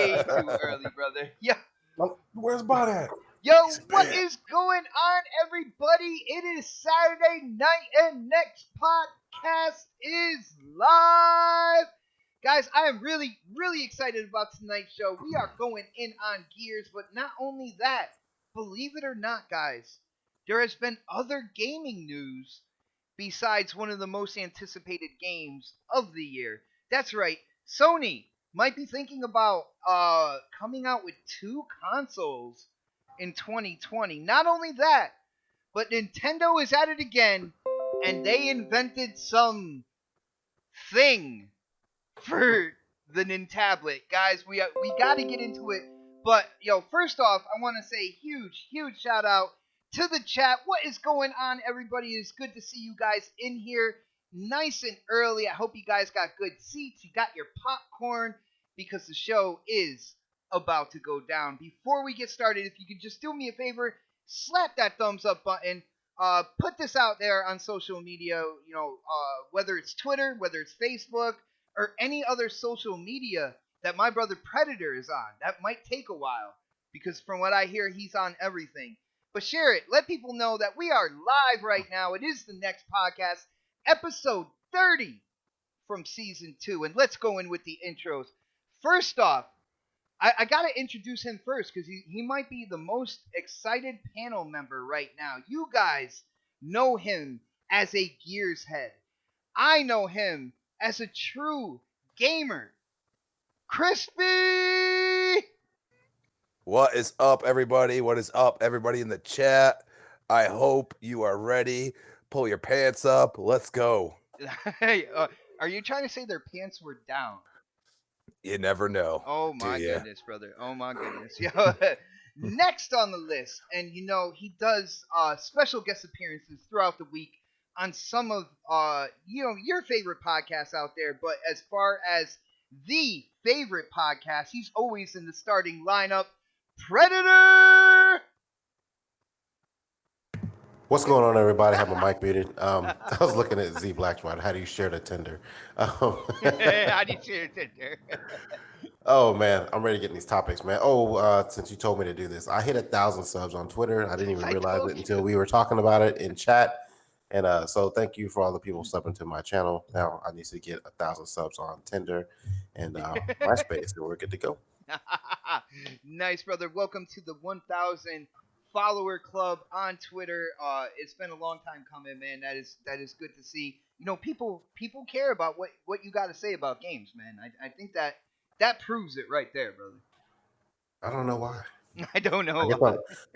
way too early, brother. Where's Bot at? Yo, what is going on, everybody? It is Saturday night and next podcast is live. Guys, I am really, really excited about tonight's show. We are going in on Gears, but not only that, believe it or not, guys, there has been other gaming news besides one of the most anticipated games of the year. That's right, Sony might be thinking about coming out with two consoles in 2020. Not only that, but Nintendo is at it again, and they invented some thing for the Nintablet. Guys, we got to get into it. But, first off, I want to say huge shout out to the chat. What is going on, everybody? It's good to see you guys in here nice and early. I hope you guys got good seats. You got your popcorn, because the show is about to go down. Before we get started, if you could just do me a favor, slap that thumbs up button. Put this out there on social media, whether it's Twitter, whether it's Facebook, or any other social media that my brother Predator is on. That might take a while, because from what I hear, he's on everything. But share it. Let people know that we are live right now. It is the next podcast, episode 30 from season 2. And let's go in with the intros. First off, I got to introduce him first, because he might be the most excited panel member right now. You guys know him as a Gears head. I know him as a true gamer. Crispy! What is up, everybody? What is up, everybody in the chat? I hope you are ready. Pull your pants up. Let's go. Hey, are you trying to say their pants were down? You never know. Oh my goodness, brother. Oh my goodness. Next on the list, and he does special guest appearances throughout the week on some of your favorite podcasts out there. But as far as the favorite podcast, he's always in the starting lineup. Predator! What's going on, everybody? I have my mic muted. I was looking at Z Blackshot. How do you share the Tinder? How do you share the Tinder? Oh, man. I'm ready to get in these topics, man. Since you told me to do this, I hit 1,000 subs on Twitter. I didn't even realize it until we were talking about it in chat. And so thank you for all the people subbing to my channel. Now I need to get 1,000 subs on Tinder and MySpace, and we're good to go. Nice, brother. Welcome to the 1,000 follower club on Twitter. It's been a long time coming, man. That is good to see. People care about what you got to say about games, man. I think that proves it right there, brother. I don't know why. I don't know.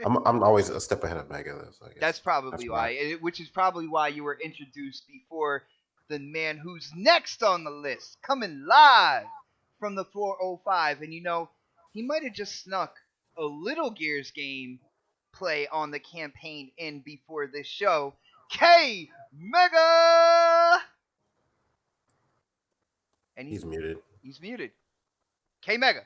I'm always a step ahead of Mega. So that's probably why. Which is probably why you were introduced before the man who's next on the list, coming live from the 405. And he might have just snuck a little Gears game play on the campaign in before this show. K Mega! And he's muted. He's muted. K Mega.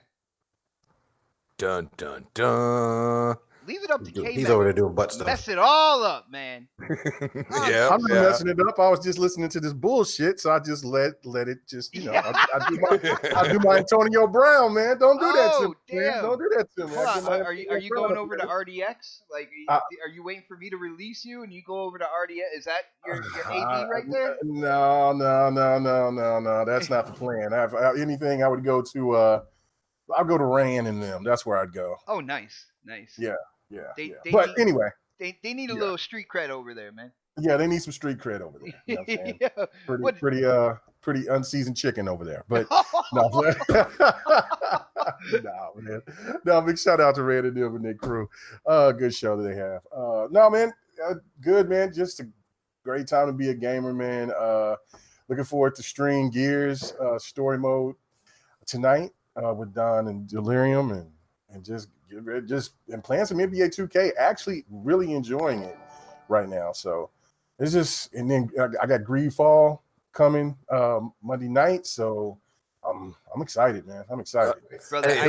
Dun dun dun. Leave it up to K. He's over there doing butt stuff. Mess it all up, man. Yeah, I'm not messing it up. I was just listening to this bullshit, so I just let it just, I do my Antonio Brown, man. Don't do that to me. Man. Don't do that to me. Hold on. Are you going over to RDX? Like, are you waiting for me to release you and you go over to RDX? Is that your AD right there? No. That's not the plan. Anything I would go to, I'll go to Rand and them. That's where I'd go. Oh, nice. Yeah. But anyway, they need a little street cred over there, man. Yeah, they need some street cred over there. You know what I'm saying? Pretty unseasoned chicken over there. But no, man. No, big shout out to Red and them and their crew. Good show that they have. No, man, good, man. Just a great time to be a gamer, man. Looking forward to Stream Gears story mode tonight with Don and Delirium and just playing some NBA 2K. Actually, really enjoying it right now. So it's just, and then I got Greedfall coming Monday night. So I'm excited, man. I'm excited. Hey,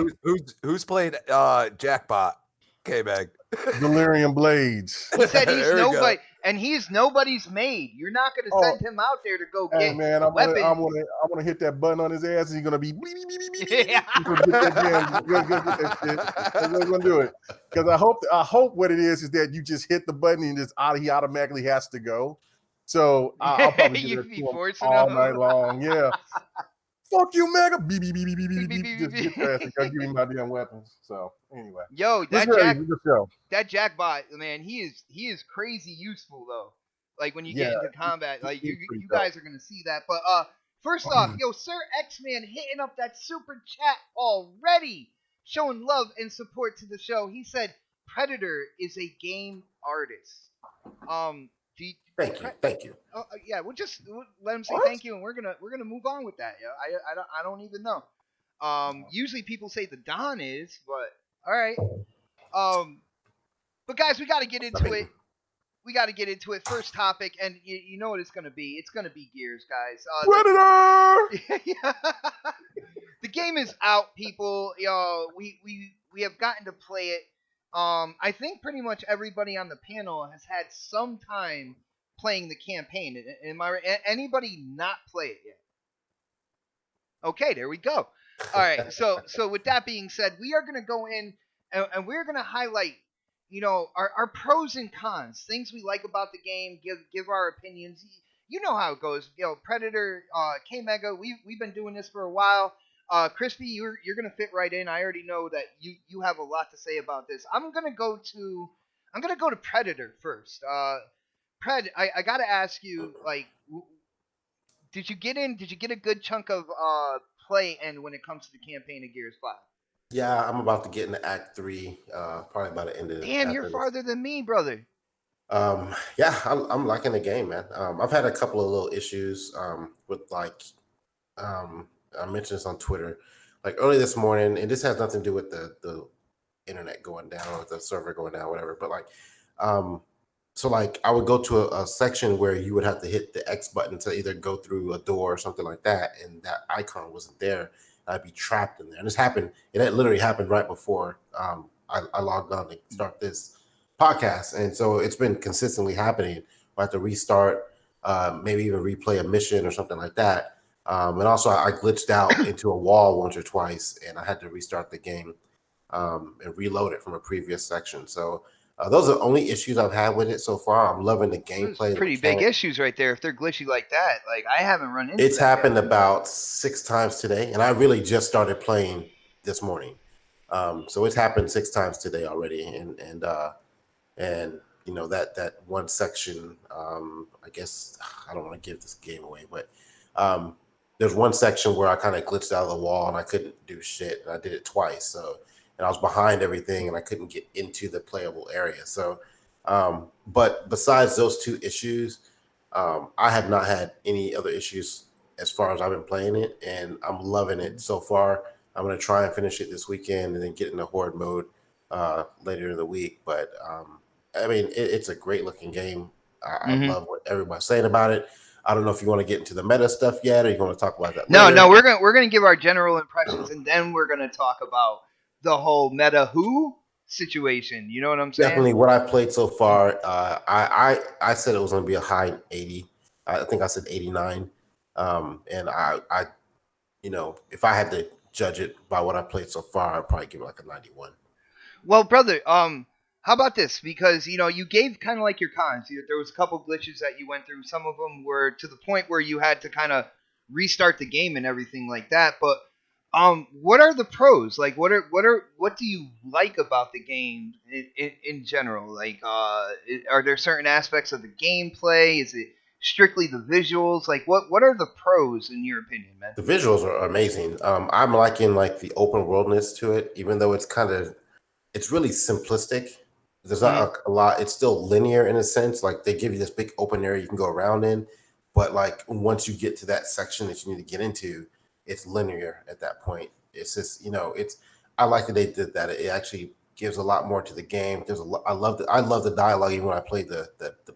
who's playing Jackpot? K-Bag. Delirium Blades. He said he's nobody. And he's nobody's maid. You're not going to Oh, send him out there to go hey get man, weapons. I want to hit that button on his ass, and he's gonna be bleep, bleep, bleep, bleep, bleep, Yeah. bleep. He's gonna get that damn, get that shit. That's what he's gonna do it. Because I hope what it is that you just hit the button and he automatically has to go. So I'll probably do You that be to him forcing all him. night long. Yeah. Fuck you, Mega. Beep, beep, beep, beep, beep, Beep, beep, beep, beep. beep, Just get your ass and go give me my damn weapons. So anyway, Yo, let's get ready for the show. that Jackbot, man, he is crazy useful though. Like when you Yeah, get into combat, like he's pretty you dope. guys are gonna see that. But first off, yo, Sir X-Man hitting up that super chat already, showing love and support to the show. He said Predator is a game artist. Do you, Thank you. yeah, we'll let him say What? thank you, and we're gonna move on with that. Yeah, I don't even know. Usually people say the Don is, but all right. But guys, we got to get into it. We got to get into it. First topic, and you know what it's gonna be. It's gonna be Gears, guys. Predator. Yeah. The game is out, people. Yo, we have gotten to play it. I think pretty much everybody on the panel has had some time playing the campaign. Am I right? Anybody not play it yet? Okay, there we go. All right. So with that being said, we are going to go in and we're going to highlight, our pros and cons, things we like about the game, give our opinions. You know how it goes. Predator, K Mega, we've been doing this for a while. Crispy, you're going to fit right in. I already know that you have a lot to say about this. I'm going to go to Predator first. Pred, I got to ask you, like, did you get in? Did you get a good chunk of play in when it comes to the campaign of Gears 5? Yeah, I'm about to get into Act 3, probably by the end of Damn, you're after this. farther than me, brother. Yeah, I'm liking the game, man. I've had a couple of little issues with like, I mentioned this on Twitter, like early this morning, and this has nothing to do with the internet going down or the server going down, whatever. But like, so like I would go to a section where you would have to hit the X button to either go through a door or something like that, and that icon wasn't there. I'd be trapped in there. And this happened. It literally happened right before I logged on to start this podcast, and so it's been consistently happening. I have to restart, maybe even replay a mission or something like that. And also, I glitched out into a wall once or twice, and I had to restart the game and reload it from a previous section. So those are the only issues I've had with it so far. I'm loving the Those gameplay. pretty big issues right there. If they're glitchy like that, like I haven't run into. It's happened about 6 times today, and I really just started playing this morning. So it's happened 6 times today already, and you know that one section. I guess I don't want to give this game away, but there's one section where I kind of glitched out of the wall and I couldn't do shit, and I did it twice. So and I was behind everything and I couldn't get into the playable area. So, but besides those 2 issues, I have not had any other issues as far as I've been playing it, and I'm loving it so far. I'm gonna try and finish it this weekend and then get into horde mode later in the week. But I mean, it's a great looking game. I love what everybody's saying about it. I don't know if you want to get into the meta stuff yet, or you want to talk about that later. No, we're gonna give our general impressions, and then we're gonna talk about the whole meta who situation. You know what I'm saying? Definitely, what I've played so far, I said it was going to be a high 80. I think I said 89. And I, you know, if I had to judge it by what I played so far, I'd probably give it like a 91. Well, brother, how about this? Because you gave kind of like your cons. There was a couple glitches that you went through. Some of them were to the point where you had to kind of restart the game and everything like that. But what are the pros? Like, what do you like about the game in general? Like, are there certain aspects of the gameplay? Is it strictly the visuals? Like, what are the pros in your opinion, man? The visuals are amazing. I'm liking like the open worldness to it, even though it's really simplistic. There's not a lot. It's still linear in a sense. Like they give you this big open area you can go around in, but like once you get to that section that you need to get into, it's linear at that point. It's just it's. I like that they did that. It actually gives a lot more to the game. There's a lot. I love the dialogue. Even when I played the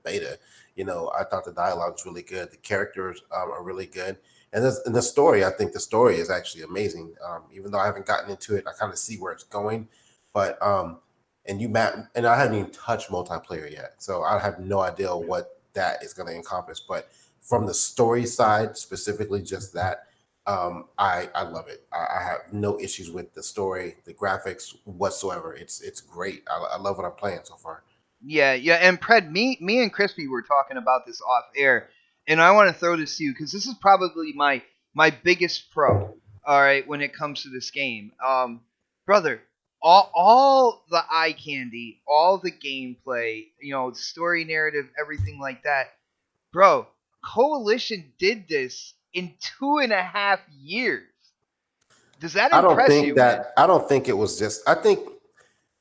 beta, I thought the dialogue was really good. The characters are really good. And the story, I think the story is actually amazing. Even though I haven't gotten into it, I kind of see where it's going. But and you map, and I haven't even touched multiplayer yet, so I have no idea what that is going to encompass. But from the story side, specifically, just that, I love it. I have no issues with the story, the graphics whatsoever. It's great. I love what I'm playing so far. Yeah, and Pred, me and Crispy were talking about this off air, and I want to throw this to you because this is probably my biggest pro. All right, when it comes to this game, brother, all the eye candy, all the gameplay, the story narrative, everything like that, bro. Coalition did this in 2.5 years. Does that I don't impress think you, man? that. I don't think it was just. I think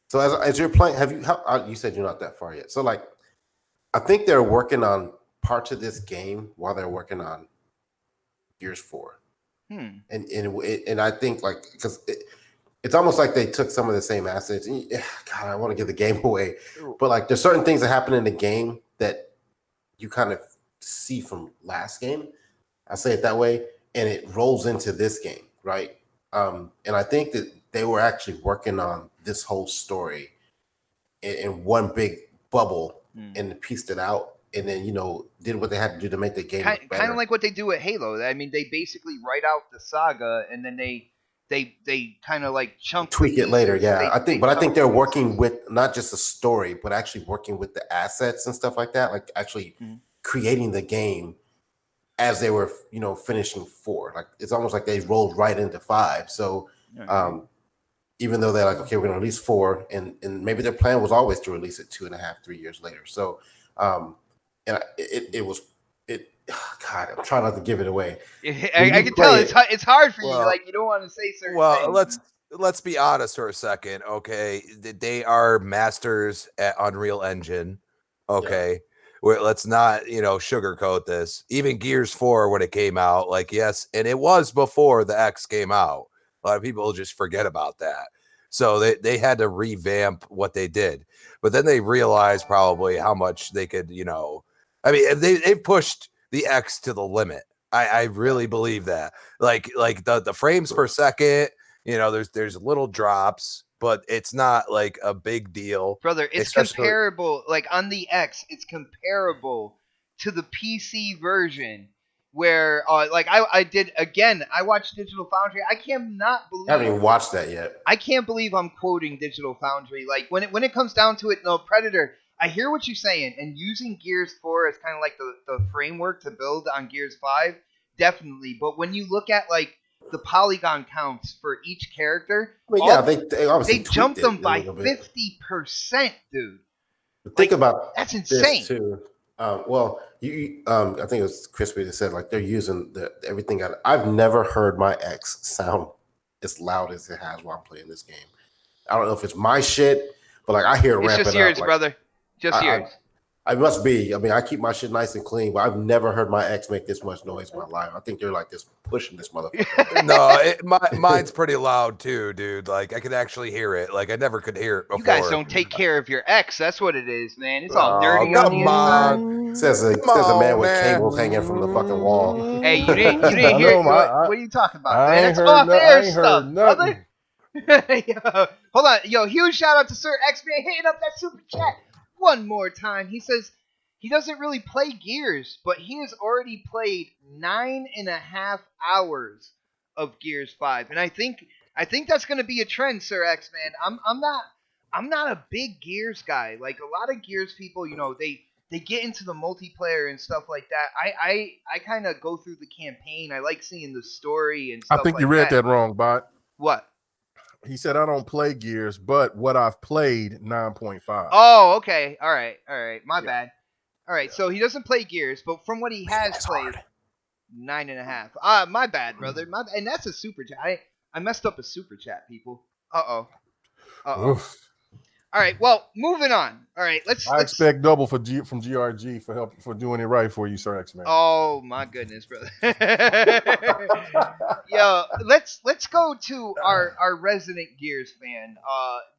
so. As you're playing, have you? You said you're not that far yet. So like, I think they're working on parts of this game while they're working on Gears 4. And I think like because it's almost like they took some of the same assets. God, I want to give the game away, but like there's certain things that happen in the game that you kind of see from last game. I say it that way, and it rolls into this game, right? And I think that they were actually working on this whole story in one big bubble and pieced it out, and then did what they had to do to make the game look better. Kind of like what they do at Halo. I mean, they basically write out the saga and then they kind of like chunk tweak it later. Yeah, I think they're the working with not just a story, but actually working with the assets and stuff like that. Like actually creating the game as they were, finishing 4. Like it's almost like they rolled right into 5. So even though they're like, okay, we're going to release 4, and maybe their plan was always to release it 2.5, 3 years later. So, and it was. God, I'm trying not to give it away. I can tell it's hard for you. Like you don't want to say certain things. Let's be honest for a second, okay? They are masters at Unreal Engine, okay? Yeah. Let's not, sugarcoat this. Even Gears 4 when it came out, like yes, and it was before the X came out. A lot of people just forget about that. So they had to revamp what they did, but then they realized probably how much they could, I mean, they've pushed the X to the limit. I really believe that. Like the frames per second, there's little drops, but it's not like a big deal. Brother, it's comparable. Like on the X, it's comparable to the PC version where like I did again, I watched Digital Foundry. I cannot believe I haven't even watched that yet. I can't believe I'm quoting Digital Foundry. Like when it comes down to it, no, Predator, I hear what you're saying, and using Gears 4 as kind of like the framework to build on Gears 5, definitely. But when you look at like the polygon counts for each character, they jumped them by 50%, dude. Think about that's insane this too. Well, I think it was Crispy that said like they're using everything. I've never heard my X sound as loud as it has while I'm playing this game. I don't know if it's my shit, but like I hear it ramping up. It's just yours, brother. Just yours. I must be. I mean, I keep my shit nice and clean, but I've never heard my X make this much noise in my life. I think they're like just pushing this motherfucker. No, mine's pretty loud too, dude. Like I could actually hear it. Like I never could hear it before. You guys don't take care of your X. That's what it is, man. It's all dirty on the inside. Says a man with cables hanging from the fucking wall. Hey, you didn't hear it. What are you talking about, man? That's off-air stuff, brother. Hold on. Yo, huge shout out to Sir X-Man hitting up that super chat one more time. He says he doesn't really play Gears, but he has already played 9.5 hours of Gears 5. And I think that's going to be a trend, Sir X-Man. I'm not a big Gears guy. Like a lot of Gears people, they get into the multiplayer and stuff like that. I kind of go through the campaign. I like seeing the story and stuff. I think you read that wrong, Bot. What? He said, I don't play Gears, but what I've played, 9.5. Oh, okay. All right. My bad. All right. Yeah. So he doesn't play Gears, but from what he has played, 9.5. My bad, brother. And that's a super chat. I messed up a super chat, people. Uh-oh. All right. Well, moving on. All right. Let's expect double from GRG for help for doing it right for you, Sir X-Man. Oh my goodness, brother. Yo, let's go to our resident Gears fan,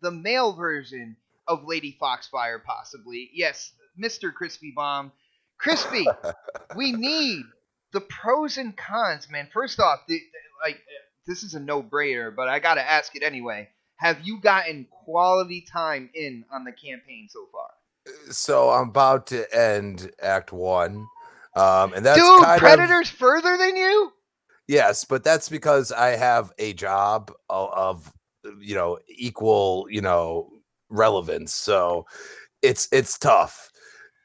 the male version of Lady Foxfire, possibly. Yes, Mr. Crispy Bomb. Crispy, we need the pros and cons, man. First off, this is a no-brainer, but I gotta ask it anyway. have you gotten quality time in on the campaign so far? So I'm about to end Act 1. And that's Dude, kind of Predator's further than you? yes, but that's because I have a job of equal, relevance. So it's tough.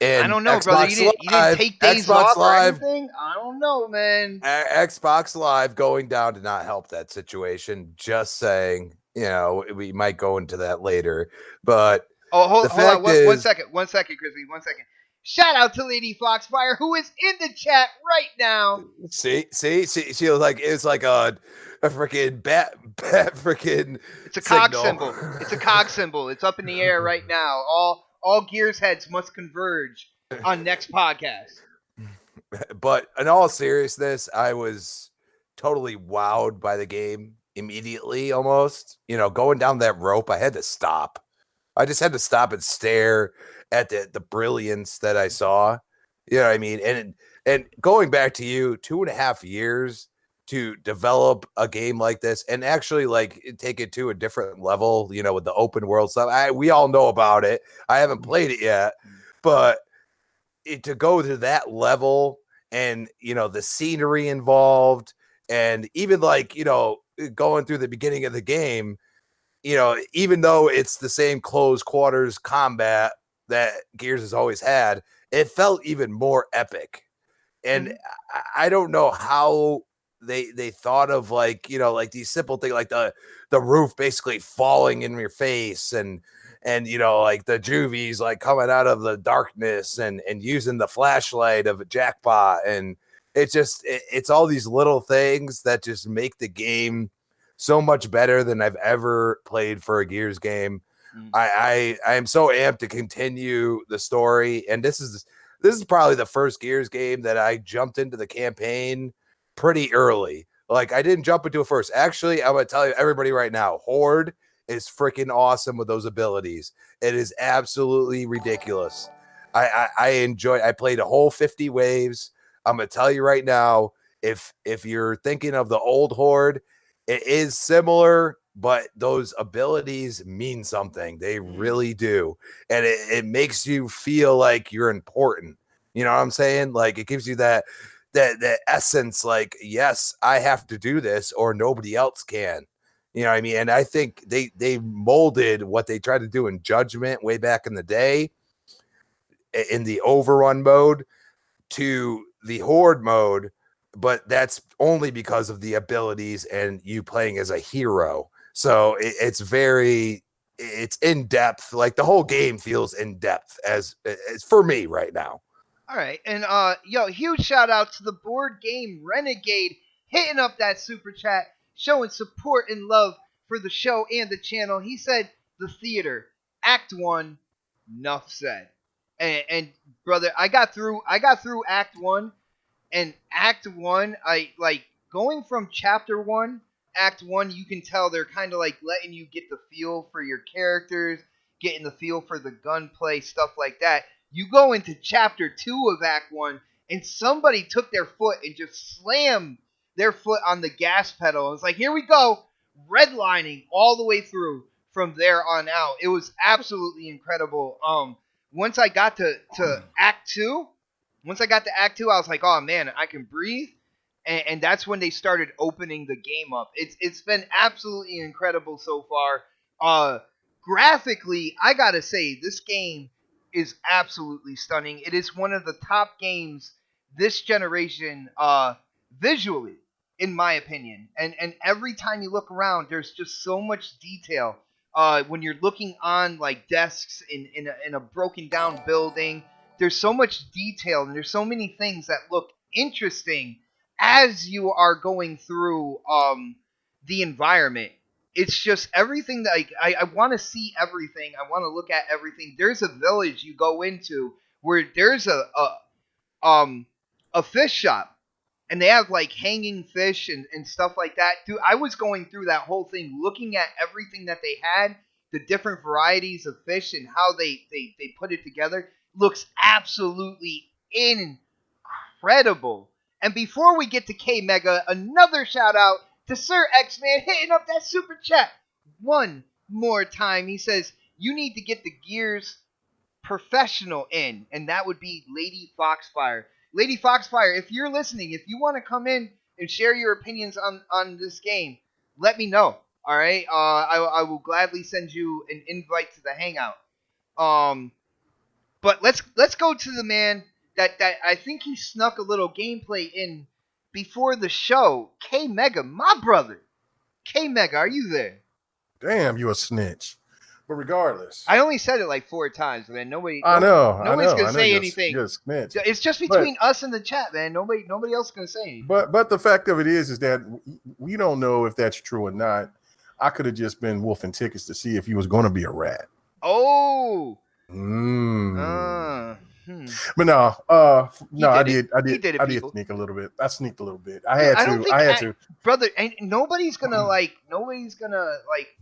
I And don't know, brother. You didn't take days Xbox off or Live, anything? I don't know, man. Xbox Live going down did not help that situation. Just saying, we might go into that later. But Oh, the hold on. fact One is, second. 1 second, Crispy. 1 second. Shout out to Lady Foxfire, who is in the chat right now. see, she was like, it's like a freaking bat freaking It's a cog signal. symbol. It's a cog symbol. It's up in the air right now. All Gears heads must converge on next podcast. But in all seriousness, I was totally wowed by the game immediately almost. Going down that rope, I had to stop. I just had to stop and stare at the brilliance that I saw. You know what I mean? And going back to you, 2.5 years to develop a game like this and actually like take it to a different level, with the open world stuff. We all know about it. I haven't played it yet, but to go to that level and the scenery involved and even like going through the beginning of the game, even though it's the same close quarters combat that Gears has always had, it felt even more epic. And I don't know how they thought of like these simple things like the roof basically falling in your face and like the juvies like coming out of the darkness and using the flashlight of a jackpot, and it's all these little things that just make the game so much better than I've ever played for a Gears game. I am so amped to continue the story, and this is probably the first Gears game that I jumped into the campaign pretty early. Like I didn't jump into it first. Actually, I'm gonna tell you everybody right now, Horde is freaking awesome with those abilities. It is absolutely ridiculous. I enjoy. I played a whole 50 waves. I'm gonna tell you right now, if you're thinking of the old Horde, it is similar, but those abilities mean something. They really do. And it makes you feel like you're important. You know what I'm saying? Like it gives you that essence, like, yes, I have to do this or nobody else can. You know what I mean? And I think they molded what they tried to do in Judgment way back in the day in the overrun mode to the Horde mode, but that's only because of the abilities and you playing as a hero. So it's in depth. Like the whole game feels in depth as for me right now. All right, and huge shout out to the board game Renegade hitting up that super chat, showing support and love for the show and the channel. He said the theater, Act 1, enough said. And brother, I got through Act 1, and Act 1, I like going from Chapter 1, Act 1, you can tell they're kind of like letting you get the feel for your characters, getting the feel for the gunplay, stuff like that. You go into Chapter 2 of Act 1, and somebody took their foot and just slammed their foot on the gas pedal. It's like, here we go, redlining all the way through from there on out. It was absolutely incredible. Once I got to Act 2, I was like, oh man, I can breathe. And that's when they started opening the game up. It's been absolutely incredible so far. Graphically, I gotta say, this game is absolutely stunning. It is one of the top games this generation, visually, in my opinion. And every time you look around, there's just so much detail. When you're looking on like desks in a broken down building, there's so much detail and there's so many things that look interesting as you are going through the environment. It's just everything that I want to see everything. I want to look at everything. There's a village you go into where there's a fish shop, and they have like hanging fish and stuff like that. Dude, I was going through that whole thing, looking at everything that they had, the different varieties of fish and how they put it together. Looks absolutely incredible. And before we get to K Mega, another shout out to Sir X Man hitting up that super chat. 1 more time. He says you need to get the Gears professional in, and that would be Lady Foxfire. Lady Foxfire, if you're listening, if you want to come in and share your opinions on this game, let me know. All right, I will gladly send you an invite to the hangout. But let's go to the man that I think he snuck a little gameplay in before the show. K Mega, my brother. K Mega, are you there? Damn, you a snitch. But regardless, I only said it like 4 times, man. Nobody's I know, gonna say you're, anything. You're a snitch. It's just between us and the chat, man. Nobody else is gonna say anything. But the fact of it is that we don't know if that's true or not. I could have just been wolfing tickets to see if he was going to be a rat. Oh. Mm. Hmm. But no, I did people. sneak a little bit. I sneaked a little bit. I had to. Brother, and nobody's gonna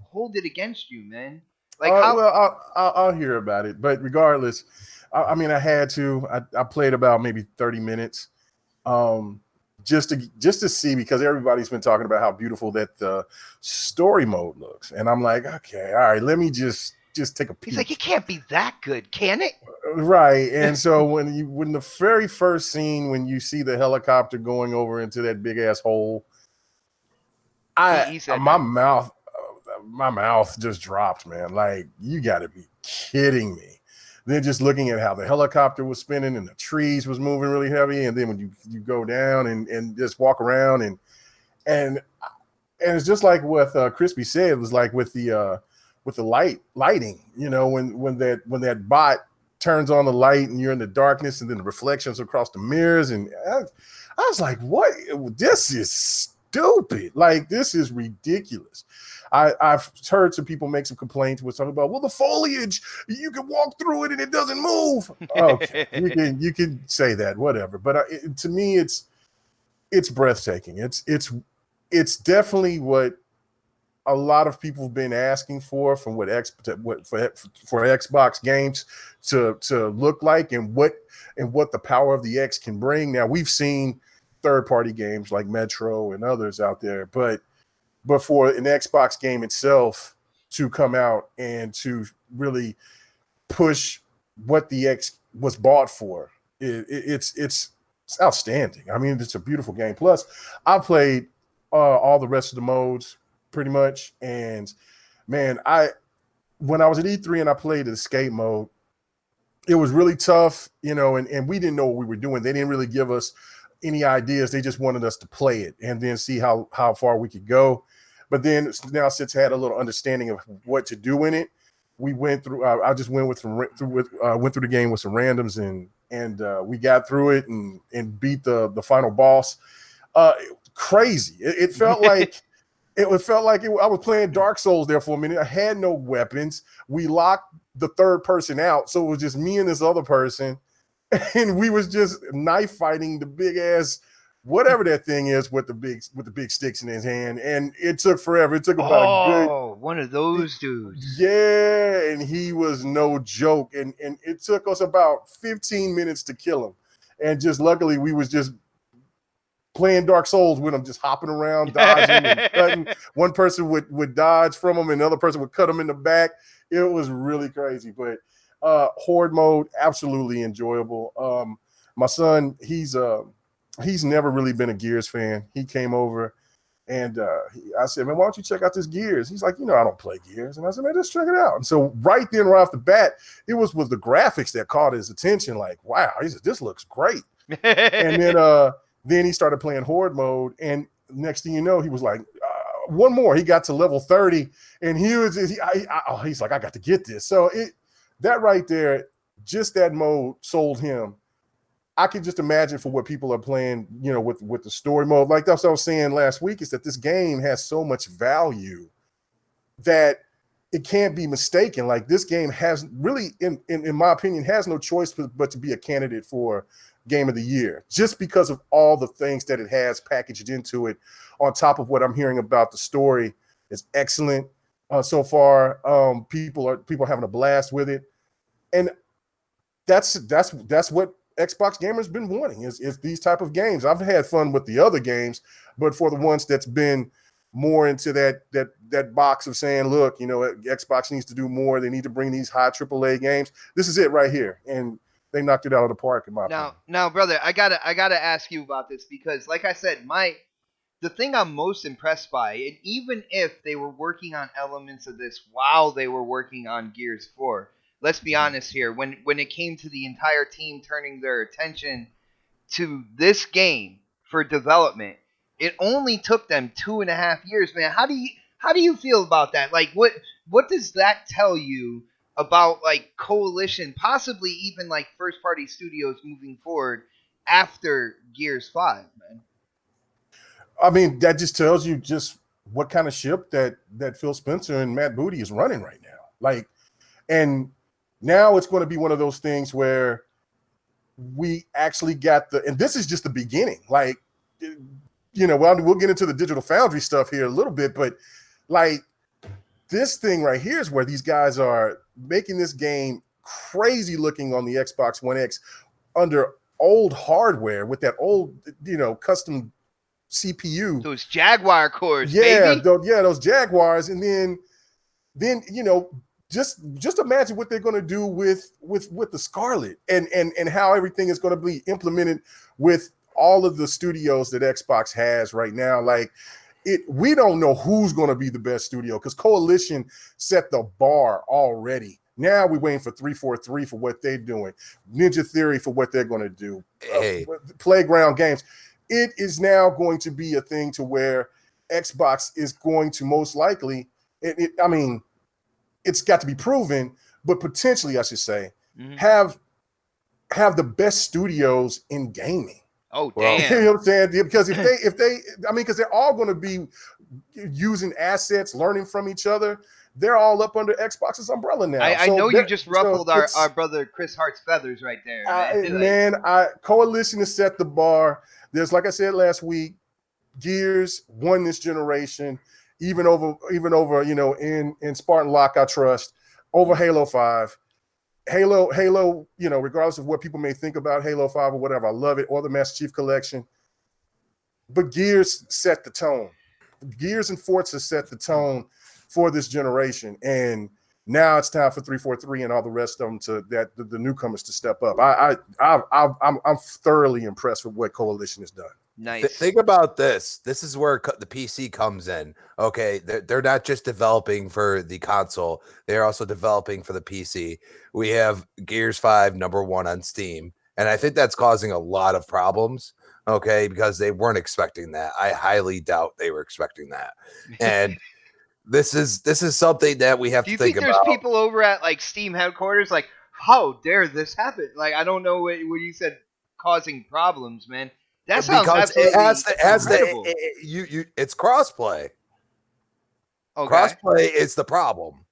hold it against you, man. Like how? Well, I'll hear about it. But regardless, I mean, I had to. I played about maybe 30 minutes, just to see, because everybody's been talking about how beautiful that the story mode looks, and I'm like, okay, all right, let me just take a peek. He's like, it can't be that good, can it? Right. And so when the very first scene, when you see the helicopter going over into that big ass hole, my mouth just dropped, man. Like, you got to be kidding me. Then just looking at how the helicopter was spinning and the trees was moving really heavy, and then when you go down and just walk around and it's just like what Crispy said. It was like with the lighting, you know, when that bot turns on the light and you're in the darkness, and then the reflections across the mirrors, and I was like, what? This is stupid. Like, this is ridiculous. I've heard some people make some complaints with something about, well, the foliage, you can walk through it and it doesn't move. Okay, you can say that, whatever. But to me, it's breathtaking. It's definitely what a lot of people have been asking for, from for Xbox games to look like, and what the power of the X can bring. Now, we've seen third-party games like Metro and others out there, but for an Xbox game itself to come out and to really push what the X was bought for, it's outstanding. I mean, it's a beautiful game. Plus, I played all the rest of the modes pretty much, and man, when I was at E3 and I played the escape mode, it was really tough, you know, and we didn't know what we were doing. They didn't really give us any ideas. They just wanted us to play it and then see how far we could go. But then now, since I had a little understanding of what to do in it, we went through. I just went went through the game with some randoms, and we got through it and beat the final boss. Crazy! It felt like I was playing Dark Souls there for a minute. I had no weapons. We locked the third person out, so it was just me and this other person, and we was just knife fighting the big ass whatever that thing is with the big sticks in his hand, and it took forever. It took about one of those dudes. Yeah, and he was no joke, and it took us about 15 minutes to kill him, and just luckily we was just playing Dark Souls with him, just hopping around, dodging and cutting. One person would dodge from him, and another person would cut him in the back. It was really crazy, but horde mode, absolutely enjoyable. My son, he's never really been a Gears fan. He came over, and I said, man, why don't you check out this Gears? He's like, I don't play Gears. And I said, man, just check it out. And so right off the bat, it was the graphics that caught his attention. Like, wow, he said, this looks great. And then he started playing horde mode, and next thing you know, he was like, one more. He got to level 30, and he's like, I got to get this. So that right there, just that mode sold him. I can just imagine for what people are playing, with the story mode. Like that's what I was saying last week, is that this game has so much value that it can't be mistaken. Like, this game has really, in my opinion, has no choice but to be a candidate for Game of the Year, just because of all the things that it has packaged into it. On top of what I'm hearing about the story, is excellent so far. People are having a blast with it, and that's what Xbox gamers been wanting is these type of games. I've had fun with the other games, but for the ones that's been more into that box of saying, look, Xbox needs to do more. They need to bring these high AAA games. This is it right here, and they knocked it out of the park in my opinion. Now, brother, I gotta ask you about this because, like I said, the thing I'm most impressed by, and even if they were working on elements of this while they were working on Gears 4, let's be honest here, when it came to the entire team turning their attention to this game for development, it only took them 2.5 years, man. How do you feel about that? Like, what does that tell you about like Coalition, possibly even like first party studios moving forward after Gears 5, man? I mean, that just tells you just what kind of ship that Phil Spencer and Matt Booty is running right now. Like, and now it's going to be one of those things where we actually got and this is just the beginning. Like, we'll get into the Digital Foundry stuff here a little bit, but like this thing right here is where these guys are making this game crazy looking on the Xbox One X under old hardware with that old, custom CPU. Those Jaguar cores, yeah, baby. Those Jaguars, and then just imagine what they're going to do with the Scarlet and how everything is going to be implemented with all of the studios that Xbox has right now. Like, we don't know who's going to be the best studio because Coalition set the bar already. Now we're waiting for 343 for what they're doing, Ninja Theory for what they're going to do, Playground Games. It is now going to be a thing to where Xbox is going to most likely, I mean, it's got to be proven, but potentially, I should say, have the best studios in gaming. Oh, damn. You know what I'm saying? Because because they're all going to be using assets, learning from each other. They're all up under Xbox's umbrella now. I know you just ruffled our brother Chris Hart's feathers right there, man. Coalition has set the bar. There's, like I said last week, Gears won this generation, even over in Spartan Lock, I trust, over Halo 5. Halo, regardless of what people may think about Halo 5 or whatever, I love it, or the Master Chief Collection. But Gears set the tone. Gears and Forza set the tone for this generation. And now it's time for 343 and all the rest of them the newcomers to step up. I'm thoroughly impressed with what Coalition has done. Nice. Think about this. This is where the PC comes in. Okay, they're not just developing for the console; they're also developing for the PC. We have Gears 5 #1 on Steam, and I think that's causing a lot of problems. Okay, because they weren't expecting that. I highly doubt they were expecting that, and this is something that we have to think about. Do you think there's people over at like Steam headquarters like, how dare this happen? Like, I don't know what you said causing problems, man. That sounds absolutely incredible. It's crossplay. Okay. Crossplay is the problem.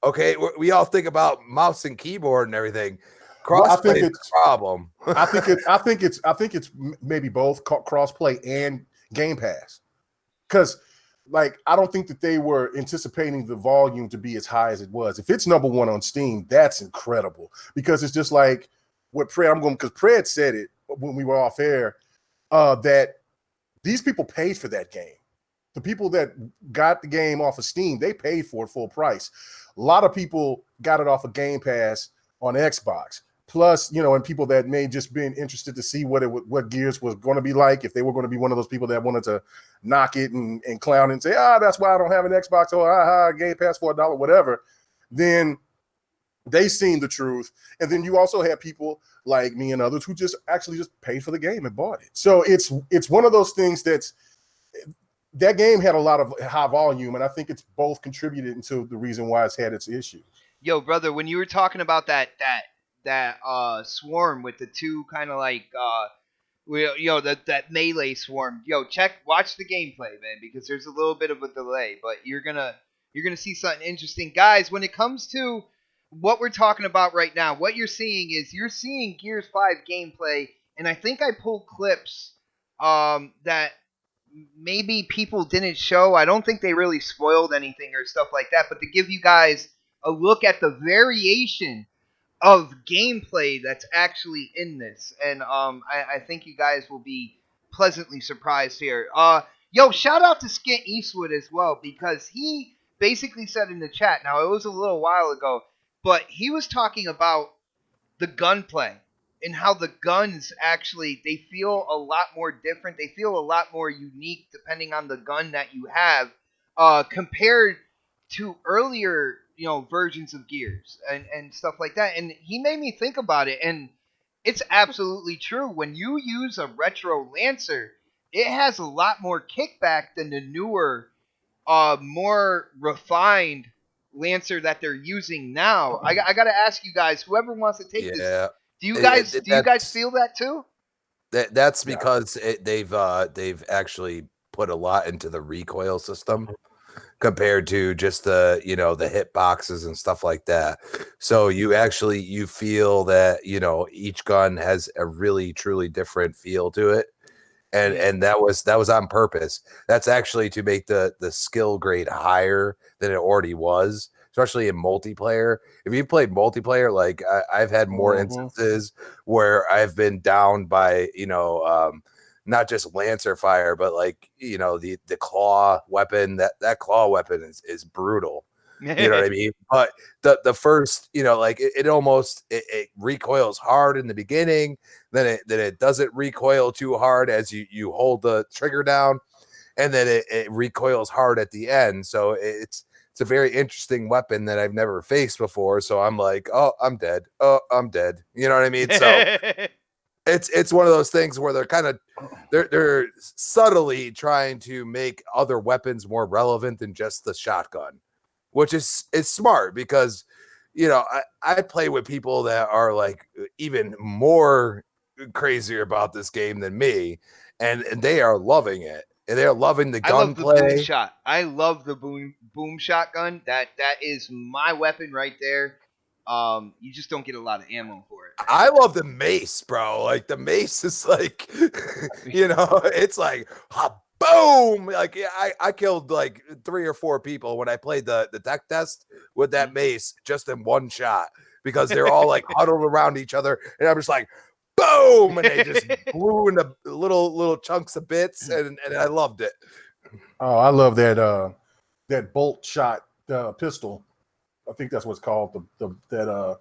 Okay, we all think about mouse and keyboard and everything. Crossplay is the problem. I think it's maybe both crossplay and Game Pass, because like I don't think that they were anticipating the volume to be as high as it was. If it's #1 on Steam, that's incredible, because it's just like what because Pred said it when we were off air. That these people paid for that game. The people that got the game off of Steam, they paid for it full price. A lot of people got it off of Game Pass on Xbox. Plus, and people that may just been interested to see what Gears was going to be like, if they were going to be one of those people that wanted to knock it and clown it and say, that's why I don't have an Xbox, or Game Pass for $1, whatever. Then they seen the truth. And then you also have people like me and others who just paid for the game and bought it. So it's one of those things that game had a lot of high volume, and I think it's both contributed into the reason why it's had its issues. Yo, brother, when you were talking about that swarm with the two kind of like that melee swarm, watch the gameplay, man, because there's a little bit of a delay, but you're gonna see something interesting, guys. When it comes to what we're talking about right now, what you're seeing Gears 5 gameplay, and I think I pulled clips that maybe people didn't show. I don't think they really spoiled anything or stuff like that, but to give you guys a look at the variation of gameplay that's actually in this, and I think you guys will be pleasantly surprised here. Yo, shout out to Skint Eastwood as well, because he basically said in the chat, now it was a little while ago, but he was talking about the gunplay and how the guns actually, they feel a lot more different. They feel a lot more unique depending on the gun that you have, compared to earlier, versions of Gears and stuff like that. And he made me think about it, and it's absolutely true. When you use a retro Lancer, it has a lot more kickback than the newer, more refined Lancer that they're using now. I got to ask you guys, whoever wants to take this, Yeah. do you guys That's feel that too? that's Yeah. because they've actually put a lot into the recoil system compared to just the the hit boxes and stuff like that. So you feel that each gun has a really truly different feel to it. And that was on purpose. That's actually to make the skill grade higher than it already was, especially in multiplayer. If you played multiplayer, like I've had more instances where I've been down by not just Lancer fire, but like the claw weapon. That claw weapon is brutal. You know what I mean? But the first, like it almost it recoils hard in the beginning, then it doesn't recoil too hard as you hold the trigger down, and then it recoils hard at the end. So it's a very interesting weapon that I've never faced before. So I'm like, oh, I'm dead. Oh, I'm dead. You know what I mean? So it's one of those things where they're subtly trying to make other weapons more relevant than just the shotgun, which is smart because I play with people that are like even more crazier about this game than me, and they are loving it, and they're loving the I love the boom gunplay. shot. I love the boom shotgun. That is my weapon right there. You just don't get a lot of ammo for it. I love the mace, bro. Like the mace is like, it's like boom. Like I killed like 3 or 4 people when I played the tech test with that mace just in one shot because they're all like huddled around each other, and I'm just like boom, and they just blew into little chunks of bits, and I loved it. Oh, I love that bolt shot pistol. I think that's what's called the revolver.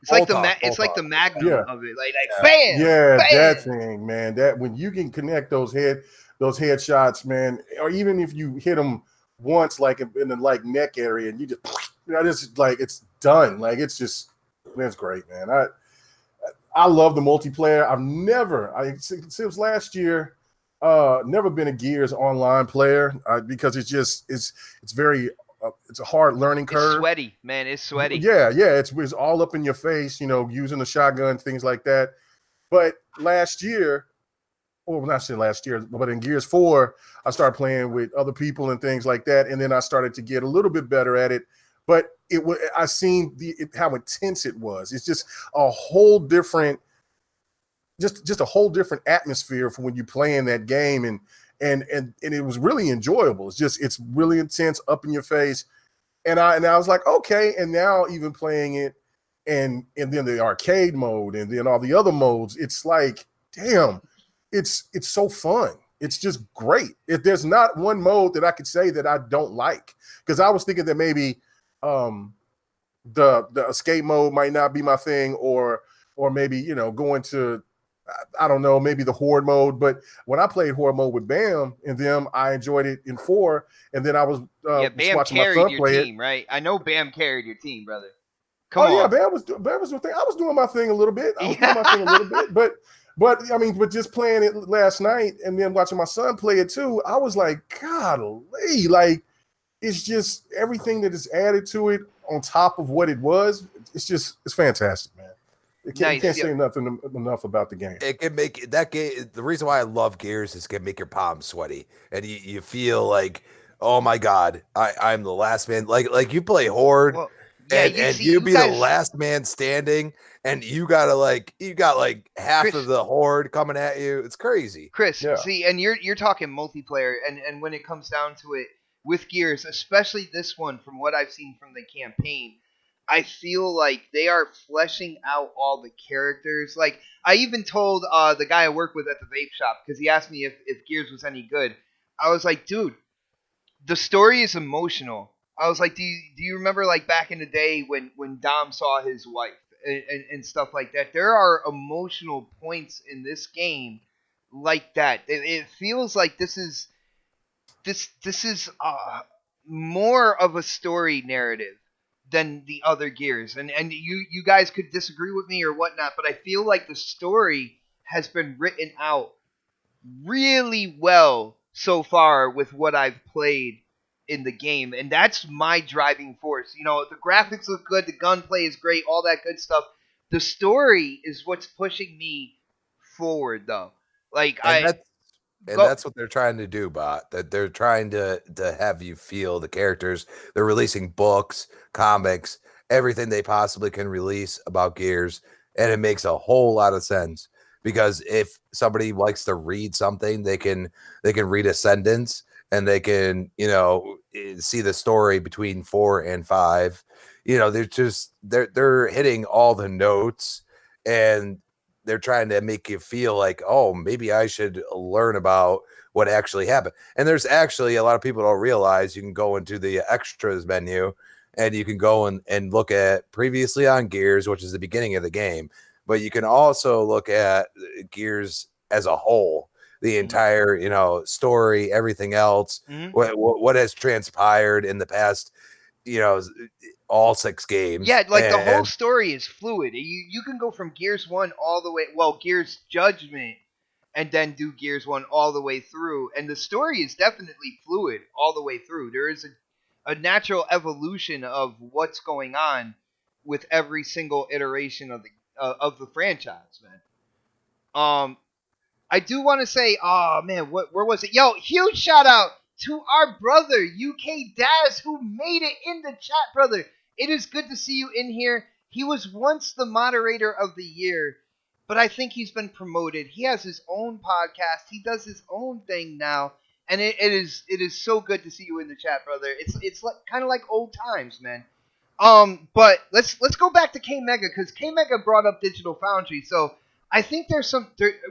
It's like Bolt like the on. magnum Yeah. of it. Like bam. Yeah, bam. that thing, man. That when you can connect those headshots, man, or even if you hit them once, like in the like neck area, and you just like it's done. Like it's great, man. I love the multiplayer. I've never, since last year, never been a Gears online player because it's very, it's a hard learning curve. It's sweaty, man. It's sweaty. Yeah, it's all up in your face, using the shotgun, things like that. But last year, well, not saying last year, but in Gears 4, I started playing with other people and things like that, and then I started to get a little bit better at it. But I seen how intense it was. It's just a whole different, just a whole different atmosphere from when you play in that game, and it was really enjoyable. It's really intense, up in your face, and I was like, okay. And now even playing it, and then the arcade mode, and then all the other modes, it's like, damn, it's so fun. It's just great. If there's not one mode that I could say that I don't like, because I was thinking that maybe the escape mode might not be my thing, or maybe going to, I don't know, maybe the horde mode. But when I played horde mode with Bam and them, I enjoyed it in 4, and then I was Bam watching my carried son your play team, right? I know Bam carried your team, brother. Yeah, Bam was doing thing. I was doing my thing a little bit. But I mean, just playing it last night and then watching my son play it too, I was like, golly, like it's just everything that is added to it on top of what it was. It's fantastic, man. You can't say nothing enough about the game. It can make that game. The reason why I love Gears is it can make your palms sweaty, and you feel like, oh my god, I'm the last man. Like you play Horde. Well, and you be the last man standing, and you got half of the horde coming at you. It's crazy, Chris. Yeah. See, and you're talking multiplayer, and when it comes down to it with Gears, especially this one, from what I've seen from the campaign, I feel like they are fleshing out all the characters. Like I even told the guy I work with at the vape shop because he asked me if Gears was any good. I was like, dude, the story is emotional. I was like, do you remember like back in the day when Dom saw his wife and stuff like that? There are emotional points in this game like that. It feels like this is more of a story narrative than the other Gears, and you guys could disagree with me or whatnot, but I feel like the story has been written out really well so far with what I've played in the game, and that's my driving force. You know, the graphics look good, the gunplay is great, all that good stuff. The story is what's pushing me forward, though. Like And I and go. that's what they're trying to do, Bot. That they're trying to have you feel the characters. They're releasing books, comics, everything they possibly can release about Gears, and it makes a whole lot of sense because if somebody likes to read something, they can read Ascendance and they can see the story between 4 and 5. They're hitting all the notes, and they're trying to make you feel like, oh, maybe I should learn about what actually happened. And there's actually a lot of people don't realize you can go into the extras menu and you can go and look at previously on Gears, which is the beginning of the game. But you can also look at Gears as a whole, the entire, story, everything else, Mhm. what has transpired in the past, you know, all 6 games. Yeah, like the whole And story is fluid. You can go from Gears 1 all the way, well, Gears Judgment, and then do Gears 1 all the way through. And the story is definitely fluid all the way through. There is a natural evolution of what's going on with every single iteration of the franchise, man. I do want to say, oh man, where was it? Yo, huge shout out to our brother UK Daz who made it in the chat, brother. It is good to see you in here. He was once the moderator of the year, but I think he's been promoted. He has his own podcast. He does his own thing now, and it is so good to see you in the chat, brother. It's like kind of like old times, man. But let's go back to K Mega because K Mega brought up Digital Foundry, so I think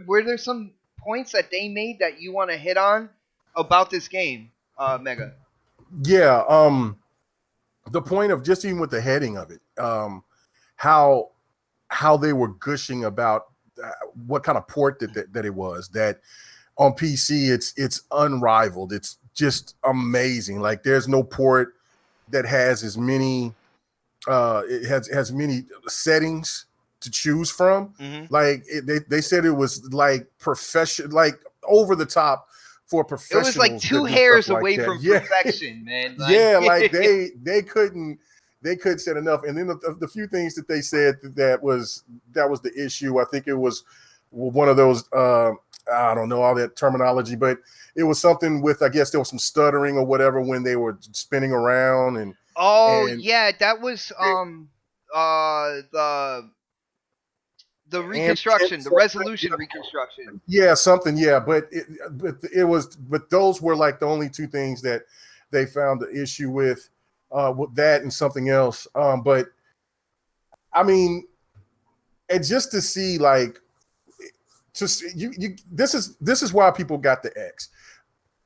were there some points that they made that you want to hit on about this game, Mega. Yeah. The point of just even with the heading of it, how they were gushing about what kind of port that it was. That on PC it's unrivaled. It's just amazing. Like there's no port that has as many it has many settings to choose from. Mm-hmm. Like they said it was like like over the top for It professionals. was like two that do hairs stuff like away that. from Yeah. perfection, man. Like, Yeah, like they couldn't say enough. And then the few things that they said that was the issue. I think it was one of those I don't know all that terminology, but it was something with, I guess there was some stuttering or whatever when they were spinning around and yeah, that was the reconstruction, the resolution reconstruction. Yeah, something. Yeah, but those were like the only two things that they found the issue with that and something else. But I mean, and just to see like, this is why people got the X,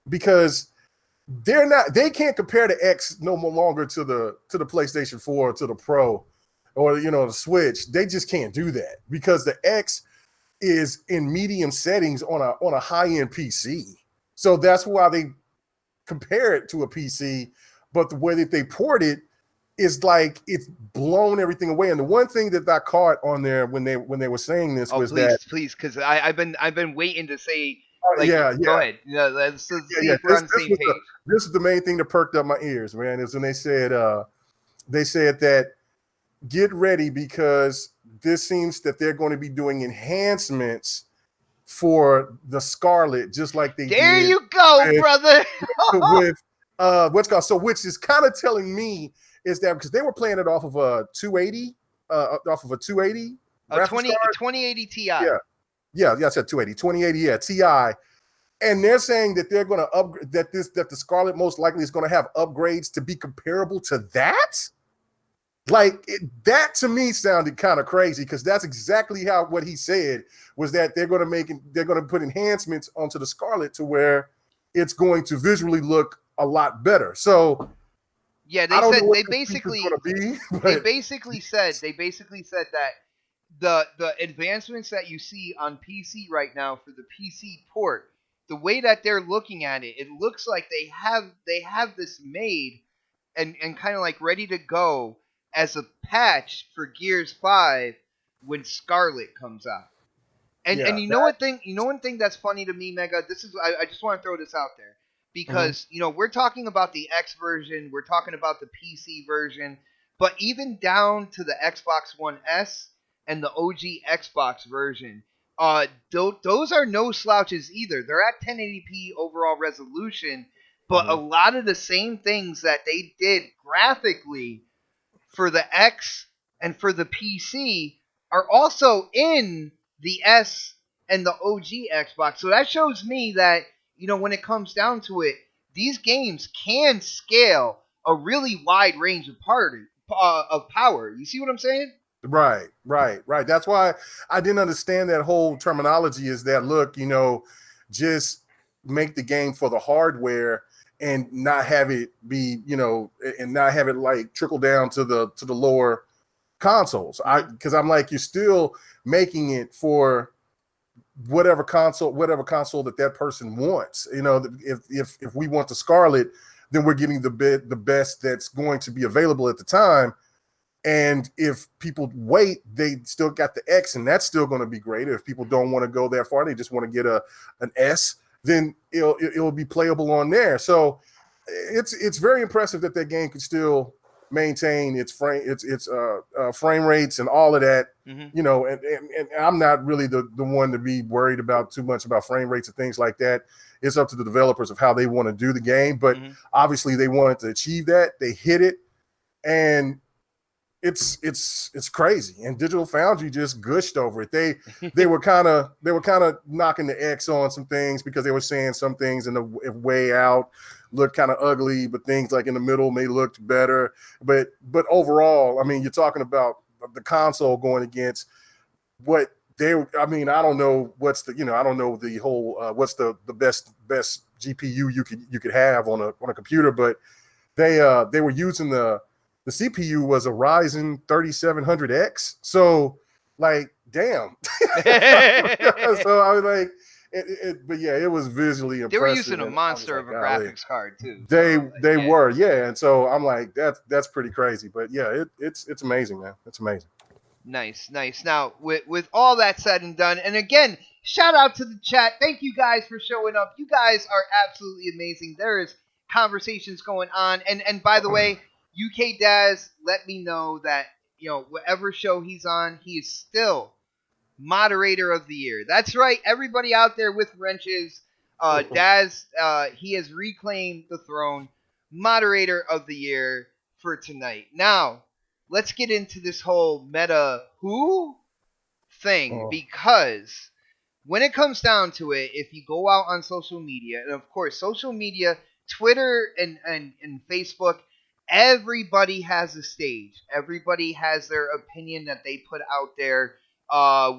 because they can't compare the X no more longer to the PlayStation 4 or to the Pro or the Switch. They just can't do that because the X is in medium settings on a high-end PC. So that's why they compare it to a PC, but the way that they port it is like it's blown everything away. And the one thing that I caught on there when they were saying this was please, because I've been waiting to say. Yeah. Go ahead. Let's see if we're on the same page. This is the main thing that perked up my ears, man. Is when they said that get ready because this seems that they're going to be doing enhancements for the Scarlet, just like they did. There you go, brother. With what's called, so which is kind of telling me is that because they were playing it off of a 280, off of a 280, 2080 Ti. Yeah, I said 280, 2080, yeah, Ti. And they're saying that they're going to upgrade that the Scarlet most likely is going to have upgrades to be comparable to that. that to me sounded kind of crazy, because that's exactly what he said, was that they're going to put enhancements onto the Scarlet to where it's going to visually look a lot better. So Yeah, I don't know what they this is basically going to be. But they basically said that the advancements that you see on PC right now for the PC port, the way that they're looking at it, it looks like they have this made and kind of like ready to go as a patch for Gears 5 when Scarlet comes out. yeah, And you know one thing that's funny to me, Mega. This is I just want to throw this out there because we're talking about the X version, we're talking about the PC version, but even down to the Xbox One S and the OG Xbox version, those are no slouches either. They're at 1080p overall resolution, but a lot of the same things that they did graphically for the X and for the PC are also in the S and the OG Xbox. So that shows me that, when it comes down to it, these games can scale a really wide range of power. You see what I'm saying? Right. That's why I didn't understand that whole terminology, is that, look, just make the game for the hardware and not have it be, and not have it like trickle down to the lower consoles. Because I'm like, you're still making it for whatever console that person wants. If we want the Scarlet, then we're getting the best that's going to be available at the time. And if people wait, they still got the X, and that's still going to be great. If people don't want to go that far, they just want to get an S, then it'll be playable on there. So it's very impressive that game could still maintain its frame rates and all of that. And I'm not really the one to be worried about too much about frame rates and things like that. It's up to the developers of how they want to do the game, but obviously they wanted to achieve that. They hit it, and it's crazy. And Digital Foundry just gushed over it. They were kind of knocking the X on some things, because they were saying some things in the way out looked kind of ugly, but things like in the middle may look better. But overall, I mean, you're talking about the console going against what I don't know what's the I don't know the whole what's the best GPU you could have on a computer, but they were using the CPU was a Ryzen 3700X. So, like, damn. So I was like, but yeah, it was visually impressive. They were using a monster of a graphics card too. They were, yeah. And so I'm like, that's pretty crazy. But yeah, it's amazing, man. It's amazing. Nice. Now, with all that said and done, and again, shout out to the chat. Thank you guys for showing up. You guys are absolutely amazing. There is conversations going on, and by the way, UK Daz let me know that whatever show he's on, he is still moderator of the year. That's right, everybody out there with wrenches. Daz, he has reclaimed the throne, moderator of the year for tonight. Now, let's get into this whole meta who thing, because when it comes down to it, if you go out on social media, and of course, social media, Twitter and Facebook, everybody has a stage. Everybody has their opinion that they put out there.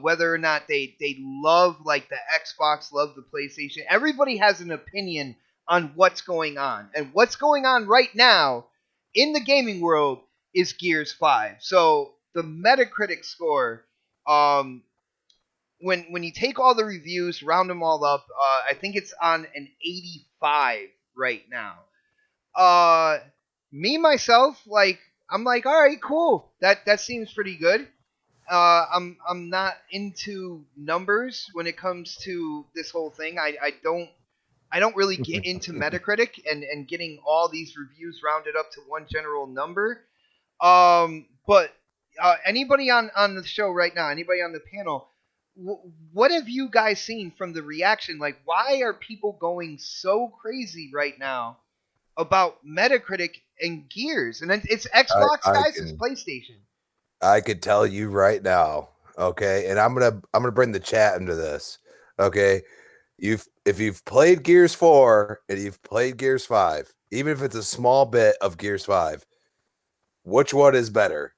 Whether or not they love like the Xbox, love the PlayStation. Everybody has an opinion on what's going on. And what's going on right now in the gaming world is Gears 5. So the Metacritic score, when you take all the reviews, round them all up, I think it's on an 85 right now. Me myself, I'm like, all right, cool. That seems pretty good. I'm not into numbers when it comes to this whole thing. I don't really get into Metacritic and getting all these reviews rounded up to one general number. But anybody on the show right now, anybody on the panel, what have you guys seen from the reaction? Like, why are people going so crazy right now about Metacritic and Gears? And it's Xbox, guys. It's PlayStation. I could tell you right now, okay, and I'm gonna bring the chat into this, okay. If you've played Gears 4 and you've played Gears 5, even if it's a small bit of Gears 5, which one is better?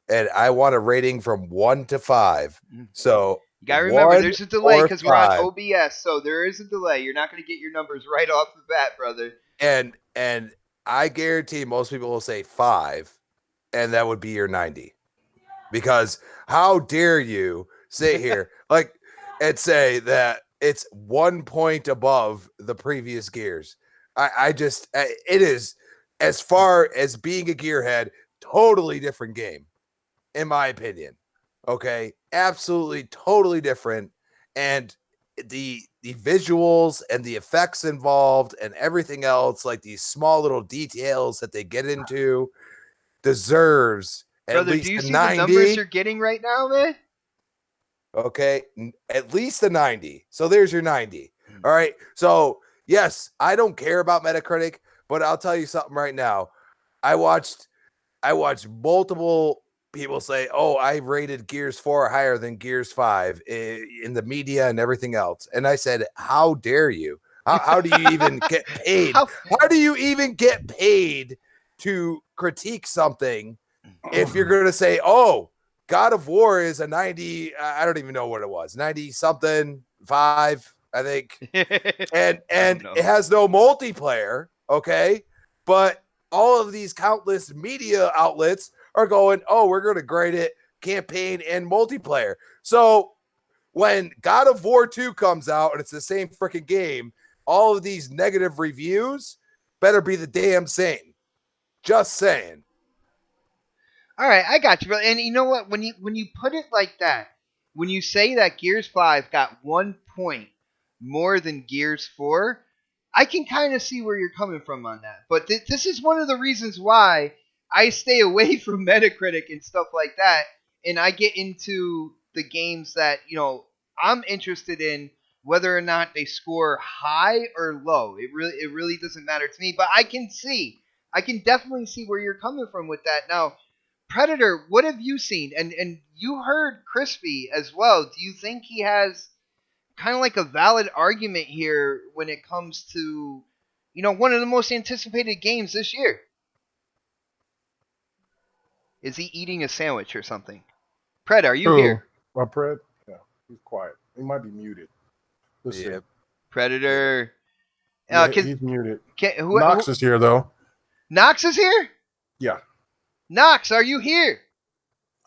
and I want a rating from 1 to 5. So you gotta remember, 1 there's a delay or because we're on 5. OBS, so there is a delay. You're not gonna get your numbers right off the bat, brother. And I guarantee most people will say 5, and that would be your 90. Because how dare you sit here and say that it's 1 point above the previous gears? It is, as far as being a gearhead, totally different game, in my opinion. Okay, absolutely, totally different, and the visuals and the effects involved and everything else, like these small little details that they get into, deserves at Brother, least do you a see the numbers 90. you're getting right now, man? Okay, at least a 90. So there's your 90. All right. So yes, I don't care about Metacritic, but I'll tell you something right now. I watched multiple people say, "Oh, I rated Gears 4 higher than Gears 5 in the media and everything else," and I said, "How dare you? How do you even get paid? How do you even get paid to critique something if you're going to say, oh, God of War is a 90, I don't even know what it was, 90 something, 5, I think. And it has no multiplayer, okay? But all of these countless media outlets are going, oh, we're going to grade it campaign and multiplayer. So when God of War 2 comes out and it's the same freaking game, all of these negative reviews better be the damn same. Just saying. All right, I got you, brother. And you know what? When you put it like that, when you say that Gears 5 got 1 point more than Gears 4, I can kind of see where you're coming from on that. But this is one of the reasons why I stay away from Metacritic and stuff like that, and I get into the games that I'm interested in, whether or not they score high or low. It really doesn't matter to me. But I can definitely see where you're coming from with that. Now, Predator, what have you seen? And you heard Crispy as well. Do you think he has kind of like a valid argument here when it comes to, one of the most anticipated games this year? Is he eating a sandwich or something? Pred, are you here? My Pred? Yeah, he's quiet. He might be muted. Listen. Yep. Predator. Yeah, he's muted. Knox is here, though. Knox is here? Yeah. Knox, are you here?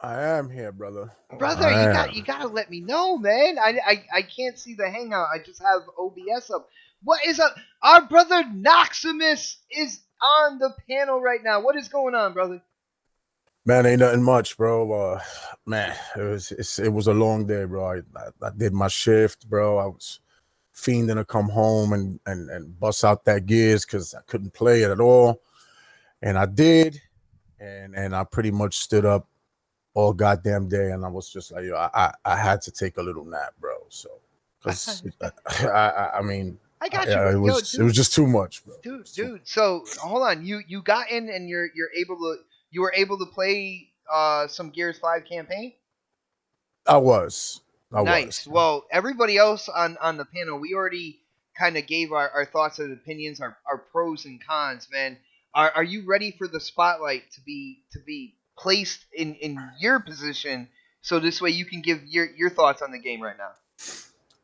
I am here, brother. Brother, you gotta let me know, man. I can't see the hangout. I just have OBS up. What is up? Our brother Knoxximus is on the panel right now. What is going on, brother? Man, ain't nothing much, bro. Man, it was a long day, bro. I did my shift, bro. I was fiending to come home and bust out that Gears because I couldn't play it at all, and I did, and I pretty much stood up all goddamn day, and I was just like, I had to take a little nap, bro. So, because I mean, I got you. It was just too much, bro. Dude. So hold on, you got in and you were able to play some Gears 5 campaign? I was. Nice. Well, everybody else on the panel, we already kind of gave our thoughts and opinions, our pros and cons, man. Are you ready for the spotlight to be placed in your position, so this way you can give your thoughts on the game right now?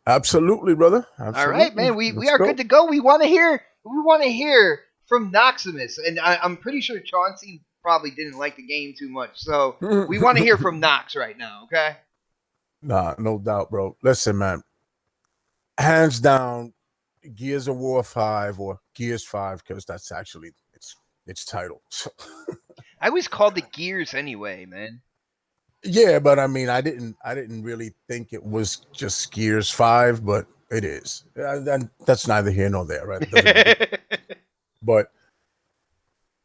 Absolutely, brother. Absolutely. All right, man. We are good to go. We want to hear from Knoxximus, and I'm pretty sure Chauncey probably didn't like the game too much, so we want to hear from Knox right now. Okay? Nah, no doubt, bro. Listen, man. Hands down, Gears of War 5 or Gears 5, because that's actually its title. I always called the Gears anyway, man. Yeah, but I mean, I didn't really think it was just Gears 5, but it is. That's neither here nor there, right? But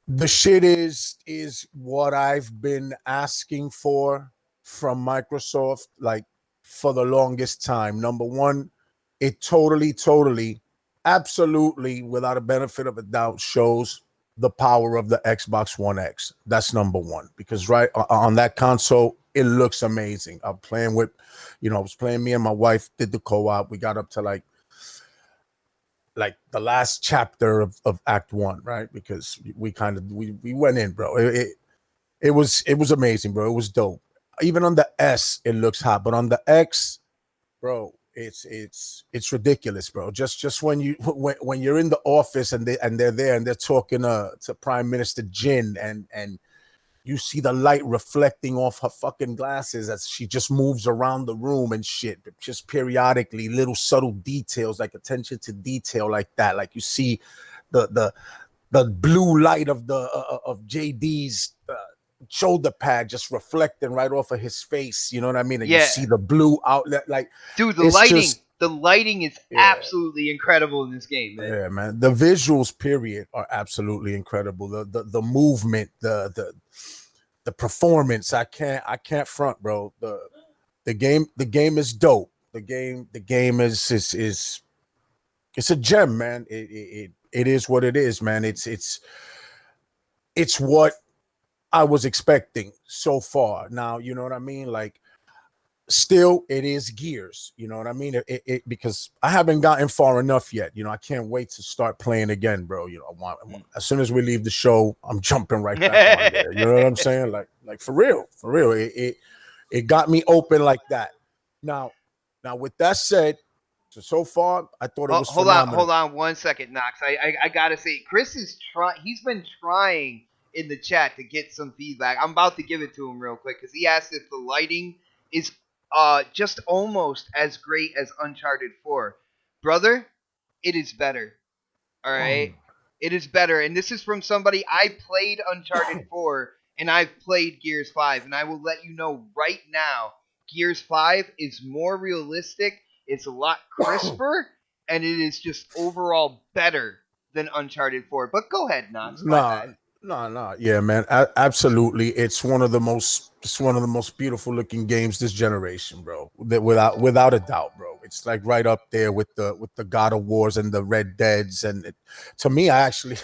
the shit is what I've been asking for from Microsoft, like, for the longest time. Number one, it totally, absolutely, without a benefit of a doubt, shows the power of the Xbox One X. That's number one, because right on that console, it looks amazing. I'm playing with, I was playing, me and my wife did the co-op. We got up to like the last chapter of Act 1, right? Because we went in, bro. It was amazing, bro. It was dope. Even on the S, it looks hot, but on the X, bro, it's ridiculous, bro. Just when you're in the office and they're there and they're talking to Prime Minister Jin and you see the light reflecting off her fucking glasses as she just moves around the room and shit. Just periodically, little subtle details, like attention to detail, like that. Like you see the blue light of of JD's shoulder pad just reflecting right off of his face. You know what I mean? And you see the blue outlet. Like, dude, the it's lighting. just, The lighting is yeah, absolutely incredible in this game, man. yeah, man. The visuals, period, are absolutely incredible. The movement, the performance. I can't front, bro. The game is dope. The game is it's a gem, man. It is what it is, man. It's what I was expecting so far. Now, you know what I mean? Like, still, it is Gears. You know what I mean? Because I haven't gotten far enough yet. You know, I can't wait to start playing again, bro. You know, as soon as we leave the show, I'm jumping right back on there. You know what I'm saying? Like for real. It got me open like that. Now, with that said, so far, I thought it was phenomenal. Hold on 1 second, Knox. I gotta say, Chris is trying. He's been trying in the chat to get some feedback. I'm about to give it to him real quick because he asked if the lighting is just almost as great as Uncharted 4. Brother, it is better. All right, it is better, and this is from somebody. I played Uncharted 4 and I've played Gears 5, and I will let you know right now, Gears 5 is more realistic. It's a lot crisper, and it is just overall better than Uncharted 4. But go ahead, Knox. No. Yeah, man. Absolutely. It's one of the most beautiful looking games this generation, bro. That without a doubt, bro. It's like right up there with the God of Wars and the Red Deads. And to me, I actually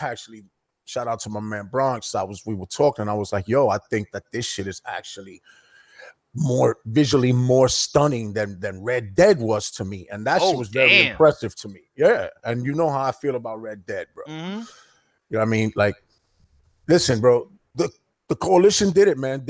shout out to my man Bronx. We were talking. I was like, yo, I think that this shit is actually more visually more stunning than Red Dead was to me, and that shit was very impressive to me. Yeah, and you know how I feel about Red Dead, bro. Mm-hmm. You know what I mean? Like, listen, bro, the coalition did it, man.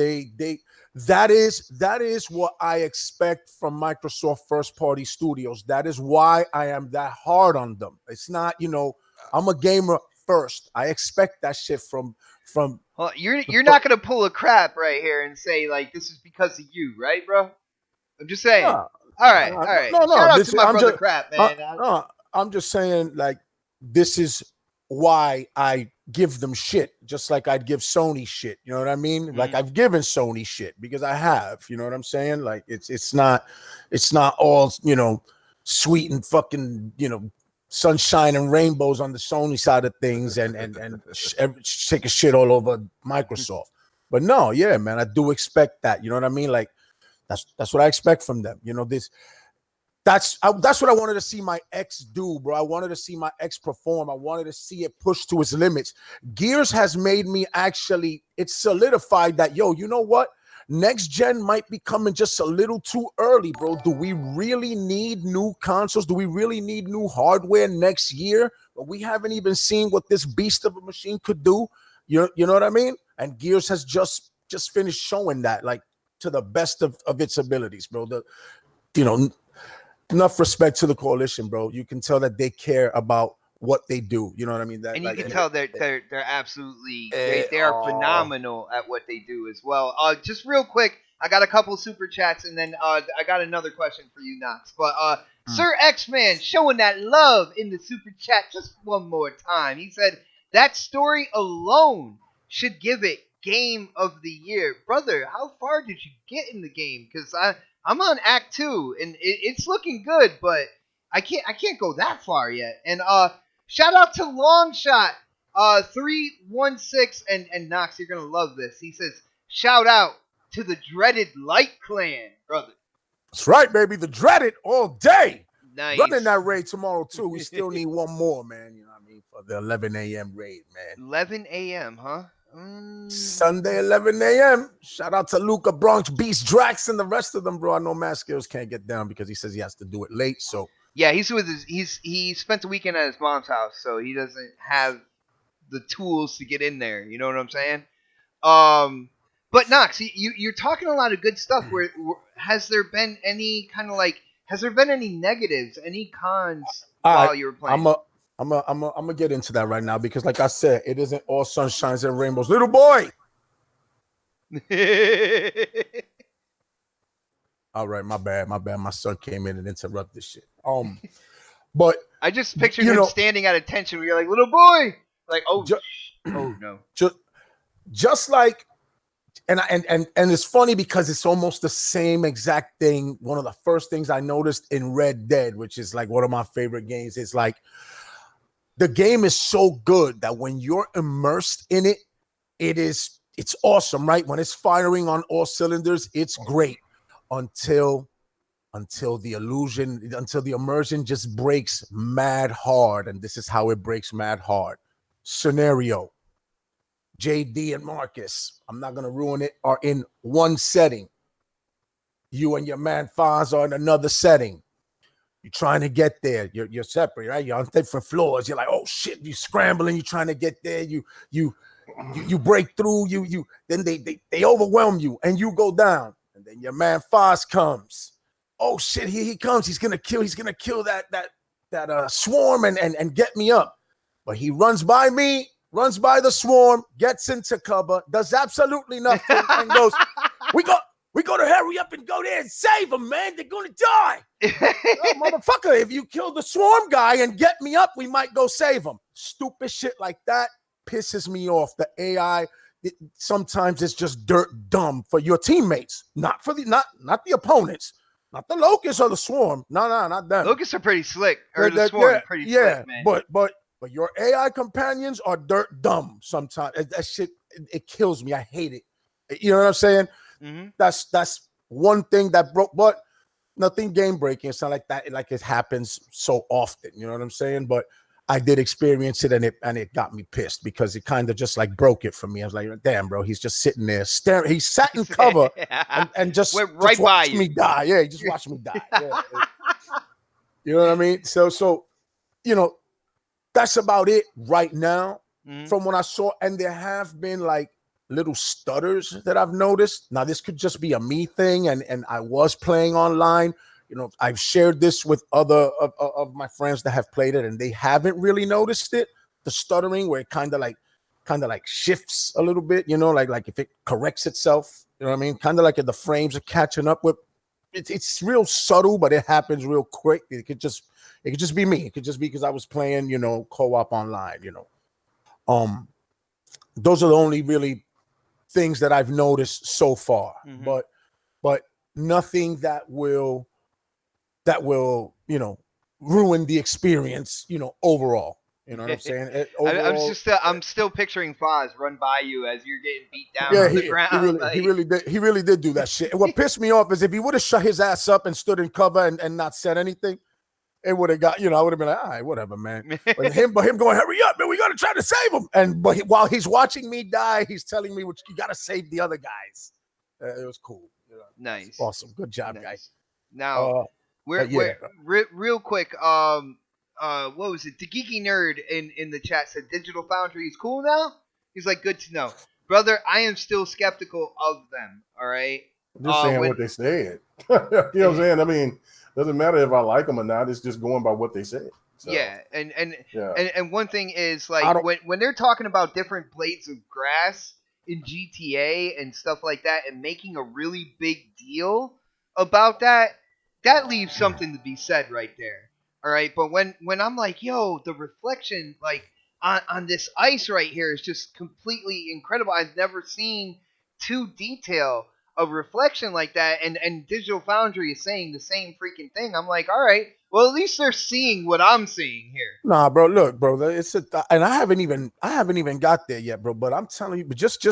That is what I expect from Microsoft first party studios. That is why I am that hard on them. It's not, you know, I'm a gamer first. I expect that shit from well, you're not gonna pull a crap right here and say like this is because of you, right, bro? I'm just saying. No, all right. No. Shout out to my brother Crap, man. No, I'm just saying, like, this is why I give them shit, just like I'd give Sony shit. You know what I mean? Mm-hmm. Like, I've given Sony shit because I have. You know what I'm saying? Like, it's not all, you know, sweet and fucking, you know, sunshine and rainbows on the Sony side of things and take a shit all over Microsoft. But no, yeah, man, I do expect that. You know what I mean? Like, that's what I expect from them. You know, that's what I wanted to see my ex do, bro. I wanted to see my ex perform. I wanted to see it push to its limits. Gears has made me it's solidified that, yo, you know what? Next gen might be coming just a little too early, bro. Do we really need new consoles? Do we really need new hardware next year? But we haven't even seen what this beast of a machine could do. You know what I mean? And Gears has just finished showing that, like, to the best of its abilities, bro. Enough respect to the coalition, bro. You can tell that they care about what they do. You know what I mean? And you can tell they're absolutely they are phenomenal at what they do as well. Just real quick, I got a couple super chats, and then I got another question for you, Knox. But Sir X-Man showing that love in the super chat just one more time. He said that story alone should give it Game of the Year. Brother, how far did you get in the game? Because I'm on Act 2, and it's looking good, but I can't go that far yet. And shout out to Longshot 316 and Knox, you're gonna love this. He says, shout out to the dreaded Light Clan, brother. That's right, baby. The dreaded all day. Nice. Running that raid tomorrow too. We still need one more, man. You know what I mean? For the 11 a.m. raid, man. 11 a.m., huh? Sunday, 11 a.m. Shout out to Luca, Bronx, Beast, Drax, and the rest of them, bro. I know Matt Skills can't get down because he says he has to do it late. So yeah, he spent the weekend at his mom's house, so he doesn't have the tools to get in there. You know what I'm saying? But Knox, you're talking a lot of good stuff. Has there been any kind of like? Has there been any negatives, any cons while you were playing? I'm gonna get into that right now because, like I said, it isn't all sunshines and rainbows. Little boy. All right, my bad. My son came in and interrupted shit. But I just pictured him standing at attention. Where you're like, little boy, like, oh no, just like, and it's funny because it's almost the same exact thing. One of the first things I noticed in Red Dead, which is like one of my favorite games, is like the game is so good that when you're immersed in it, it's awesome, right? When it's firing on all cylinders, it's great until the immersion just breaks mad hard. And this is how it breaks mad hard. Scenario: JD and Marcus, I'm not going to ruin it, are in one setting. You and your man Fonz are in another setting. You're trying to get there. You're separate, right? You're on different floors. You're like, oh shit, you're scrambling. You're trying to get there. You break through. Then they overwhelm you and you go down. And then your man Fonz comes. Oh shit, here he comes. He's gonna kill that swarm and get me up. But he runs by me. Runs by the swarm, gets into cover, does absolutely nothing, and goes, we got to hurry up and go there and save them, man. They're going to die. Oh, motherfucker, if you kill the swarm guy and get me up, we might go save them. Stupid shit like that pisses me off. The AI, sometimes it's just dirt dumb for your teammates, not the opponents. Not the locusts or the swarm. No, not them. Locusts are pretty slick. Or the swarm pretty slick, man. But your AI companions are dirt dumb sometimes. That shit, it kills me. I hate it. You know what I'm saying? Mm-hmm. That's one thing that broke, but nothing game breaking. It's not like that. Like it happens so often. You know what I'm saying? But I did experience it, and it got me pissed because it kind of just like broke it for me. I was like, damn, bro, he's just sitting there staring. He sat in cover and just went right just by me die. Yeah, he just watched me die. Yeah. You know what I mean? So that's about it right now from what I saw. And there have been like little stutters that I've noticed. Now, this could just be a me thing. And I was playing online. I've shared this with other of my friends that have played it, and they haven't really noticed it. The stuttering where it kind of like shifts a little bit, like if it corrects itself, you know what I mean? Kind of like if the frames are catching up with. It's real subtle, but it happens real quick. It could just be me. It could just be because I was playing, co-op online, Those are the only really things that I've noticed so far. Mm-hmm. But nothing that will ruin the experience, overall. You know what I'm saying? I'm still picturing Foz run by you as you're getting beat down on the ground. He really did do that shit. And what pissed me off is if he would have shut his ass up and stood in cover and not said anything, it would have got, I would have been like, all right, whatever, man. But him going, hurry up, man, we got to try to save him. But while he's watching me die, he's telling me, you got to save the other guys. It was cool. Nice. Awesome. Good job, guys. Now, real quick, what was it? The Geeky Nerd in the chat said Digital Foundry is cool now. He's like, good to know, brother. I am still skeptical of them. All right, I'm just saying what they said. You know what I'm saying? I mean, doesn't matter if I like them or not. It's just going by what they said. So, yeah, and one thing is like when they're talking about different blades of grass in GTA and stuff like that, and making a really big deal about that leaves something to be said right there. All right, but when I'm like, yo, the reflection like on this ice right here is just completely incredible. I've never seen to detail a reflection like that, and Digital Foundry is saying the same freaking thing. I'm like, all right, well, at least they're seeing what I'm seeing here. Nah, bro, look, bro, and I haven't even got there yet, bro. But I'm telling you, but just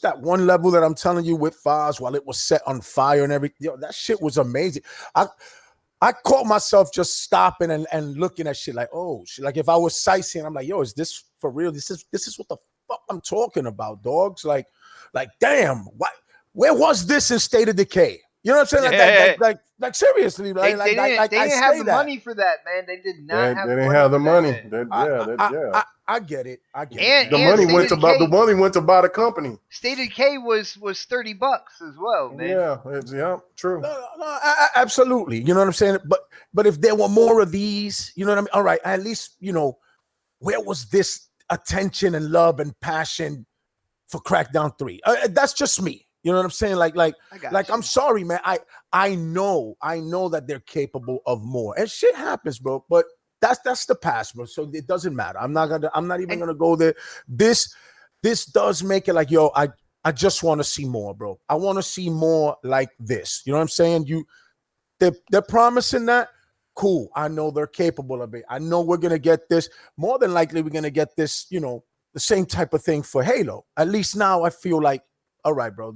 that one level that I'm telling you with Foz while it was set on fire and everything, that shit was amazing. I caught myself just stopping and looking at shit like, oh shit. Like if I was sightseeing, I'm like, yo, is this for real? This is what the fuck I'm talking about, dogs. Like damn, where was this in State of Decay? You know what I'm saying? Like seriously, They like didn't I have say the that. money for that, man. They did They, not have they the didn't money have the for money. that, man. I get it. I get And it. The Man. money State went of to buy. The Decay, money went to buy the company. State of Decay was $30 as well, man. Yeah, true. No, absolutely. You know what I'm saying? But if there were more of these, you know what I mean? All right, at least, you know, where was this attention and love and passion for Crackdown 3? That's just me. You know what I'm saying? Like I'm sorry, man. I know that they're capable of more. And shit happens, bro. But that's the past, bro. So it doesn't matter. I'm not even gonna go there. This does make it like, yo, I just want to see more, bro. I want to see more like this. You know what I'm saying? They're promising that. Cool. I know they're capable of it. I know we're gonna get this. More than likely, we're gonna get this, you know, the same type of thing for Halo. At least now I feel like, all right, bro.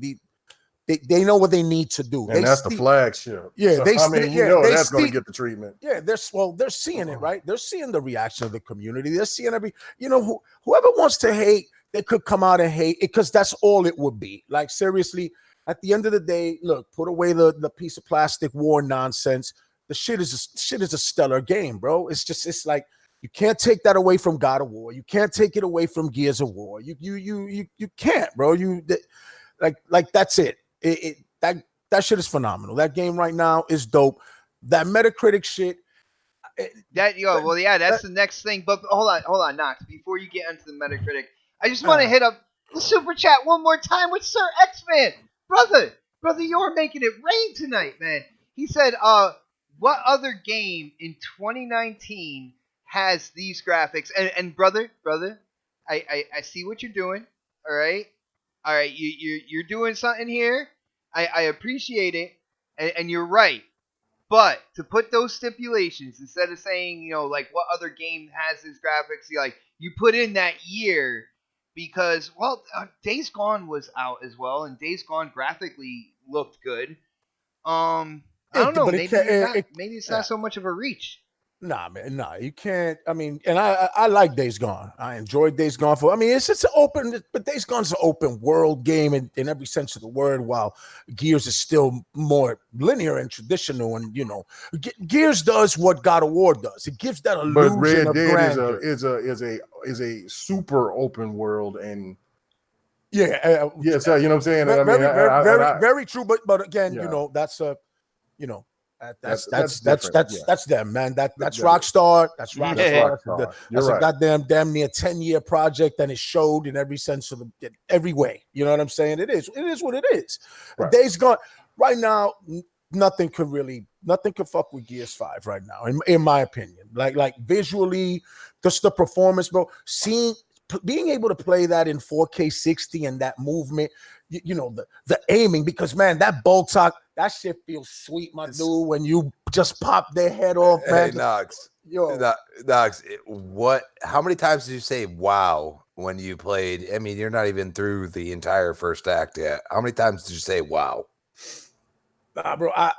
They know what they need to do. And that's the flagship. Yeah, so, they. I mean, that's going to get the treatment. Yeah, they're seeing it, right? They're seeing the reaction of the community. They're seeing whoever wants to hate, they could come out and hate it because that's all it would be. Like seriously, at the end of the day, look, put away the piece of plastic war nonsense. The shit is a stellar game, bro. It's like you can't take that away from God of War. You can't take it away from Gears of War. You can't, bro. Like that's it. That shit is phenomenal. That game right now is dope. That Metacritic shit. That's the next thing. But hold on, Knox. Before you get into the Metacritic, I just want to hit up the super chat one more time with Sir X-Man. Brother, you're making it rain tonight, man. He said, what other game in 2019 has these graphics? And brother, I see what you're doing. All right, you're doing something here. I appreciate it, and you're right. But to put those stipulations instead of saying, you know, like what other game has this graphics, you put in that year because Days Gone was out as well, and Days Gone graphically looked good. I don't know. Maybe it's not so much of a reach. Nah, man, nah, you can't. I mean, and I like Days Gone. I enjoyed Days Gone it's an open, but Days Gone's an open world game in every sense of the word, while Gears is still more linear and traditional. And you know, Gears does what God of War does. It gives that illusion but Red of Dead grandeur. is a super open world and so you know what I'm saying. Very true. But again, you know, that's that's them, man. That's Rockstar. That's Rockstar. That's a goddamn near 10-year project, and it showed in every sense of every way. You know what I'm saying? It is what it is. Right. Days Gone. Right now, nothing could fuck with Gears 5 right now, in my opinion. Like visually, just the performance, bro. Being able to play that in 4K 60 and that movement, you know, the aiming, because man, that bolt talk, that shit feels sweet, my dude, when you just pop their head off, man. Hey, Knox, how many times did you say wow when you played? I mean, you're not even through the entire first act yet. How many times did you say wow? Nah, bro, I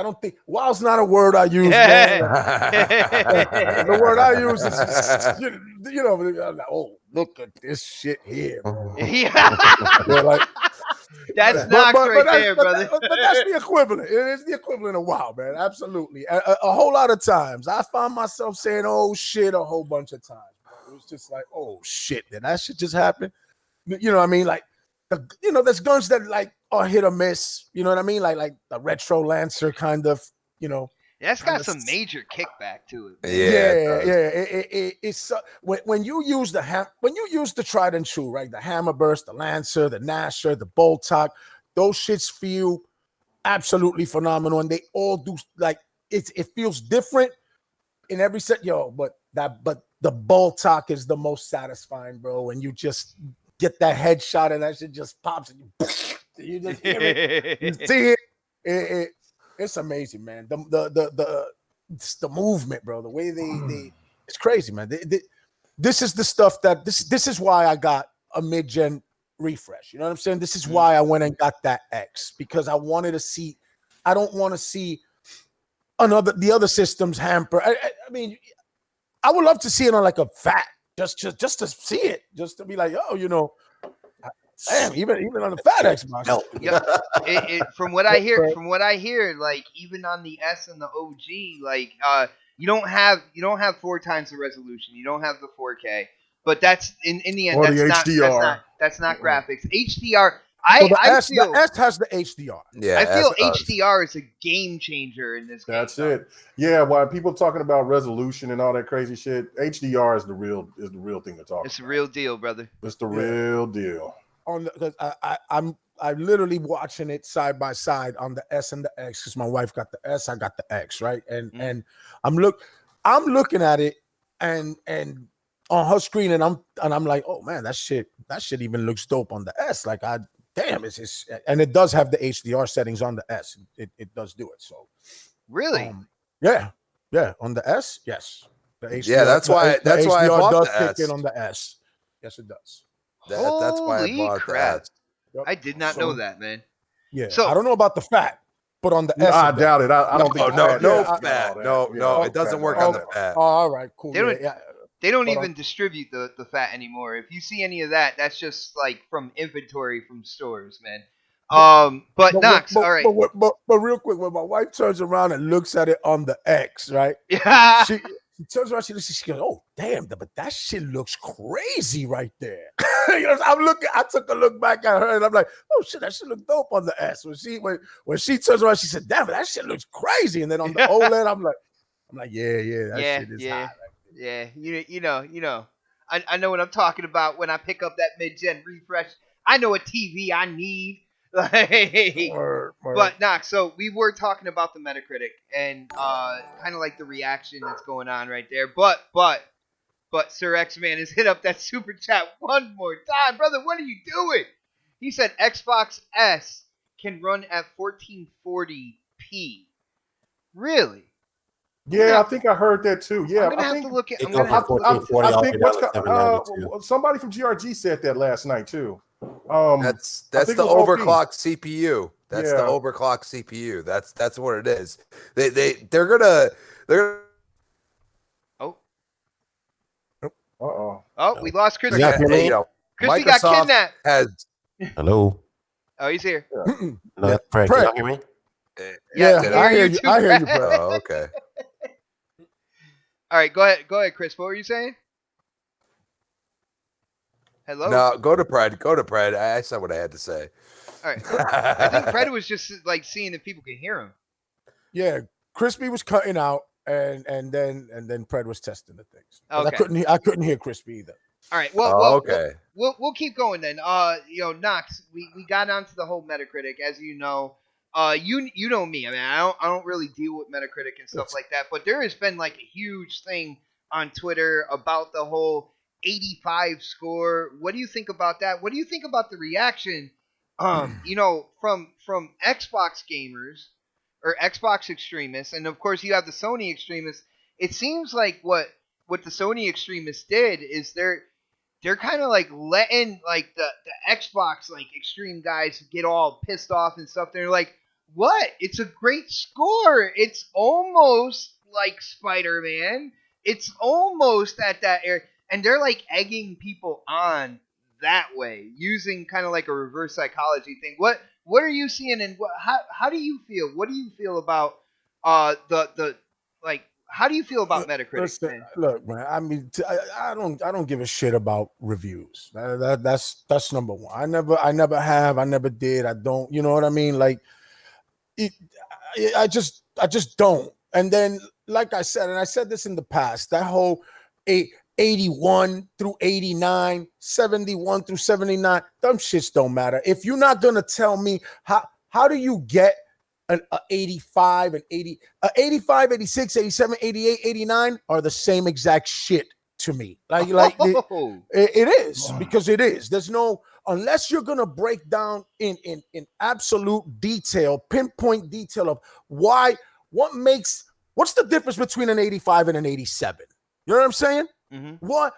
don't think wow's not a word I use, man. The word I use is just, you know, oh, look at this shit here, man. Yeah. That's Knox right there, brother. But that's the equivalent. It is the equivalent of wow, man. Absolutely. A whole lot of times I found myself saying, oh shit, a whole bunch of times. Bro. It was just like, oh shit, did that shit just happen? You know what I mean? Like, there's guns that like are hit or miss. You know what I mean? Like the Retro Lancer kind of, you know. That's got some major kickback to it. Man. It's when you use the tried and true, right? The Hammer Burst, the Lancer, the Gnasher, the Bolt Talk, those shits feel absolutely phenomenal, and they all do like it feels different in every set, but the Bolt Talk is the most satisfying, bro. And you just get that headshot and that shit just pops and you just hear it, you see it. It's amazing, man. The movement, bro. The way they it's crazy, man. This is the stuff that this is why I got a mid-gen refresh. You know what I'm saying? This is why I went and got that X, because I wanted to see. I don't want to see the other systems hamper. I mean, I would love to see it on like a fat, just to see it, just to be like, oh, you know. Damn, even on the fat Xbox. No. Yeah, from what I hear, like even on the S and the OG, like you don't have 4 times the resolution. You don't have the 4K. But that's in the end, Or that's the not HDR. that's not graphics. HDR. So the I S has the HDR. Yeah, I feel S does. HDR is a game changer in this game. That's it. Yeah, while people talking about resolution and all that crazy shit, HDR is the real thing to talk It's the about. real deal, brother. It's the real deal. Because I'm literally watching it side by side on the S and the X because my wife got the S, I got the X, right? And I'm looking at it and on her screen and I'm like, oh man, that shit even looks dope on the S. Like it's and it does have the HDR settings on the S. It does do it. So Really? yeah, on the S, yes. The HDR, Yeah, that's why I HDR bought does the kick S. in on the S. Yes, it does. That's why I Holy bought crap. that. Yep. I did not know that, man. Yeah, So I don't know about the fat, but on the S, I it does. doubt it. I don't think No, the no fat fat. got all that. No, Yeah, it doesn't fat work got on the all that. fat. Oh, all right, cool. They don't- Yeah. they don't But even distribute the fat anymore. If you see any of that, that's just like from inventory from stores, man. But Knox, all right. But real quick, when my wife turns around and looks at it on the X, right? Yeah. She turns around, she goes, "Oh, damn, but that shit looks crazy right there." You know, I took a look back at her and I'm like, "Oh shit, that shit look dope on the S." When she turns around, she said, "Damn, that shit looks crazy." And then on the OLED, I'm like, yeah, that shit is hot. Yeah, you know. I know what I'm talking about when I pick up that mid-gen refresh. I know a TV I need. Like, Word. but Knox, so we were talking about the Metacritic and kind of like the reaction that's going on right there. But Sir X-Man has hit up that super chat one more time. Brother, what are you doing? He said Xbox S can run at 1440p. Really? Yeah, I think I heard that too. Yeah, I'm gonna I have think to look at. It I'm goes gonna have from to look. 1440 I all think the way down to 792. somebody from GRG said that last night too. That's I the think it was OP. overclocked CPU. That's the Yeah. overclocked CPU. That's what it is. They're gonna. Oh, Uh-oh. we lost Chris. Yeah, Crispy you know, got Microsoft kidnapped. has. Hello. Oh, he's here. No, that's Fred. Can y'all hear me? Yeah, did I hear you. too, I hear you, Brad. bro. Oh, okay. All right, go ahead, Chris. What were you saying? Hello. No, go to Pred. I said what I had to say. All right. I think Fred was just like seeing if people could hear him. Yeah, Crispy was cutting out, and then Pred was testing the things. Okay. I couldn't hear Crispy either. All right. Okay. We'll keep going then. Knox, we got onto the whole Metacritic, as you know. You know me. I mean, I don't really deal with Metacritic and stuff like that, but there has been like a huge thing on Twitter about the whole 85 score. What do you think about that? What do you think about the reaction? From Xbox gamers or Xbox extremists, and of course you have the Sony extremists. It seems like what the Sony extremists did is they're kind of like letting like the Xbox like extreme guys get all pissed off and stuff. They're like, what? It's a great score. It's almost like Spider-Man. It's almost at that area. And they're like egging people on that way, using kind of like a reverse psychology thing. What are you seeing, and how do you feel? What do you feel about the like? How do you feel about Metacritic? Listen, look, man. I mean, I don't give a shit about reviews. That's number one. I never have. I never did. I don't. You know what I mean? Like, I just don't. And then, like I said, and I said this in the past, that whole 81 through 89, 71 through 79, them shits don't matter. If you're not gonna tell me how do you get an 85 and 80, 85, 86, 87, 88, 89 are the same exact shit to me. Like it is, because it is. There's no, unless you're gonna break down in absolute detail, pinpoint detail of what's the difference between an 85 and an 87. You know what I'm saying? Mm-hmm. What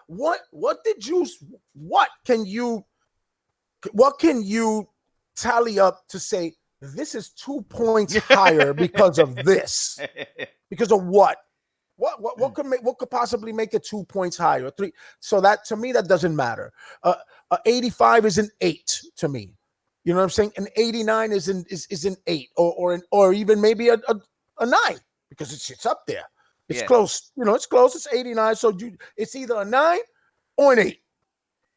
can you tally up to say this is 2 points higher because of this? Because of what? What could possibly make it 2 points higher or 3? So that to me that doesn't matter. 85 is an 8 to me. You know what I'm saying? An 89 is an 8 or even maybe a 9 because it's up there. It's close. You know, it's close. It's 89. So it's either a 9 or an 8.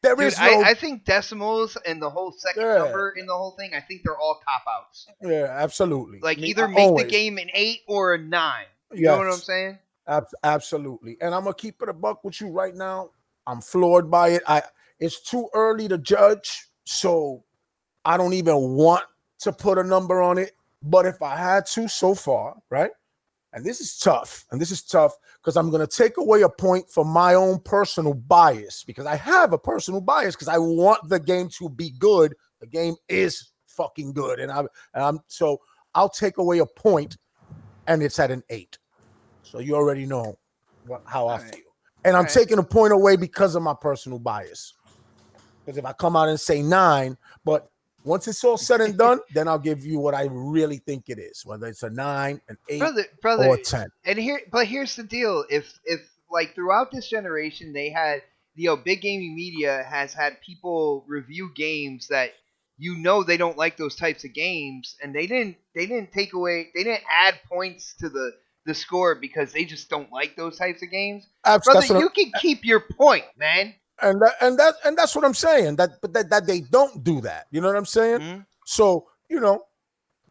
There is no. I think decimals and the whole second number in the whole thing, I think they're all cop outs. Yeah, absolutely. Like either make the game an 8 or a 9. You know what I'm saying? Absolutely. And I'm gonna keep it a buck with you right now. I'm floored by it. It's too early to judge, so I don't even want to put a number on it. But if I had to so far, right? And this is tough because I'm going to take away a point for my own personal bias because I have a personal bias because I want the game to be good. The game is fucking good. So I'll take away a point and it's at an 8. So you already know how I feel. And I'm taking a point away because of my personal bias. Because if I come out and say 9, but once it's all said and done, then I'll give you what I really think it is, whether it's a 9, an 8, or a 10. And here's the deal: if like throughout this generation, they had big gaming media has had people review games that they don't like those types of games, and they didn't add points to the score because they just don't like those types of games. Brother, you can keep your point, man. And that's what I'm saying. That they don't do that. You know what I'm saying? Mm-hmm. So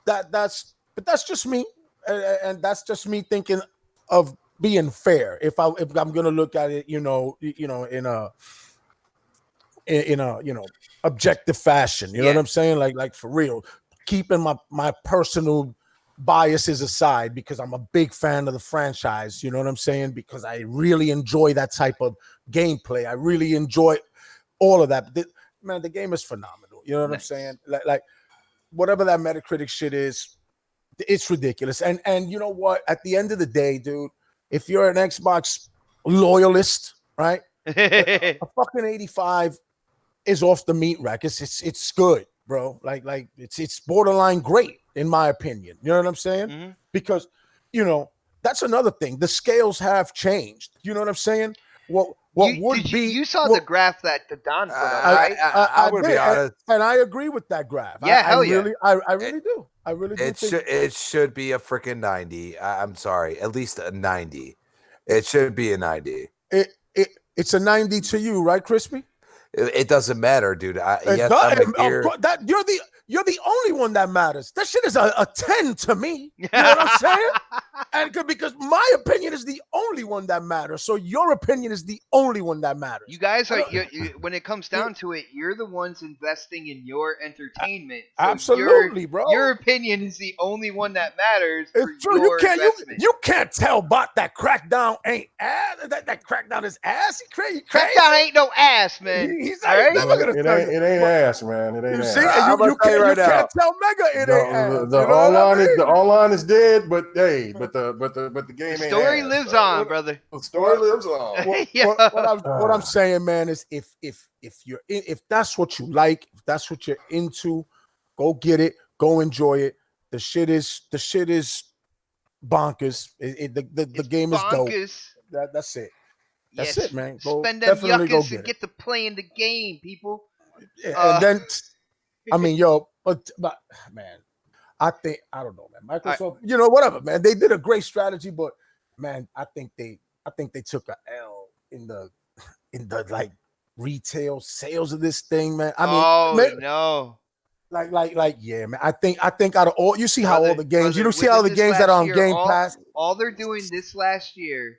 that's just me, and that's just me thinking of being fair. If I'm gonna look at it, in a objective fashion. You know what I'm saying? Like for real, keeping my personal biases aside because I'm a big fan of the franchise. You know what I'm saying? Because I really enjoy that type of gameplay. I really enjoy all of that. The game is phenomenal. You know what I'm saying? Like whatever that Metacritic shit is, it's ridiculous. And you know what? At the end of the day, dude, if you're an Xbox loyalist, right? a fucking 85 is off the meat rack. It's good, bro. Like it's borderline great in my opinion. You know what I'm saying? Mm-hmm. Because that's another thing. The scales have changed. You know what I'm saying? You saw the graph that the Don put up, right? I would be honest, and I agree with that graph. Yeah, I really do. I really do. It should be a freaking 90. I'm sorry, at least a 90. It should be a 90. It's a 90 to you, right, Crispy? It doesn't matter, dude. You're the only one that matters. That shit is a 10 to me. You know what I'm saying? And because my opinion is the only one that matters. So your opinion is the only one that matters. You guys are, when it comes down to it, you're the ones investing in your entertainment. So absolutely, bro. Your opinion is the only one that matters. It's true. You can't tell Bot that Crackdown ain't ass. That Crackdown is ass. Crackdown ain't no ass, man. He's never gonna it ain't ass, man. It ain't ass. See, you can't tell Mega it ain't ass. The online is dead, but the game ain't story ass, lives on, brother. The story lives on. What I'm saying, man, is if that's what you like, if that's what you're into, go get it, go enjoy it. The shit is bonkers. The game is dope. That's it. That's it, man. Spend them yuccas and get to play in the game, people. Yeah, and then, I mean, but man, I don't know, man. Microsoft, whatever, man. They did a great strategy, but man, I think they took a L in the like retail sales of this thing, man. I mean, no. Like, yeah, man. I think out of all, you see how all the games, you see how the games that are on Game Pass. All they're doing this last year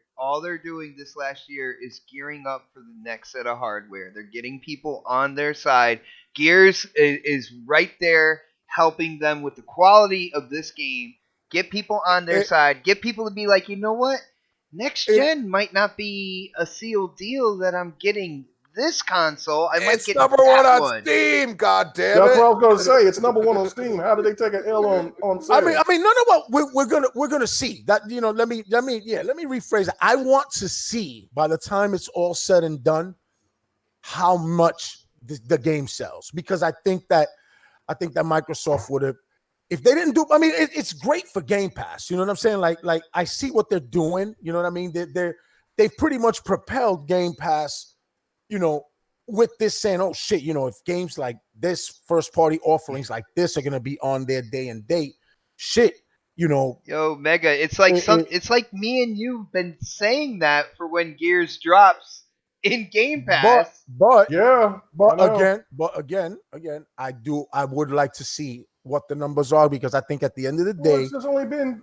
is gearing up for the next set of hardware. They're getting people on their side. Gears is right there helping them with the quality of this game. Get people on their side. Get people to be like, you know what? Next gen might not be a sealed deal that I'm getting this console. I might get number one on Steam. God damn it! That's what I was gonna say. It's number one on Steam. How did they take an L on sale? I mean, no. What we're gonna see that. Let me rephrase it. I want to see by the time it's all said and done how much the game sells, because I think that Microsoft would have if they didn't do, I mean, it's great for Game Pass. You know what I'm saying? Like I see what they're doing. You know what I mean? They've pretty much propelled Game Pass, you know, with this saying, oh shit, you know, if games like this, first party offerings like this are gonna be on their day and date, shit, you know. Yo, Mega, it's like it's like me and you've been saying that for when Gears drops in Game Pass. But Yeah, again, I would like to see what the numbers are, because I think at the end of the day, it's just only been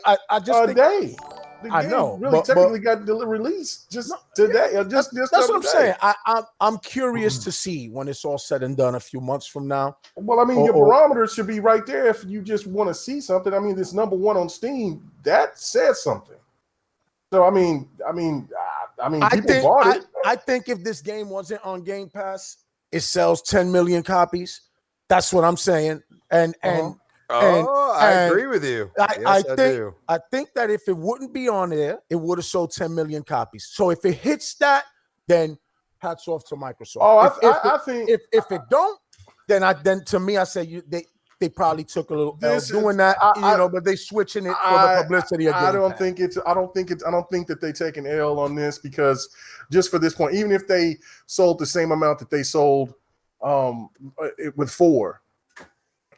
I just a think, day. The I game know, really technically got released just today. Just that's what I'm day. saying. I'm curious to see when it's all said and done a few months from now. Well, I mean, your barometer should be right there if you just want to see something. I mean, this number 1 on Steam, that says something. So I mean, people bought it. I think if this game wasn't on Game Pass, it sells 10 million copies. That's what I'm saying. I agree with you. I think that if it wouldn't be on there, it would have sold 10 million copies. So if it hits that, then hats off to Microsoft. Oh, I think if it don't, then to me, I say they probably took a little L doing that, but they switching it for the publicity. I don't think that they take an L on this, because just for this point, even if they sold the same amount that they sold with 4.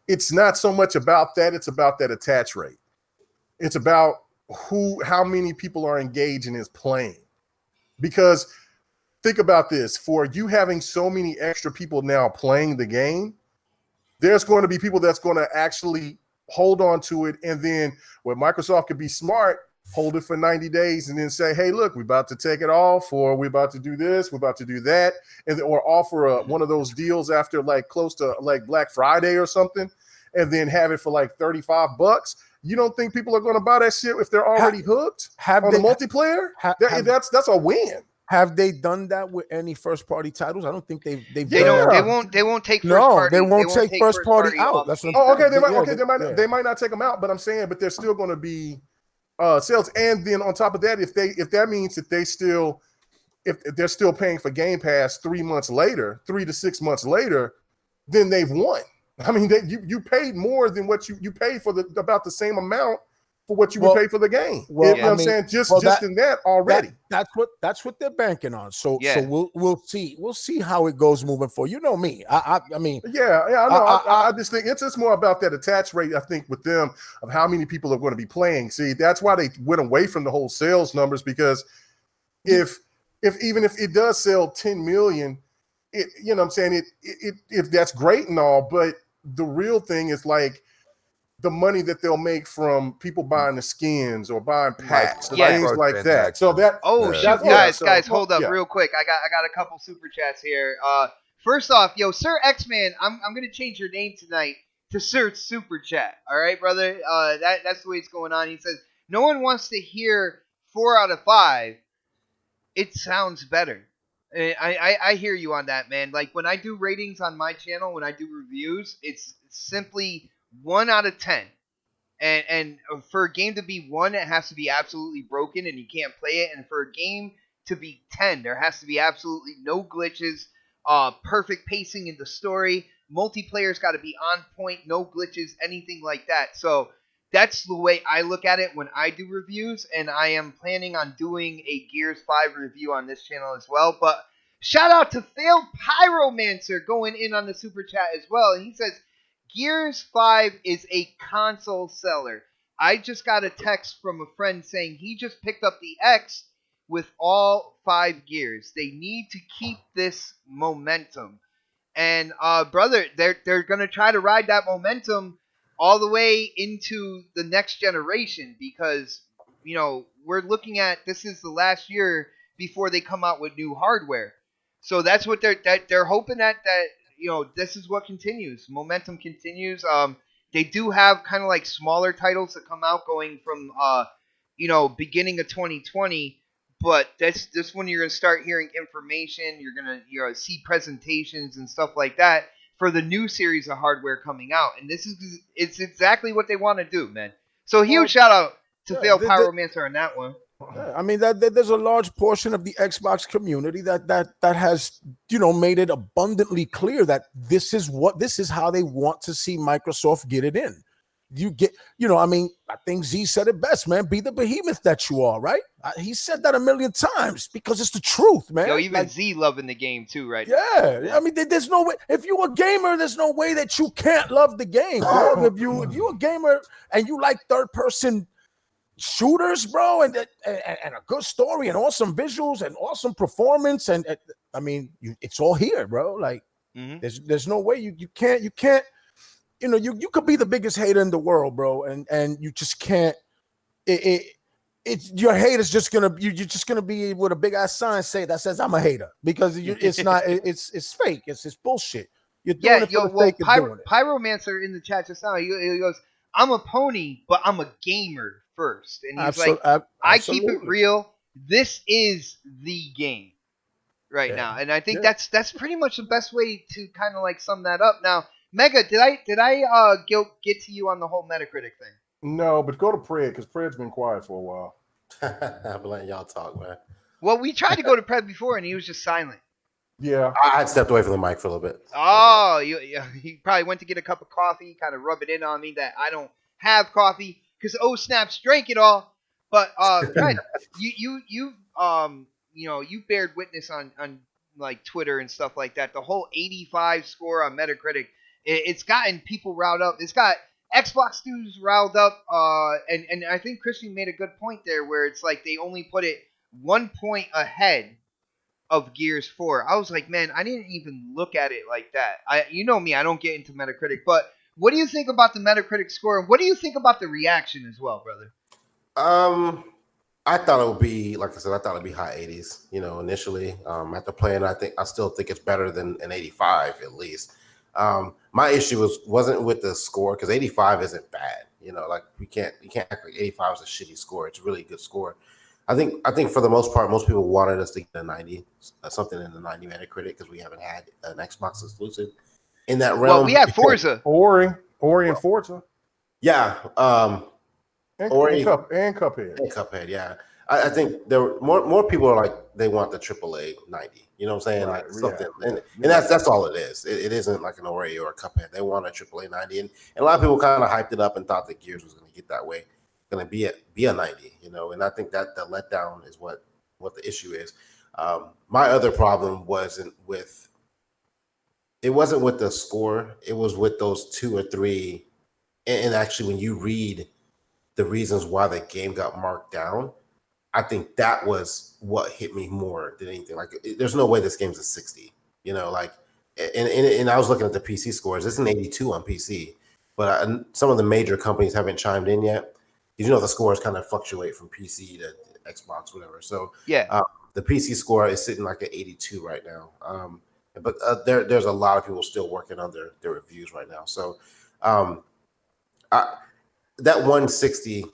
It's not so much about that. It's about that attach rate. It's about how many people are engaged and is playing. Because think about this, for you having so many extra people now playing the game, there's going to be people that's going to actually hold on to it. And then where Microsoft could be smart, hold it for 90 days and then say, hey, look, we're about to take it off, or we're about to do this, we're about to do that, or offer one of those deals after like close to like Black Friday or something, and then have it for like $35. You don't think people are going to buy that shit if they're already hooked on the multiplayer? That's a win. Have they done that with any first party titles? I don't think they've done that. They won't take first party. They won't take first party out. That's what they might not take them out, but I'm saying, but there's still going to be sales. And then on top of that, if that means that if they're still paying for Game Pass 3 months later, 3 to 6 months later, then they've won. I mean, you paid more than what you paid for about the same amount for what you would pay for the game. Well, you know what I'm saying? Just in that already. That's what they're banking on. So we'll see how it goes moving forward. You know me. I mean, I know. I just think it's just more about that attach rate. I think with them of how many people are going to be playing. See, that's why they went away from the whole sales numbers, because if it does sell 10 million, you know what I'm saying, if that's great and all, but the real thing is like the money that they'll make from people buying the skins or buying packs, things like that. So that guys, hold up real quick. I got a couple super chats here. First off, yo, Sir X-Man, I'm gonna change your name tonight to Sir Super Chat. All right, brother. That's the way it's going on. He says no one wants to hear 4 out of 5. It sounds better. I hear you on that, man. Like when I do ratings on my channel, when I do reviews, it's simply 1 out of 10. And for a game to be 1, it has to be absolutely broken and you can't play it. And for a game to be 10, there has to be absolutely no glitches, perfect pacing in the story. Multiplayer's got to be on point, no glitches, anything like that. So that's the way I look at it when I do reviews, and I am planning on doing a Gears 5 review on this channel as well. But shout out to Failed Pyromancer going in on the super chat as well. And he says, Gears 5 is a console seller. I just got a text from a friend saying he just picked up the X with all 5 gears. They need to keep this momentum. And brother, they're going to try to ride that momentum all the way into the next generation, because, you know, we're looking at, this is the last year before they come out with new hardware. So that's what they're hoping that you know, this is what continues. Momentum continues. They do have kind of like smaller titles that come out going from you know, beginning of 2020, but this one you're going to start hearing information, you're going to see presentations and stuff like that for the new series of hardware coming out. And it's exactly what they want to do, man. So huge shout out to Fail Pyromancer on that one. I mean, there's a large portion of the Xbox community that has, you know, made it abundantly clear that this is how they want to see Microsoft get it in. you get, I mean, I think Z said it best, man. Be the behemoth that you are, right? He said that a million times because it's the truth, man. Yo, even Z loving the game too, right? Yeah, I mean, there's no way. If you're a gamer, there's no way that you can't love the game, bro. if you're a gamer and you like third-person shooters, bro, and a good story and awesome visuals and awesome performance, and I mean, it's all here, bro. Like, there's no way you can't. You could be the biggest hater in the world, bro, and you just can't. It's your hate is just gonna you're just gonna be with a big ass sign say that says I'm a hater because it's not it's fake, it's bullshit. You're doing it for the sake of doing it. Pyromancer in the chat just now, he goes, I'm a pony, but I'm a gamer first, and he's I keep it real. This is the game right now, and I think that's pretty much the best way to kind of like sum that up. Now, Mega, did I get to you on the whole Metacritic thing? No, but go to Pred because Pred's been quiet for a while. I've been letting y'all talk, man. Well, we tried to go to Pred before, and he was just silent. Yeah, I had stepped away from the mic for a little bit. Oh, he probably went to get a cup of coffee, kind of rub it in on me that I don't have coffee because snaps drank it all. But Pred, you bared witness on like Twitter and stuff like that. The whole 85 score on Metacritic, it's gotten people riled up. It's got Xbox dudes riled up, and I think Christian made a good point there where it's like they only put it 1 point ahead of Gears 4. I was like, man, I didn't even look at it like that. You know me, I don't get into Metacritic, but what do you think about the Metacritic score, and what do you think about the reaction as well, brother? I thought it would be, like I said, I thought it'd be high 80s, initially. After playing, I still think it's better than an 85 at least. My issue wasn't with the score because 85 isn't bad. Like you can't act like 85 is a shitty score. It's a really good score. I think for the most part, most people wanted us to get a 90, something in the 90 Metacritic because we haven't had an Xbox exclusive in that realm. Well, we had Forza, Ori and Forza. Yeah, Ori and Cuphead. Yeah. I think there were more people are like they want the AAA 90. You know what I'm saying? Right, like something, and that's all it is. It isn't like an Ori or a Cuphead. They want a AAA 90, and a lot of people kind of hyped it up and thought that Gears was going to get that way, going to be a 90. And I think that the letdown is what the issue is. My other problem wasn't with the score. It was with those 2 or 3, and actually when you read the reasons why the game got marked down, I think that was what hit me more than anything. Like, there's no way this game's a 60, and I was looking at the PC scores. It's an 82 on PC, but some of the major companies haven't chimed in yet. The scores kind of fluctuate from PC to Xbox, whatever. So yeah, the PC score is sitting like at 82 right now. But there's a lot of people still working on their reviews right now. So that 160,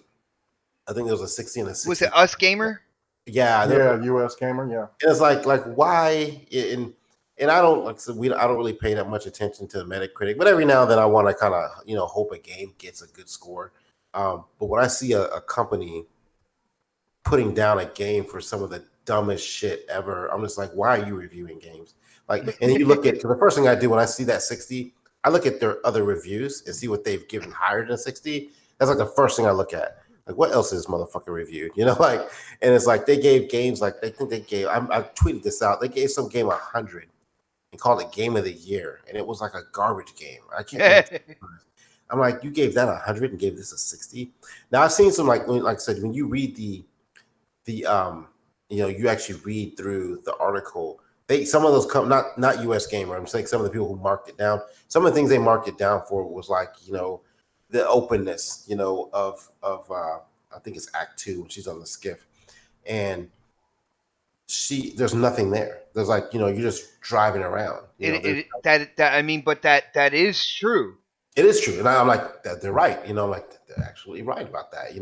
I think there was a 60 and a 60. Was it Us Gamer? Yeah, US Gamer, yeah. And it's like why? And I don't I don't really pay that much attention to Metacritic, but every now and then I want to kind of hope a game gets a good score. But when I see a company putting down a game for some of the dumbest shit ever, I'm just like, why are you reviewing games? Like, and you look at, because the first thing I do when I see that 60, I look at their other reviews and see what they've given higher than 60. That's like the first thing I look at. Like, what else is this motherfucker reviewed? And it's like they gave games like I tweeted this out. They gave some game 100 and called it Game of the Year, and it was like a garbage game. I can't. I'm like, you gave that 100 and gave this a 60. Now I've seen some like I said, when you read the you actually read through the article. Some of those come not US Gamer. I'm saying some of the people who marked it down. Some of the things they marked it down for was like the openness of I think it's Act 2 when she's on the skiff, and there's nothing there. There's like you're just driving around. But that is true. It is true, and I'm like that. They're right. Like they're actually right about that.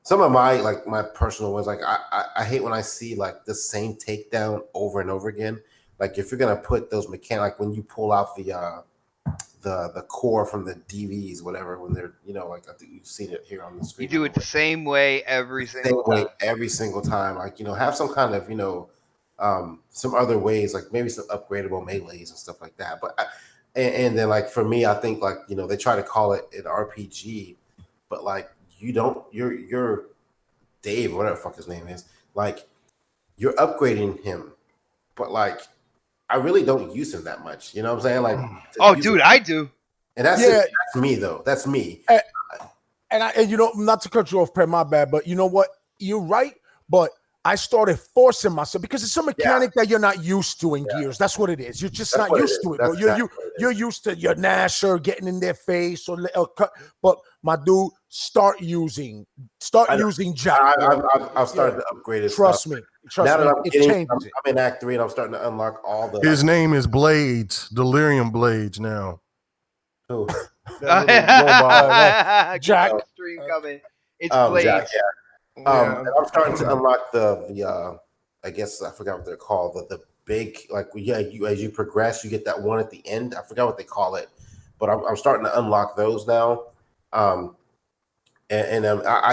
Some of my personal ones, like I hate when I see like the same takedown over and over again. Like if you're gonna put those mechanics, like when you pull out the core from the DVs, whatever, when they're like I think you've seen it here on the screen. You do it the same way every single time. Like have some kind of some other ways, like maybe some upgradable melees and stuff like that. But and then like for me, I think like they try to call it an RPG, but like you're Dave, whatever the fuck his name is, like you're upgrading him, but like I really don't use him that much. You know what I'm saying? Like, oh, dude, I do. And that's me though. That's me. And not to cut you off, my bad, but you know what? You're right, but I started forcing myself because it's a mechanic that you're not used to in Gears. That's what it is. You're just not used to it, bro. You're used to your Nasher getting in their face or cut. But my dude, start using Jack. I've started to upgrade it. Trust me. Now that I'm in Act 3 and I'm starting to unlock all the. His name is Blades, Delirium Blades now. Who? Jack. Stream coming. It's Blades. Jack, yeah. And I'm starting to unlock the I guess I forgot what they're called, the big, like, as you progress, you get that one at the end. I forgot what they call it, but I'm starting to unlock those now. I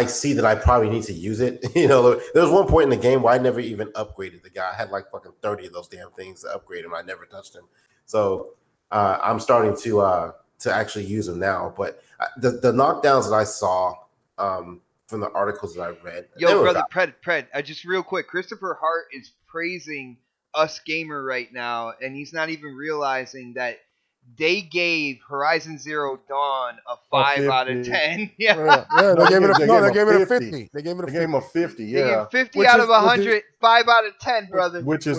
see that I probably need to use it. There was one point in the game where I never even upgraded the guy. I had like fucking 30 of those damn things to upgrade him. I never touched him. So I'm starting to actually use them now. But the knockdowns that I saw from the articles that I read. Yo, brother, Pred, just real quick, Christopher Hart is praising Us Gamer right now, and he's not even realizing that they gave Horizon Zero Dawn a 5 out of 10. Yeah, they gave it a 50. They gave him a 50. Yeah, they gave 50 out of 100, 5 out of 10, brother. Which is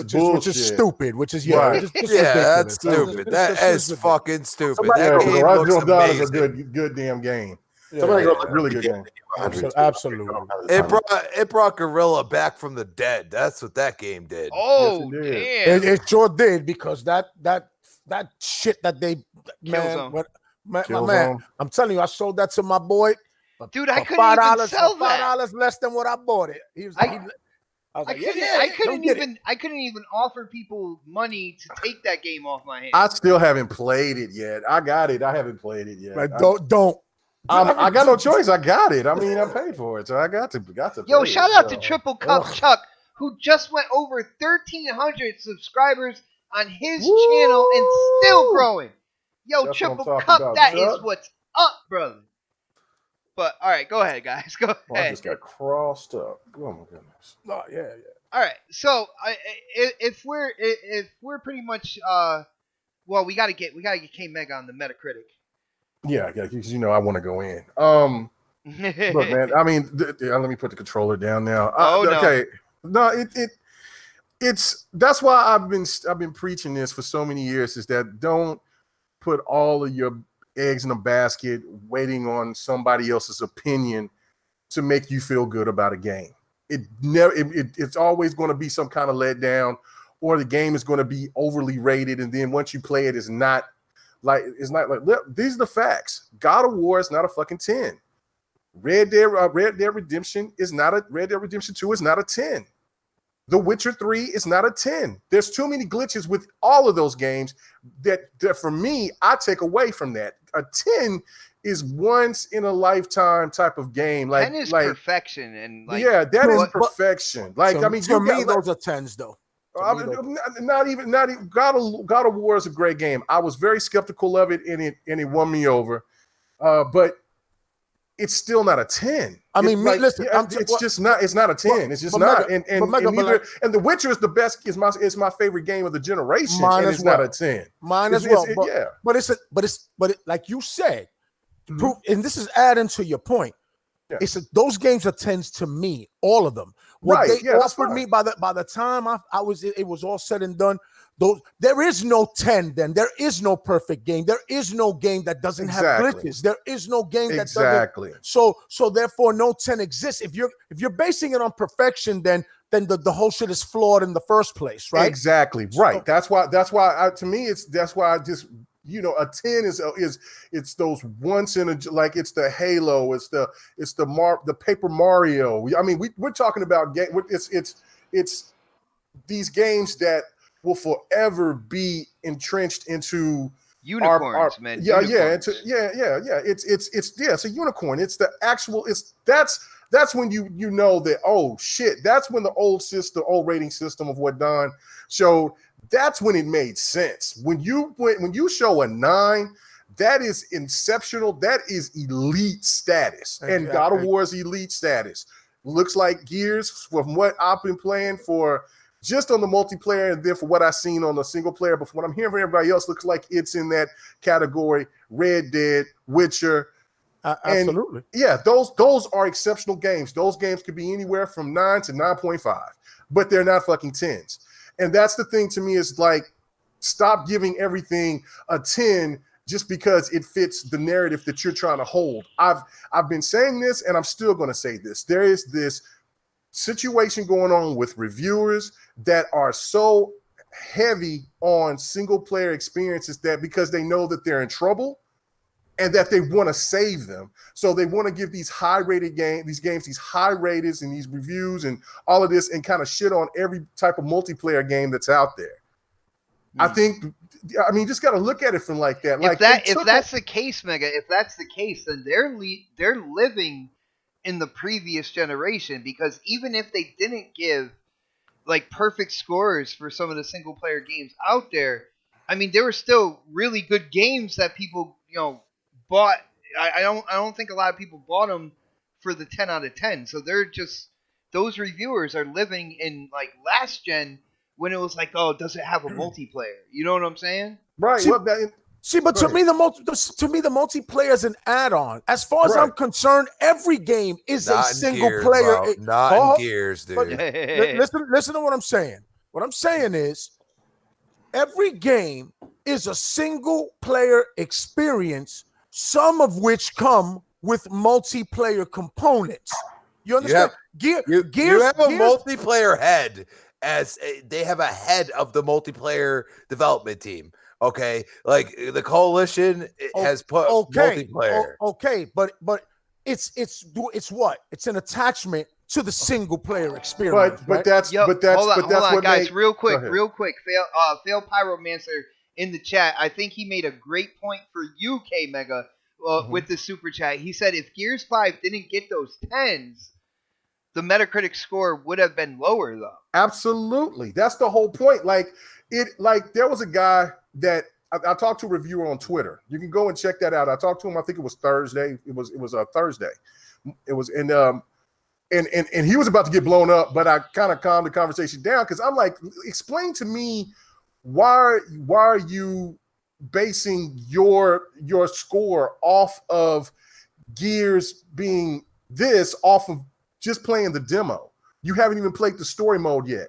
stupid. Which is right. That's stupid. That is fucking stupid. That game Horizon looks Dawn amazing. is a good damn game. Really good game. Absolutely. It brought Gorilla back from the dead. That's what that game did. Oh, yes, damn. It sure did, because that shit that they man, I'm telling you, I sold that to my boy. Dude, I couldn't even sell that. $5 less than what I bought it. I couldn't even offer people money to take that game off my hands. I still haven't played it yet. I got it. I haven't played it yet. Like, don't. I got no choice. I got it. I mean, I paid for it, so I got to. Yo, shout out to Triple Cup Chuck, who just went over 1,300 subscribers on his channel and still growing. Yo, that's Triple Cup, that is what's up, brother. But all right, go ahead, guys. Go ahead. I just got crossed up. Oh my goodness. Oh yeah. All right, so if we're pretty much well, we gotta get K Mega on the Metacritic. Yeah, because I want to go in. Look, man. I mean, let me put the controller down now. Okay. No, it's that's why I've been preaching this for so many years, is that don't put all of your eggs in a basket waiting on somebody else's opinion to make you feel good about a game. It's always going to be some kind of letdown, or the game is going to be overly rated, and then once you play it, it's not like these are the facts. God of War is not a fucking 10. Red Dead Redemption 2 is not a 10. The Witcher 3 is not a 10. There's too many glitches with all of those games that for me, I take away from that. A 10 is once in a lifetime type of game. 10 is perfection, and that is perfection. For me, those are 10s though. Not even. God of War is a great game. I was very skeptical of it, and it won me over. But it's still not a 10. I mean, listen, it's just not. It's not a 10. It's just not. And The Witcher is the best. Is my favorite game of the generation. Mine as well. Not a 10. Mine as well. But like you said, and this is adding to your point. Yeah. Those games are 10s to me, all of them. What they offered me by the time it was all said and done. There is no 10. Then there is no perfect game. There is no game that doesn't have glitches. There is no game that doesn't. So therefore, no 10 exists. If you're basing it on perfection, then the whole shit is flawed in the first place, right? Exactly right. That's why to me I just. A 10 is those once in a, like, it's the Halo, it's the Paper Mario. I mean, we're talking about it's these games that will forever be entrenched into unicorns, man. Yeah. It's a unicorn. It's the actual. That's when you know that, oh shit. That's when the old rating system of what Don showed. that's when it made sense. When you show a 9, that is exceptional. That is elite status. And God of War's elite status. Looks like Gears, from what I've been playing for just on the multiplayer, and then for what I've seen on the single player, but from what I'm hearing from everybody else, looks like it's in that category. Red Dead, Witcher. Absolutely. And yeah, those are exceptional games. Those games could be anywhere from 9 to 9.5, but they're not fucking 10s. And that's the thing to me, is like, stop giving everything a 10 just because it fits the narrative that you're trying to hold. I've been saying this, and I'm still going to say this. There is this situation going on with reviewers that are so heavy on single player experiences that because they know that they're in trouble and that they want to save them. So they want to give these high-rated these games these high ratings and these reviews and all of this, and kind of shit on every type of multiplayer game that's out there. I mean, you just got to look at it from like that. If that's the case, Mega, if that's the case, then they're living in the previous generation, because even if they didn't give like perfect scores for some of the single player games out there, I mean, there were still really good games that people, bought. I don't think a lot of people bought them for the 10 out of 10. So they're just, those reviewers are living in like last gen, when it was like, oh, does it have a multiplayer? You know what I'm saying? Right. But to me, the multiplayer is an add-on. As far as I'm concerned, every game is a single player. Not in Gears, dude. Listen to what I'm saying. What I'm saying is, every game is a single player experience, some of which come with multiplayer components. You understand? You have a multiplayer head, as they have a head of the multiplayer development team. Okay, like the coalition has put multiplayer. But it's what? It's an attachment to the single player experience. But that's hold on, what guys, real quick. Fail Pyromancer in the chat. I think he made a great point for you, K Mega, with the super chat. He said if Gears 5 didn't get those 10s, the Metacritic score would have been lower, though. Absolutely, that's the whole point. Like there was a guy that I talked to a reviewer on Twitter. You can go and check that out. I talked to him. I think it was Thursday. It was a Thursday. It was and he was about to get blown up, but I kind of calmed the conversation down, because I'm like, explain to me why are you basing your score off of Gears being this, off of just playing the demo? You haven't even played the story mode yet.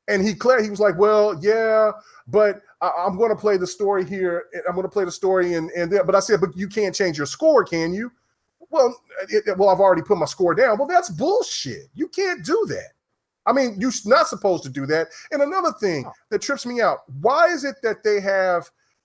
And he was like, well, yeah, but I'm going to play the story here. I'm going to play the story and there. But I said, but you can't change your score, can you? Well, I've already put my score down. Well, that's bullshit. You can't do that. I mean, you're not supposed to do that. And another thing that trips me out, why is it that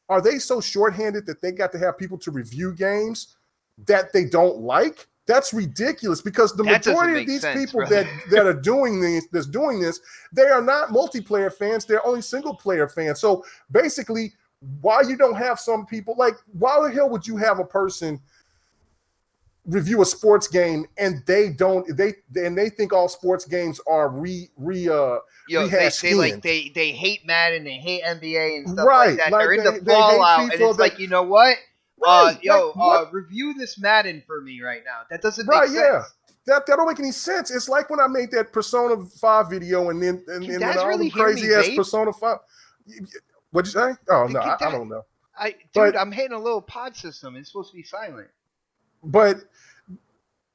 are they so shorthanded that they got to have people to review games that they don't like? That's ridiculous, because the majority of these people that are doing this, they are not multiplayer fans. They're only single player fans. So basically, why you don't have some people, like, why the hell would you have a person review a sports game and they think all sports games are they say like they hate Madden, they hate NBA and stuff like that. They're into Fallout, and it's like, you know what? Review this Madden for me right now. That doesn't make sense. Yeah. That don't make any sense. It's like when I made that Persona 5 video, and then all really the crazy ass Persona 5. What'd you say? Oh no, I don't know. I'm hitting a little pod system. It's supposed to be silent. But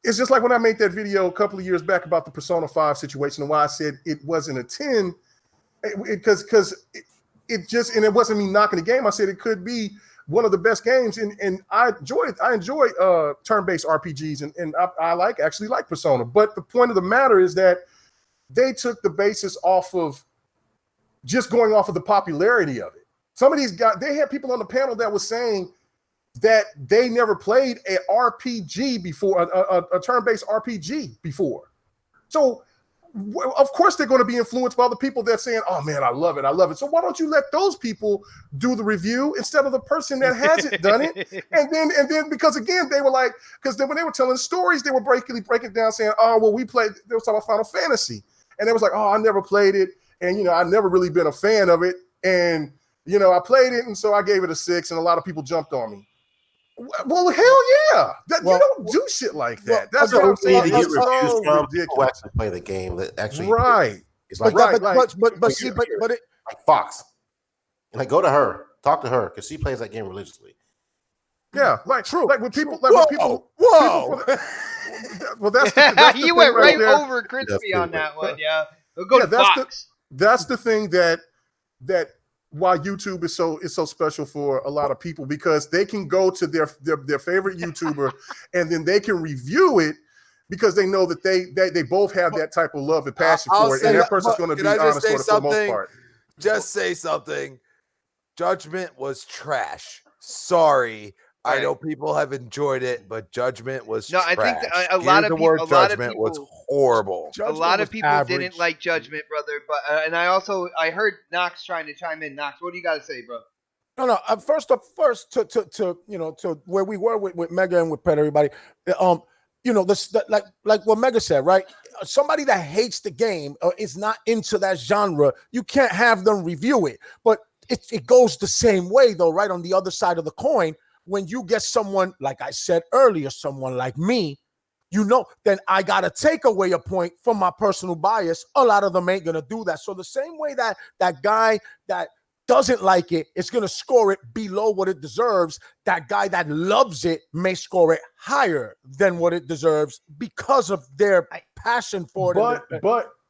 it's just like when I made that video a couple of years back about the Persona 5 situation, and why I said it wasn't a 10, because it wasn't me knocking the game. I said it could be one of the best games, and I enjoy turn-based RPGs, and I actually like Persona. But the point of the matter is that they took the basis off of just going off of the popularity of it. Some of these guys, they had people on the panel that was saying that they never played a RPG before, a turn-based RPG before. So of course they're going to be influenced by the people that's saying, oh man, I love it. So why don't you let those people do the review instead of the person that hasn't done it? And then because again, they were like, because then when they were telling stories, they were breaking it down saying, oh, well, they were talking about Final Fantasy. And they was like, oh, I never played it. And, I've never really been a fan of it. And I played it, and so I gave it a 6, and a lot of people jumped on me. Well, hell yeah! You don't do shit like that. That's what I'm saying. You get It's reviews so from people who ridiculous. actually play the game that actually Right. It's like Fox. Like go to her, talk to her, because she plays that game religiously. Yeah, like True. Like when people, Whoa. Well, that's you the went thing right there. over Crispy on that one. Yeah, we'll go to that's Fox. That's the thing that why YouTube is so special for a lot of people, because they can go to their favorite YouTuber and then they can review it because they know that they both have that type of love and passion for it, and that person's going to be honest for the most part. Just say something. Judgment was trash. Sorry. Right. I know people have enjoyed it, but Judgment was trash. I think a lot of people. Judgment was horrible. A lot of people didn't like Judgment, brother. But and I heard Knox trying to chime in. Knox, what do you got to say, bro? No. First to where we were with Mega and with Pet, everybody. Like what Mega said, right? Somebody that hates the game or is not into that genre, you can't have them review it. But it goes the same way, though, right? On the other side of the coin, when you get someone, like I said earlier, someone like me, then I got to take away a point from my personal bias. A lot of them ain't going to do that. So the same way that guy that doesn't like it is going to score it below what it deserves, that guy that loves it may score it higher than what it deserves because of their passion for it.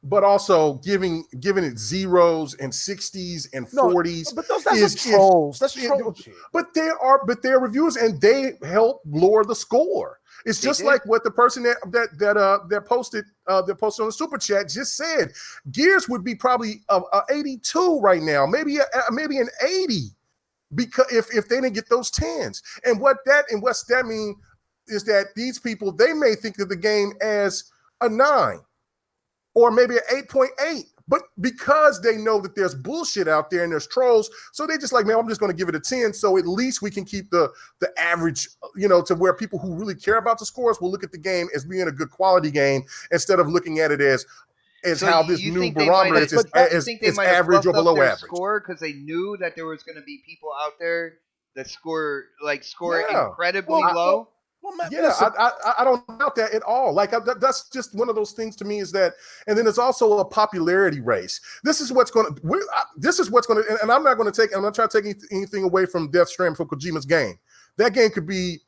But also giving it 0s and 60s and 40s. But that's trolls. That's troll shit. But they're reviewers, and they help lower the score. It's just like what the person that posted on the super chat just said. Gears would be probably a 82 right now, maybe an 80, because if they didn't get those 10s. And what's that mean is that these people, they may think of the game as a 9 or maybe an 8.8. But because they know that there's bullshit out there and there's trolls, so they just like, man, I'm just going to give it a 10. So at least we can keep the average, to where people who really care about the scores will look at the game as being a good quality game instead of looking at it as how this new barometer is average or below average. Score because they knew that there was going to be people out there that score incredibly low. I don't doubt that at all. Like that's just one of those things to me is that, and then it's also a popularity race. This is what's going to, and I'm not trying to take anything away from Death Stranding, from Kojima's game. That game could be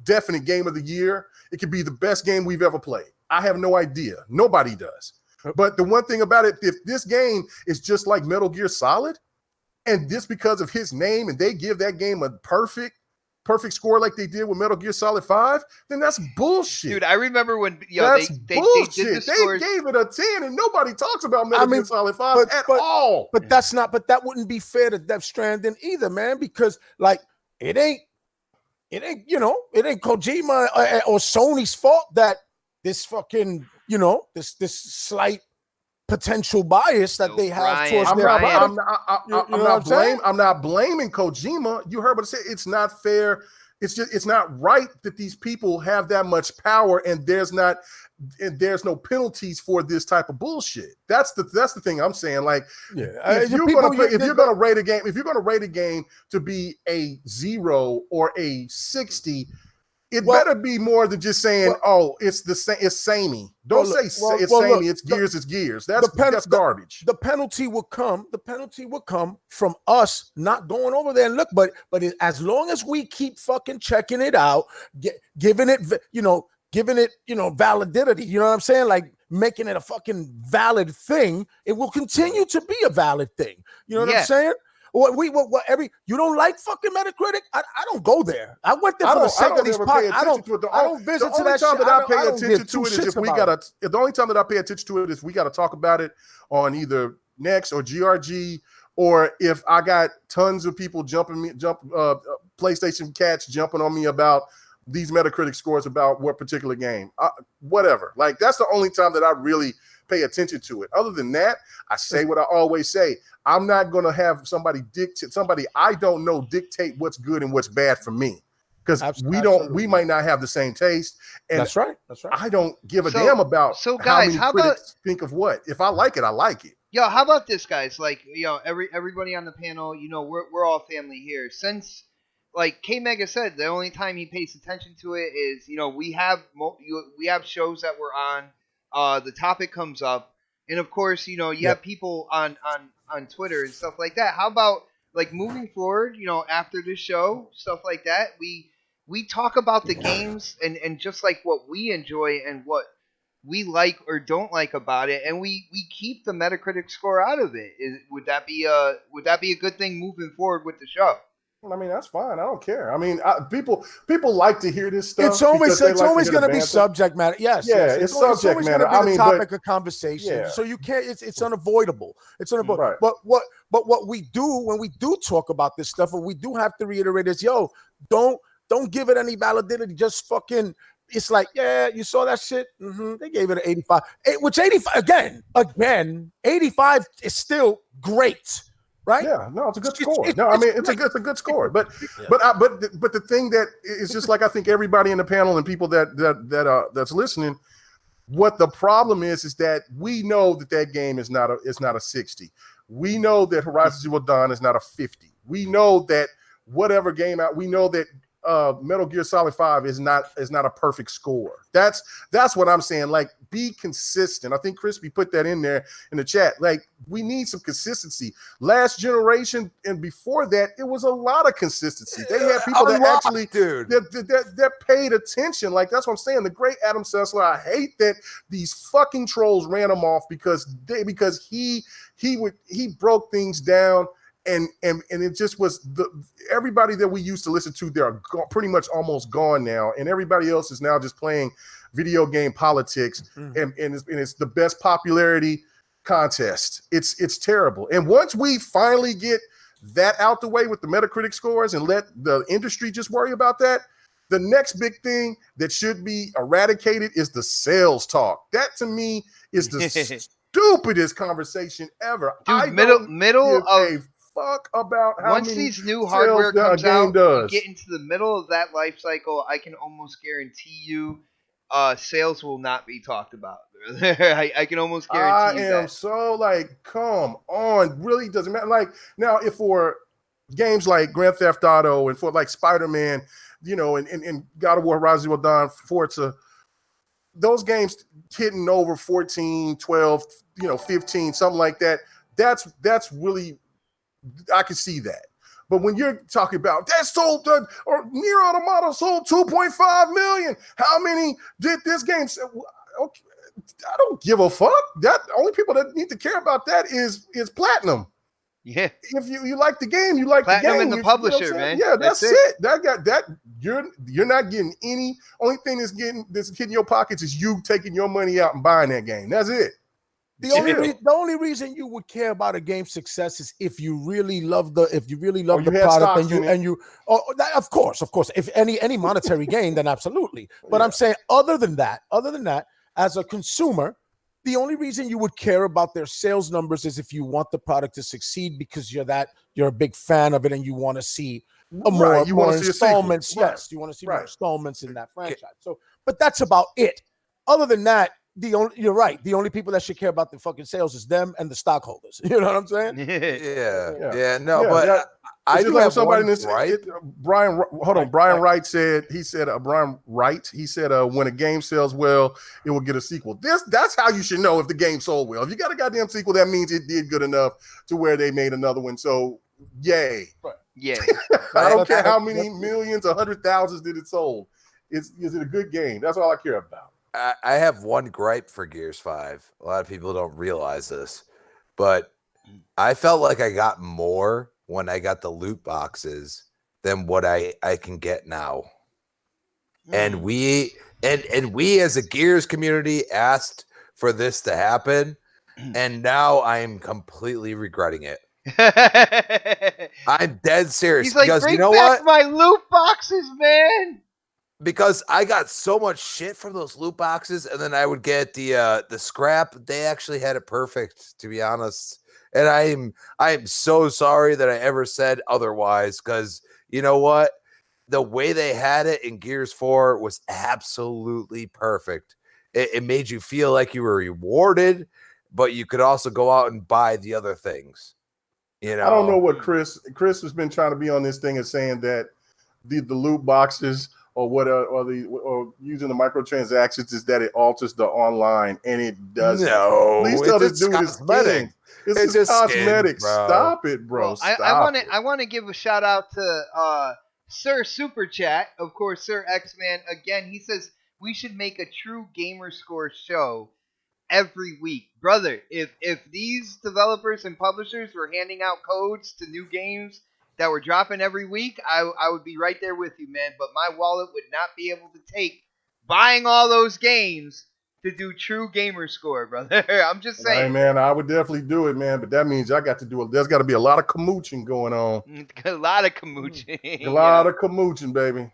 definite game of the year. It could be the best game we've ever played. I have no idea. Nobody does. But the one thing about it, if this game is just like Metal Gear Solid, and just because of his name, and they give that game a perfect score like they did with Metal Gear Solid 5, then that's bullshit. Dude, I remember when they did the scores. They gave it a 10, and nobody talks about Metal Gear Solid 5 at all. But that wouldn't be fair to Death Stranding either, man, because like it ain't Kojima or Sony's fault that this fucking, this slight potential bias that they have towards their product. I'm not blaming Kojima. You heard what I said. It's not fair. It's not right that these people have that much power and there's no penalties for this type of bullshit. That's the thing I'm saying. Like, if you're gonna rate a game to be a 0 or a 60, it better be more than just saying, it's the same. It's samey. Don't say it's samey. It's Gears. That's garbage. The penalty will come. The penalty will come from us not going over there and look. But as long as we keep fucking checking it out, giving it validity. You know what I'm saying? Like making it a fucking valid thing. It will continue to be a valid thing. You know what I'm saying? You don't like fucking Metacritic? I don't go there. I went there for the sake of these podcasts. I don't visit to that shit. The only time that I pay attention to it is we got to talk about it on either Next or GRG, or if I got tons of people PlayStation cats jumping on me about these Metacritic scores about what particular game, whatever. Like that's the only time that I really pay attention to it. Other than that, I say what I always say. I'm not going to have somebody I don't know dictate what's good and what's bad for me, because we might not have the same taste. And that's right. I don't give a damn about how many critics think of what. If I like it, I like it. Yo, how about this, guys? Like, everybody on the panel, we're all family here. Since, like K Mega said, the only time he pays attention to it is, we have we have shows that we're on. The topic comes up, and of course, you have people on Twitter and stuff like that. How about, like, moving forward, after this show, stuff like that, we talk about the games and just like what we enjoy and what we like or don't like about it, and we keep the Metacritic score out of it. Would that be a good thing moving forward with the show? I mean, that's fine. I don't care. I mean, people like to hear this stuff. It's always going to be subject matter. Yes, yeah, yes. it's subject matter. I mean, topic of conversation. Yeah. So you can't. It's unavoidable. It's unavoidable. Right. But what we do when we do talk about this stuff, and we do have to reiterate is, don't give it any validity. Just fucking. It's like, yeah, you saw that shit. They gave it an 85. Which 85 again, 85 is still great, right? Yeah, no, it's a good score. It's a good score. But the thing that is just like, I think everybody in the panel and people that's listening, what the problem is that we know that game is not a 60. We know that Horizon Zero Dawn is not a 50. We know that whatever game out, we know that Metal Gear Solid 5 is not a perfect score. That's what I'm saying. Like, be consistent. I think Crispy put that in there in the chat. Like, we need some consistency. Last generation and before that, it was a lot of consistency. They had people that actually that paid attention. Like, that's what I'm saying. The great Adam Sessler. I hate that these fucking trolls ran him off because he broke things down. And it just was everybody that we used to listen to, they're pretty much almost gone now, and everybody else is now just playing video game politics, and it's the best popularity contest. It's terrible. And once we finally get that out the way with the Metacritic scores and let the industry just worry about that, the next big thing that should be eradicated is the sales talk. That to me is the stupidest conversation ever. Dude, middle of fuck about how once many these new hardware comes out, does. You get into the middle of that life cycle, I can almost guarantee you sales will not be talked about. I can almost guarantee you that. I am so like, come on, really doesn't matter. Like, now, if for games like Grand Theft Auto and for like Spider-Man, and God of War, Horizon Zero Dawn, Forza, those games hitting over 14, 12, 15, something like that, that's really, I can see that. But when you're talking about that sold, or Nier Automata sold 2.5 million, how many did this game sell? Okay, I don't give a fuck. That only people that need to care about that is Platinum. Yeah. If you like the game, you like Platinum the game. And the publisher, man. Yeah, that's it. That you're not getting any. Only thing that's hitting your pockets is you taking your money out and buying that game. That's it. The only reason you would care about a game's success is if you really love the product of course. If any monetary gain, then absolutely. But I'm saying other than that, as a consumer, the only reason you would care about their sales numbers is if you want the product to succeed because you're a big fan of it and you want to see more installments. Yes, you want to see more installments in that franchise. So, but that's about it. Other than that, you're right. The only people that should care about the fucking sales is them and the stockholders. You know what I'm saying? I do have somebody in this. Brian Wright said. When a game sells well, it will get a sequel. That's how you should know if the game sold well. If you got a goddamn sequel, that means it did good enough to where they made another one. So, yay! Yeah. I don't care how many millions or 100,000s did it sold. Is it a good game? That's all I care about. I have one gripe for Gears 5. A lot of people don't realize this, but I felt like I got more when I got the loot boxes than what I can get now. And we as a Gears community asked for this to happen, and now I'm completely regretting it. I'm dead serious. He's like, because bring you know back what? my loot boxes, man. Because I got so much shit from those loot boxes, and then I would get the scrap. They actually had it perfect, to be honest. And I'm so sorry that I ever said otherwise, because you know what? The way they had it in Gears 4 was absolutely perfect. It made you feel like you were rewarded but you could also go out and buy the other things. You know, I don't know what Chris has been trying to be on this thing and saying that the loot boxes or using the microtransactions is that it alters the online, and it doesn't. No, Please tell this dude is skin. It's just cosmetic. Stop it, bro. Well, I want to give a shout out to Sir Super Chat, of course, Sir X-Man. Again, he says we should make a true gamer score show every week, brother. If these developers and publishers were handing out codes to new games that were dropping every week, I would be right there with you, man. But my wallet would not be able to take buying all those games to do true gamer score, brother. I'm just saying. Hey, man, I would definitely do it, man. But that means I got to do it. There's got to be a lot of kamooching going on. A lot of kamooching. A lot of kamooching, baby.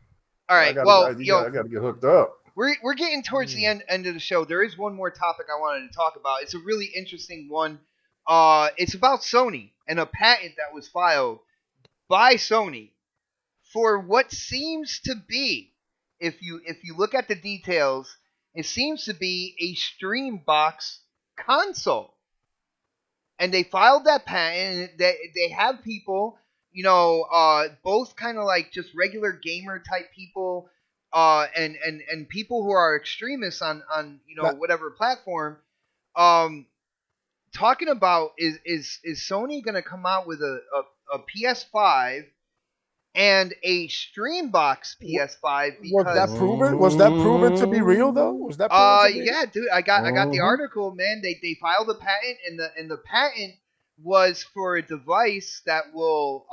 All right. I got to get hooked up. We're getting towards the end of the show. There is one more topic I wanted to talk about. It's a really interesting one. It's about Sony and a patent that was filed by Sony for what seems to be, if you look at the details, it seems to be a Streambox console. And they filed that patent. They have people, both kind of like just regular gamer type people, and people who are extremists on whatever platform, talking about is Sony going to come out with a PS5 and a Streambox PS5? Because, was that proven? Was that proven to be real though? Was that proven to be? Yeah, dude, I got the article, man. They filed a patent, and the patent was for a device that will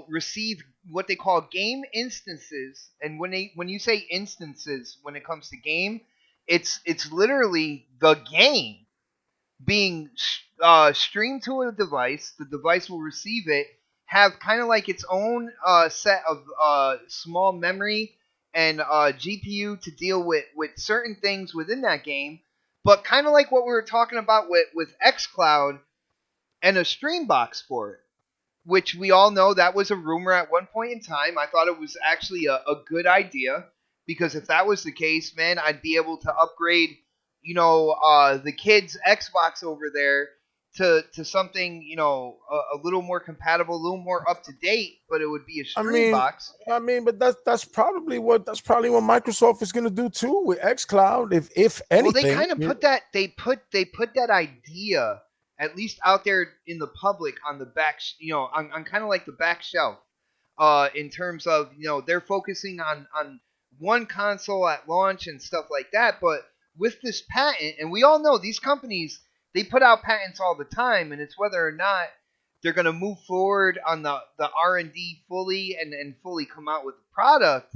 receive what they call game instances. And when you say instances when it comes to game, it's literally the game being streamed to a device. The device will receive it, have kind of like its own set of small memory and GPU to deal with certain things within that game, but kind of like what we were talking about with xCloud and a Streambox for it, which we all know that was a rumor at one point in time. I thought it was actually a good idea, because if that was the case, man, I'd be able to upgrade, the kids' Xbox over there to something, a little more compatible, a little more up to date, but it would be a Streambox. But that's probably what Microsoft is going to do too with xCloud. If anything, well, they kind of put that idea at least out there in the public on the back, on kind of like the back shelf, in terms of, they're focusing on one console at launch and stuff like that. But with this patent, and we all know these companies, they put out patents all the time, and it's whether or not they're going to move forward on the R&D fully and fully come out with the product.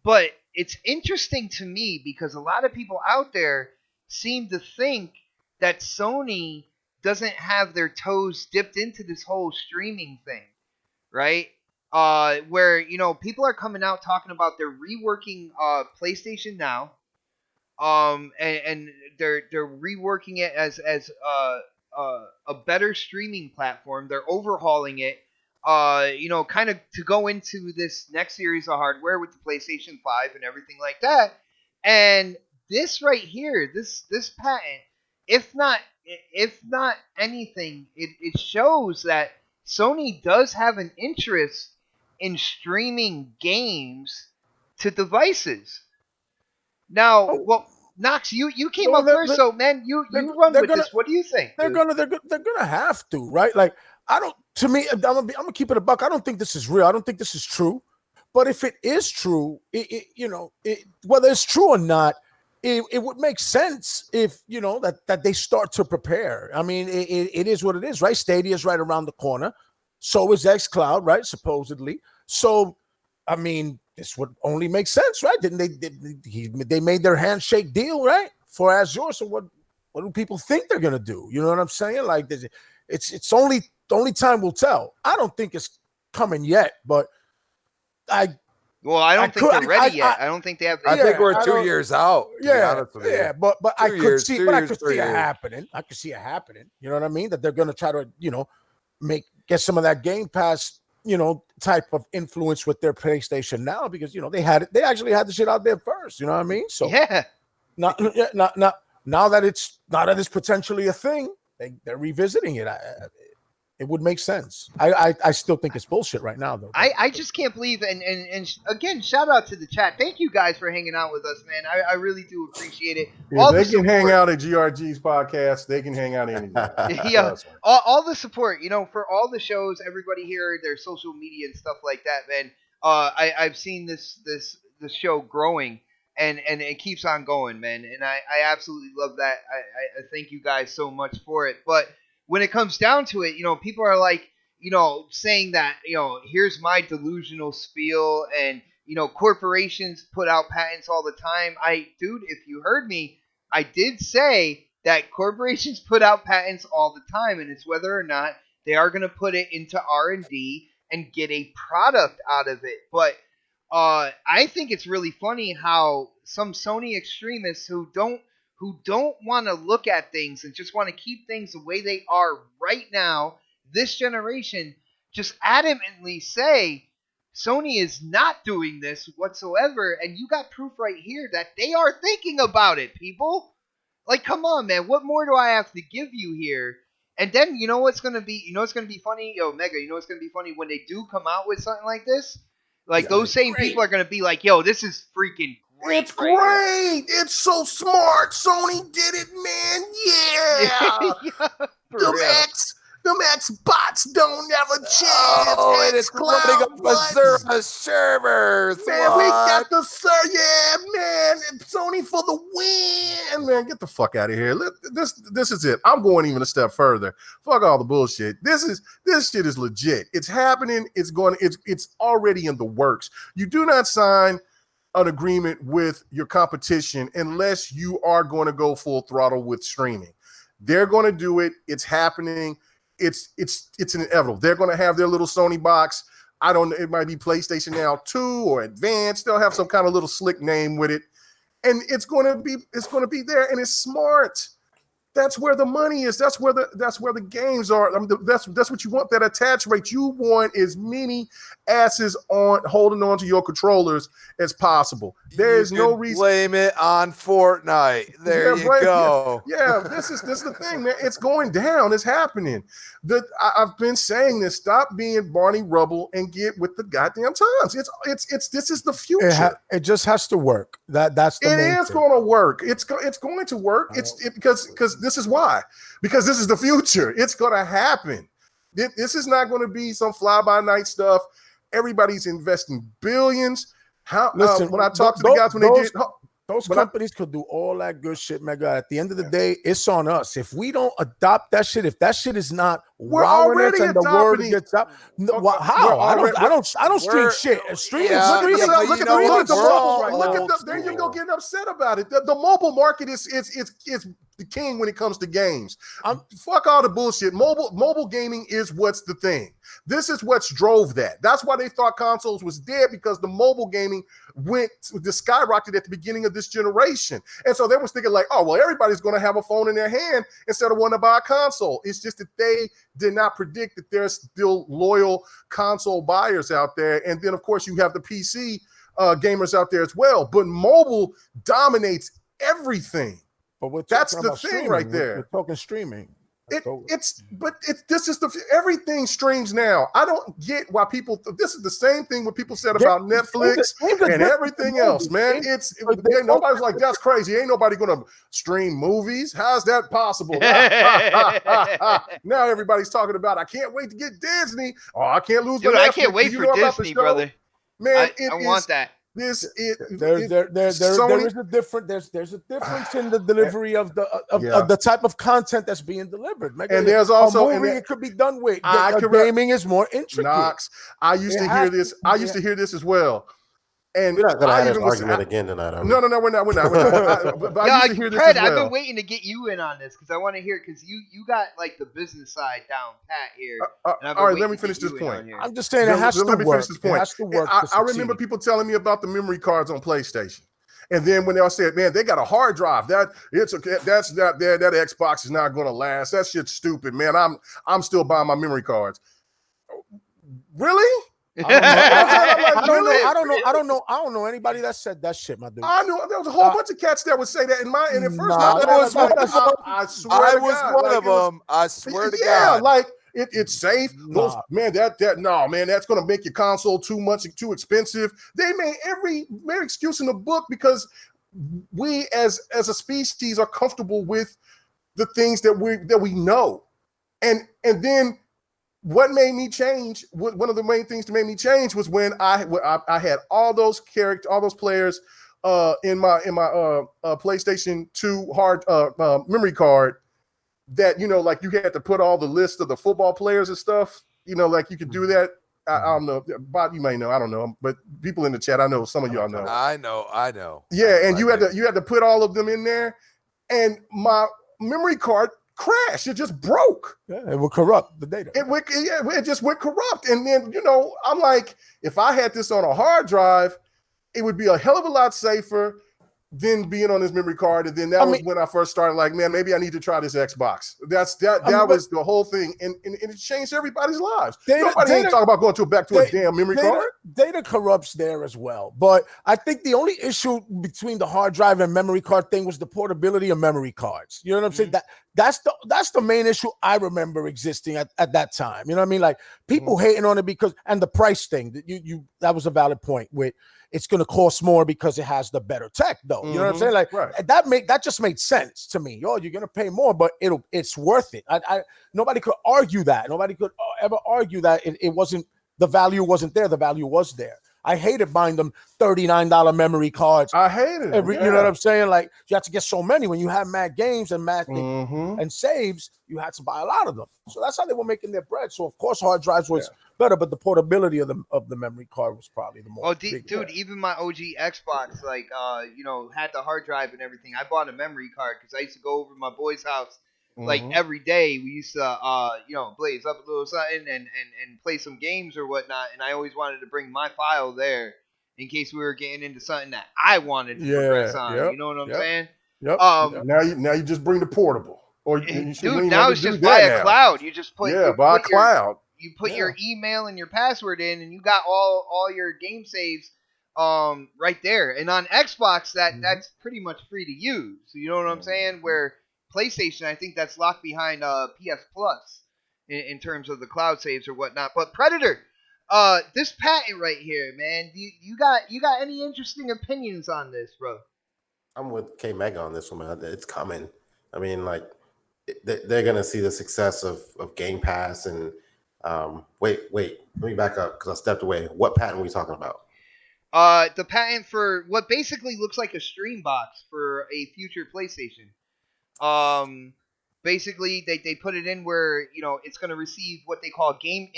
But it's interesting to me because a lot of people out there seem to think that Sony doesn't have their toes dipped into this whole streaming thing, right? Where, people are coming out talking about they're reworking PlayStation Now, and they're reworking it as a better streaming platform. They're overhauling it, kind of to go into this next series of hardware with the PlayStation 5 and everything like that. And this right here, this patent, if not anything, it shows that Sony does have an interest in streaming games to devices. Now, well, Knox, you came up first, so man, you run with this. What do you think? They're gonna have to, right? Like, to me, I'm gonna keep it a buck. I don't think this is real. I don't think this is true. But if it is true, whether it's true or not, it would make sense if, that they start to prepare. I mean, it is what it is, right? Stadia is right around the corner. So is xCloud, right? Supposedly. So, I mean, this would only make sense, right? Didn't they made their handshake deal, right? For Azure. So what do people think they're gonna do? You know what I'm saying? Like, it's only time will tell. I don't think it's coming yet, but I don't think they're ready yet. I don't think they have. I think we're 2 years out. Yeah, but I could see it happening. I could see it happening. You know what I mean? That they're gonna try to, get some of that Game Pass, type of influence with their PlayStation Now, because they actually had the shit out there first. You know what I mean? So yeah, not now that it's potentially a thing, they're revisiting it. It would make sense. I still think it's bullshit right now, though. I just can't believe and again, shout out to the chat. Thank you guys for hanging out with us, man. I really do appreciate it. If they can hang out at GRG's podcast, they can hang out anywhere. Yeah, all the support, for all the shows, everybody here, their social media and stuff like that, man. I've seen this show growing and it keeps on going, man. And I absolutely love that. I thank you guys so much for it. But when it comes down to it, people are like, saying that, here's my delusional spiel and, corporations put out patents all the time. Dude, if you heard me, I did say that corporations put out patents all the time, and it's whether or not they are going to put it into R&D and get a product out of it. But I think it's really funny how some Sony extremists who don't want to look at things and just want to keep things the way they are right now, this generation, just adamantly say Sony is not doing this whatsoever, and you got proof right here that they are thinking about it, people. Like, come on, man. What more do I have to give you here? And then, what's going to be funny? Yo, Mega, what's going to be funny when they do come out with something like this? Like, those same people are going to be like, yo, this is freaking great. It's great. It's so smart. Sony did it, man. Yeah. Yeah, Them Xbots don't ever change. Oh, and it's running up a servers. Man, we got the yeah, man. Sony for the win. Man, get the fuck out of here. This is it. I'm going even a step further. Fuck all the bullshit. This shit is legit. It's happening. It's already in the works. You do not sign an agreement with your competition unless you are going to go full throttle with streaming. They're going to do it. It's happening. It's inevitable. They're going to have their little Sony box. I don't know. It might be PlayStation Now 2 or Advanced. They'll have some kind of little slick name with it, and it's going to be there. And it's smart. That's where the money is. That's where the games are. I mean, that's what you want. That attach rate. You want as many asses holding on to your controllers as possible. There is no reason. Blame it on Fortnite. There you go. Yeah, this is the thing, man. It's going down. It's happening. I've been saying this. Stop being Barney Rubble and get with the goddamn times. This is the future. It just has to work. That's the main thing. Going to work. It's going to work. Because this is why. Because this is the future. It's going to happen. This is not going to be some fly-by-night stuff. Everybody's investing billions. Listen, when I talk to the guys when they did... Those companies could do all that good shit, Mega. At the end of the day, it's on us. If we don't adopt that shit, if that shit is not wowing us and the word gets up, how? I don't stream shit. Streaming. Look at the mobile. Look at the. There you go, getting upset about it. The mobile market is the king when it comes to games. Fuck all the bullshit. Mobile gaming is what's the thing. This is what's drove that. That's why they thought consoles was dead, because the mobile gaming skyrocketed at the beginning of this generation. And so they was thinking like, oh, well, everybody's going to have a phone in their hand instead of wanting to buy a console. It's just that they did not predict that there's still loyal console buyers out there. And then, of course, you have the PC gamers out there as well. But mobile dominates everything. But that's the thing right there. We're talking streaming. This is everything streams now. I don't get why people. This is the same thing what people said about Netflix and everything else, man. Nobody's like, that's crazy. Ain't nobody gonna stream movies. How's that possible? Now everybody's talking about. I can't wait to get Disney. Oh, I can't lose. Dude, I can't wait for Disney, brother. Man, I want that. There's a difference in the delivery of the type of content that's being delivered. And there's also it could be done with. Gaming is more intricate. Knox, I used to hear this. I used to hear this as well. And we're not gonna have this argument again tonight. No, we're not. I used to hear this as well. I've been waiting to get you in on this because I want to hear, because you got like the business side down pat here. All right, let me finish this point. I'm just saying it has to work. Finish this point. It has to work. I remember people telling me about the memory cards on PlayStation. And then when they all said, man, they got a hard drive. That Xbox is not going to last. That shit's stupid, man. I'm still buying my memory cards. Really? I don't know. I'm like, I don't know. really? I don't know anybody that said that shit, my dude. I knew there was a whole bunch of cats that would say that. And at first, Nah, my I was like, one of them. I swear I to was God, one like, of it was- them. I swear to yeah, God. like it's safe. Those Nah. man, that's gonna make your console too expensive. They made every excuse in the book because we as a species are comfortable with the things that we know. And then what made me change, one of the main things that made me change was when I had all those players in my PlayStation 2 hard memory card that, like you had to put all the list of the football players and stuff, like you could do that. I don't know, Bob, you may know, I don't know, but people in the chat, I know some of y'all know. I know. Yeah, and you had to put all of them in there, and my memory card crashed. It just broke. Yeah, it would corrupt the data. It just went corrupt. And then, I'm like, if I had this on a hard drive, it would be a hell of a lot safer than being on this memory card. And then that was when I first started like, man, maybe I need to try this Xbox. That was the whole thing. And it changed everybody's lives. Nobody ain't talking about going back to a damn memory card. Data corrupts there as well. But I think the only issue between the hard drive and memory card thing was the portability of memory cards. You know what I'm saying? That's the main issue I remember existing at that time. You know what I mean? Like people hating on it and the price thing that was a valid point with it's going to cost more because it has the better tech though. You know what I'm saying? Like right. that just made sense to me. You're going to pay more, but it's worth it. Nobody could argue that. Nobody could ever argue that it wasn't, the value wasn't there. The value was there. I hated buying them $39 memory cards. I hated it. You know what I'm saying? Like you have to get so many when you have mad games and mad and saves. You had to buy a lot of them. So that's how they were making their bread. So of course, hard drives was better, but the portability of the memory card was probably the more. Oh, dude, even my OG Xbox, like, had the hard drive and everything. I bought a memory card because I used to go over to my boy's house. Like every day, we used to, blaze up a little something and play some games or whatnot. And I always wanted to bring my file there in case we were getting into something that I wanted to progress on. You know what I'm saying? Yep. Now you just bring the portable, or dude. Now it's just by a cloud. You just put by a cloud. You put your email and your password in, and you got all your game saves right there. And on Xbox, that's pretty much free to use. So you know what I'm saying? Where PlayStation, I think that's locked behind PS Plus in terms of the cloud saves or whatnot. But Predator, this patent right here, man, you got any interesting opinions on this, bro? I'm with K Mega on this one, man. It's coming. I mean, like they're gonna see the success of Game Pass and wait, let me back up because I stepped away. What patent are we talking about? The patent for what basically looks like a stream box for a future PlayStation. Basically they put it in where it's going to receive what they call game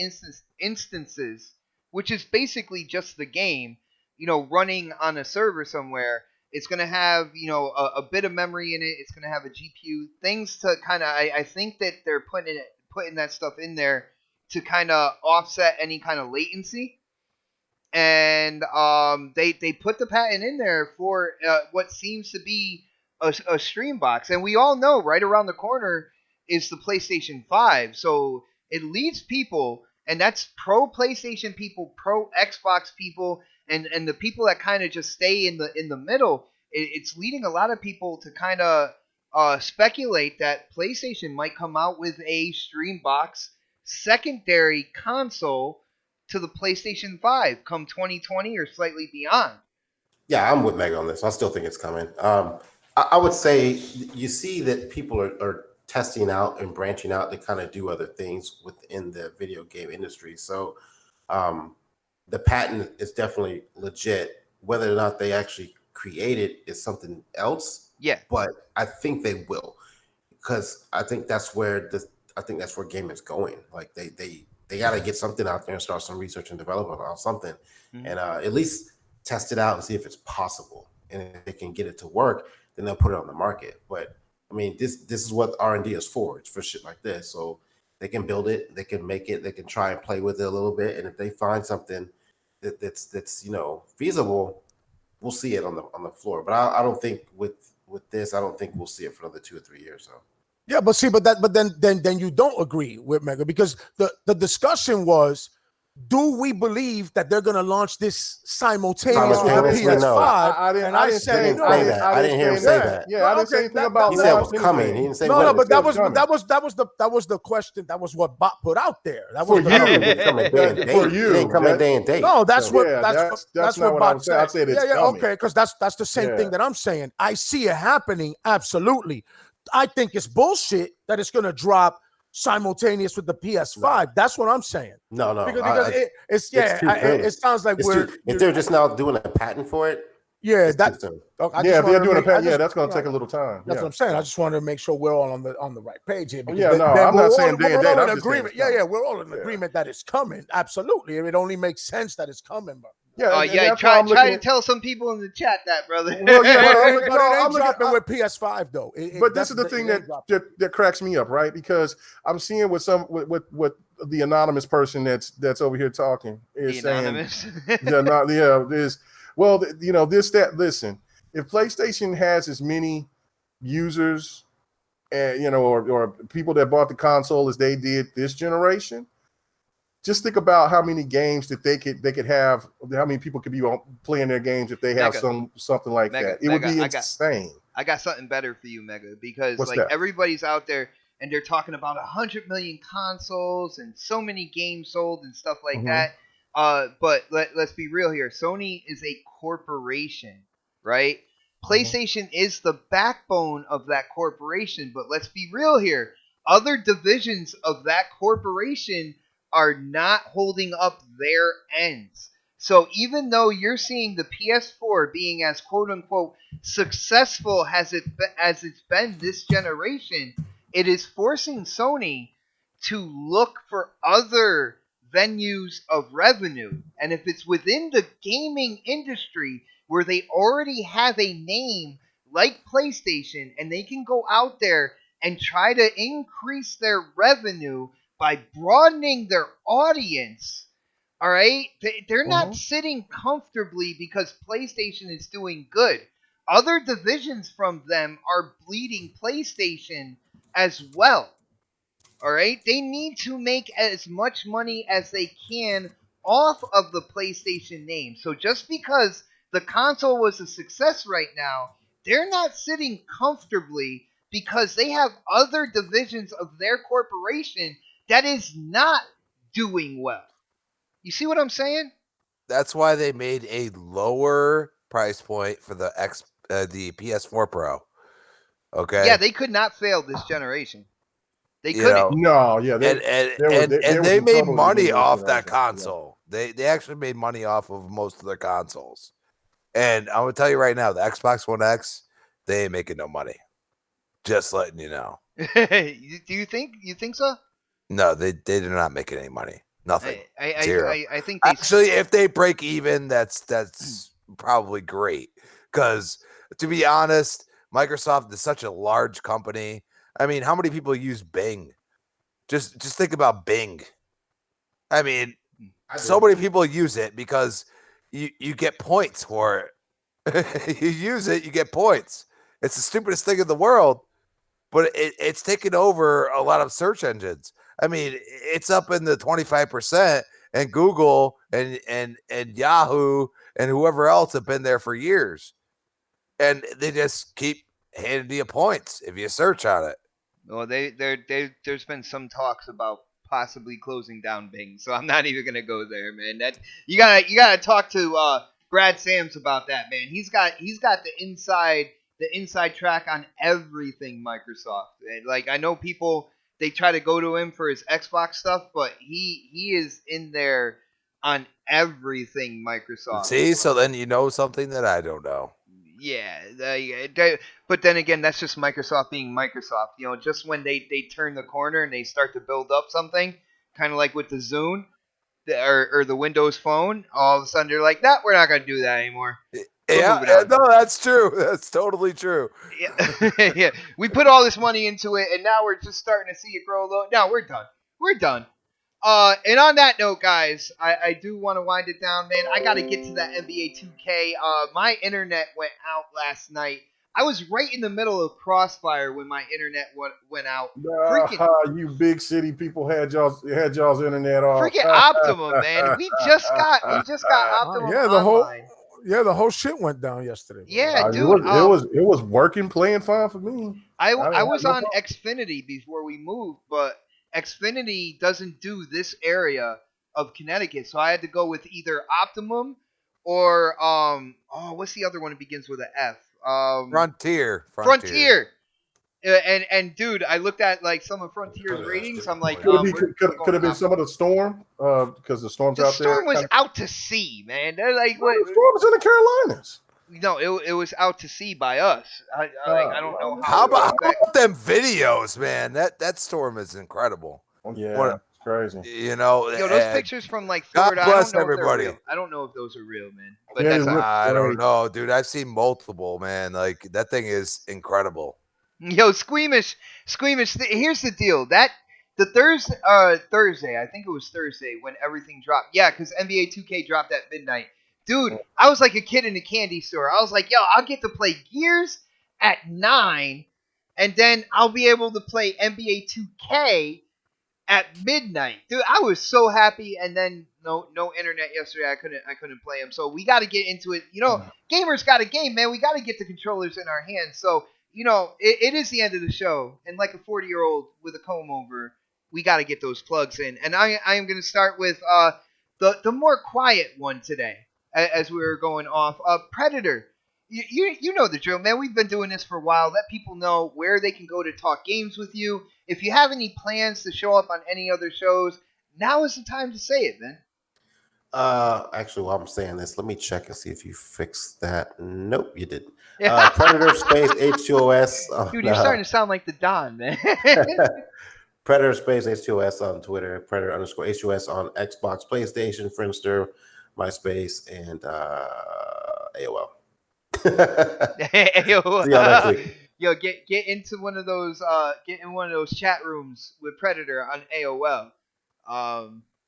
instances, which is basically just the game running on a server somewhere. It's going to have a bit of memory in it. It's going to have a GPU, things to kind of I think that they're putting that stuff in there to kind of offset any kind of latency. And they put the patent in there for what seems to be a stream box, and we all know right around the corner is the PlayStation 5. So it leads people, and that's pro PlayStation people, pro Xbox people, and the people that kind of just stay in the middle. It's leading a lot of people to kind of speculate that PlayStation might come out with a stream box secondary console to the PlayStation 5 come 2020 or slightly beyond. Yeah, I'm with Meg on this. I still think it's coming. I would say you see that people are testing out and branching out to kind of do other things within the video game industry. So the patent is definitely legit. Whether or not they actually create it is something else. Yeah. But I think they will, because I think that's where game is going. Like they got to get something out there and start some research and development on something, and at least test it out and see if it's possible. And if they can get it to work, then they'll put it on the market. But I mean, this is what R&D is for. It's for shit like this. So they can build it, they can make it, they can try and play with it a little bit. And if they find something that's feasible, we'll see it on the floor. But I don't think with this, I don't think we'll see it for another 2 or 3 years. So. Yeah, but then you don't agree with Mega, because the discussion was do we believe that they're going to launch this simultaneous with the Simultaneously, no. PS5? I didn't. And I I didn't said say. didn't no. say that. I didn't hear him say that. Yeah, I didn't say Okay, anything about He said it launch was coming. anything. He didn't say No, when. no, but that was coming. that was the question. That was what Bot put out there. That For was the you. It's coming day and For date. you, It ain't coming that- day and date. No, that's So- what Yeah, that's not what what I Bot was saying. I said it's yeah, coming. okay, because that's the same thing that I'm saying. I see it happening. Absolutely. I think it's bullshit that it's going to drop simultaneous with the PS5. That's what I'm saying. No, Because it's too soon. it sounds like if they're just now doing a patent for it. yeah, it's that too soon. If they're doing a patent, that's going to take a little time. That's what I'm saying. I just wanted to make sure we're all on the right page here. Because I'm not saying day and date. We're all I'm in just saying agreement. it's coming. We're all in agreement that it's coming. Absolutely. It only makes sense that it's coming, but Try to tell some people in the chat that, brother. Well, yeah, but it ain't dropping with PS5 though. But this is the thing that cracks me up, right? Because I'm seeing with the anonymous person that's over here talking is saying, Anonymous. listen, if PlayStation has as many users, or people that bought the console as they did this generation, just think about how many games that they could have, how many people could be playing their games if they have something like that. It would be insane. I got something better for you, Mega, because What's that? everybody's out there and they're talking about 100 million consoles and so many games sold and stuff like that. But let's be real here. Sony is a corporation, right? PlayStation is the backbone of that corporation, but let's be real here. Other divisions of that corporation are not holding up their ends. So even though you're seeing the PS4 being as quote unquote successful as it's been this generation, it is forcing Sony to look for other venues of revenue. And if it's within the gaming industry where they already have a name like PlayStation and they can go out there and try to increase their revenue by broadening their audience, all right? They're not sitting comfortably because PlayStation is doing good. Other divisions from them are bleeding PlayStation as well. All right? They need to make as much money as they can off of the PlayStation name. So just because the console was a success right now, they're not sitting comfortably because they have other divisions of their corporation that is not doing well. You see what I'm saying? That's why they made a lower price point for the PS4 Pro. Okay. Yeah, they could not fail this generation. They You couldn't. know, No, yeah, they made money off that console. Yeah. They actually made money off of most of their consoles. And I'm gonna tell you right now, the Xbox One X, they ain't making no money. Just letting you know. Do you think so? No, they're not making any money. Nothing. Zero. I think actually, if they break even, that's probably great. Because to be honest, Microsoft is such a large company. I mean, how many people use Bing? Just think about Bing. I mean, so many people use it because you get points for it. You use it, you get points. It's the stupidest thing in the world, but it's taken over a lot of search engines. I mean, it's up in the 25%, and Google and Yahoo and whoever else have been there for years. And they just keep handing you points if you search on it. Well, there's been some talks about possibly closing down Bing, so I'm not even gonna go there, man. That you gotta talk to Brad Sams about that, man. He's got the inside track on everything Microsoft. And, like, I know people, they try to go to him for his Xbox stuff, but he is in there on everything Microsoft. See, so then you know something that I don't know. Yeah, but then again, that's just Microsoft being Microsoft. You know, just when they turn the corner and they start to build up something, kind of like with the Zune or the Windows Phone, all of a sudden they're like, "Nah, we're not going to do that anymore." Yeah, no, that's true. That's totally true. Yeah, yeah. We put all this money into it, and now we're just starting to see it grow a little. No, we're done. We're done. And on that note, guys, I do want to wind it down, man. I got to get to that NBA 2K. My internet went out last night. I was right in the middle of Crossfire when my internet went out. Freaking You big city people had y'all's internet off. freaking Optimum, man. We just got Optimum yeah, online. the whole shit went down yesterday. Yeah, It dude. was working, playing fine for me. I was no on problem. Xfinity before we moved, but Xfinity doesn't do this area of Connecticut, so I had to go with either Optimum or what's the other one that begins with an F? Frontier. Frontier. And dude, I looked at like some of Frontier's ratings. I'm like, Could have been some of the storm because the storm's the out there. storm was out to sea, man. They're like, No, what? the storm was in the Carolinas. No, it was out to sea by us. I don't know How about that- them videos, man? That storm is incredible. Yeah, it's crazy. You know, Yo, those pictures from like God Florida. bless I don't know everybody. If they're real. I don't know if those are real, man. But Yeah, that's they look- I don't know, dude. I've seen multiple, man. Like that thing is incredible. yo, squeamish. Here's the deal. The Thursday, I think it was Thursday when everything dropped. Yeah, because NBA 2K dropped at midnight. Dude, I was like a kid in a candy store. I was like, yo, I'll get to play Gears at 9, and then I'll be able to play NBA 2K at midnight. Dude, I was so happy. And then no internet yesterday. I couldn't play them. So we got to get into it. You know, gamers got a game, man. We got to get the controllers in our hands. So, you know, it is the end of the show. And like a 40-year-old with a comb over, we got to get those plugs in. And I am going to start with the more quiet one today as we were going off. Predator. You know the drill, man. We've been doing this for a while. Let people know where they can go to talk games with you. If you have any plans to show up on any other shows, now is the time to say it, man. Actually, while I'm saying this, let me check and see if you fixed that. Nope, you didn't. Predator Space H2OS. Dude, you're starting to sound like the Don, man. Predator Space H2OS on Twitter. Predator _ H2OS on Xbox, PlayStation, Friendster, MySpace, and AOL. Yo, get into one of those chat rooms with Predator on AOL.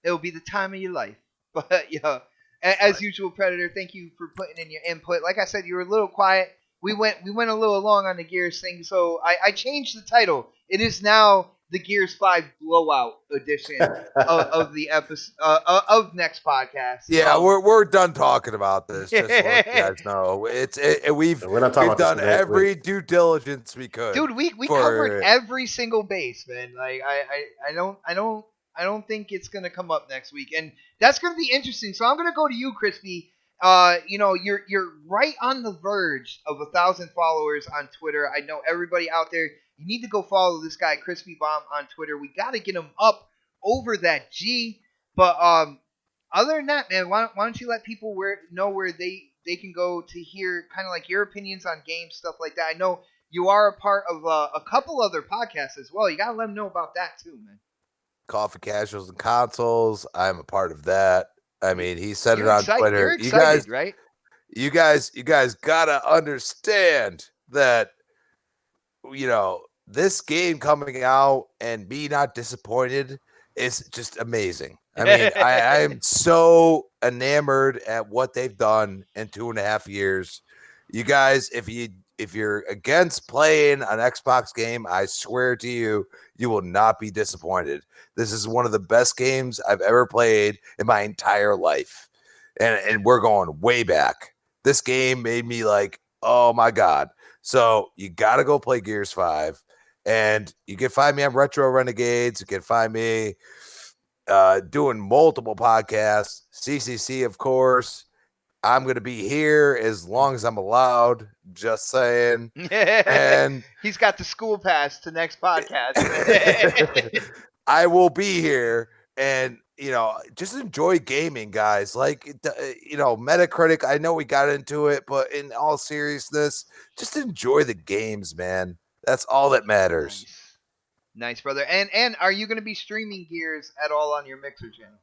It'll be the time of your life. But yo, as usual, Predator, thank you for putting in your input. Like I said, you were a little quiet. We went a little long on the Gears thing, so I changed the title. It is now the Gears 5 Blowout edition of the episode of next podcast. Yeah, we're done talking about this. Just to let you guys know, we've done every due diligence we could. Dude, we covered every single base, man. Like I don't think it's gonna come up next week, and that's gonna be interesting. So I'm gonna go to you, Crispy. You know, you're right on the verge of 1,000 followers on Twitter. I know everybody out there. You need to go follow this guy, Crispy Bomb, on Twitter. We got to get him up over that G. But other than that, man, why don't you let people know where they can go to hear kind of like your opinions on games, stuff like that. I know you are a part of a couple other podcasts as well. You got to let them know about that too, man. Coffee Casuals and Consoles. I'm a part of that. I mean, he said You're it on Twitter. You're excited, right? You guys gotta understand that, you know, this game coming out and me not disappointed is just amazing. I mean, I am so enamored at what they've done in 2.5 years. You guys, if you're against playing an Xbox game, I swear to you, you will not be disappointed. This is one of the best games I've ever played in my entire life. And we're going way back. This game made me like, oh my God. So you got to go play Gears 5. And you can find me on Retro Renegades. You can find me doing multiple podcasts. CCC, of course. I'm going to be here as long as I'm allowed. Just saying. And he's got the school pass to next podcast. I will be here. And, you know, just enjoy gaming, guys. Like, you know, Metacritic, I know we got into it, but in all seriousness, just enjoy the games, man. That's all that matters. Nice, brother. And are you going to be streaming Gears at all on your Mixer channel?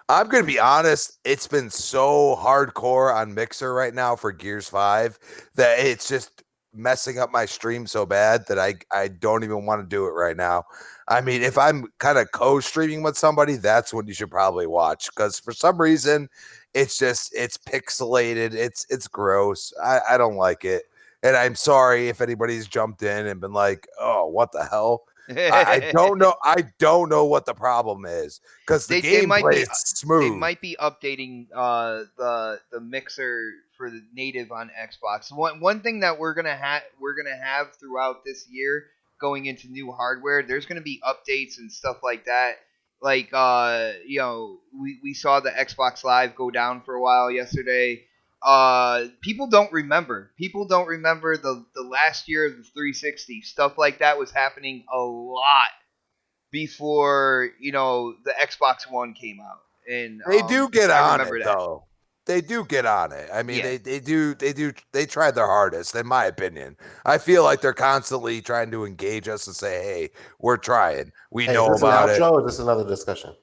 I'm going to be honest. It's been so hardcore on Mixer right now for Gears 5 that it's just messing up my stream so bad that I don't even want to do it right now. I mean, if I'm kind of co-streaming with somebody, that's when you should probably watch, because for some reason it's pixelated. It's gross. I don't like it. And I'm sorry if anybody's jumped in and been like, "Oh, what the hell?" I don't know. I don't know what the problem is because the gameplay is smooth. They might be updating the mixer for the native on Xbox. One thing that we're gonna have throughout this year, going into new hardware, there's gonna be updates and stuff like that. Like we saw the Xbox Live go down for a while yesterday. People don't remember. People don't remember the last year of the 360. Stuff like that was happening a lot before the Xbox One came out, and They do get I on remember it that. though. They do get on it. I mean, Yeah. they tried their hardest, in my opinion. I feel like they're constantly trying to engage us and say, "Hey, we're trying. We Hey, know is this about an it." outro or is this another discussion?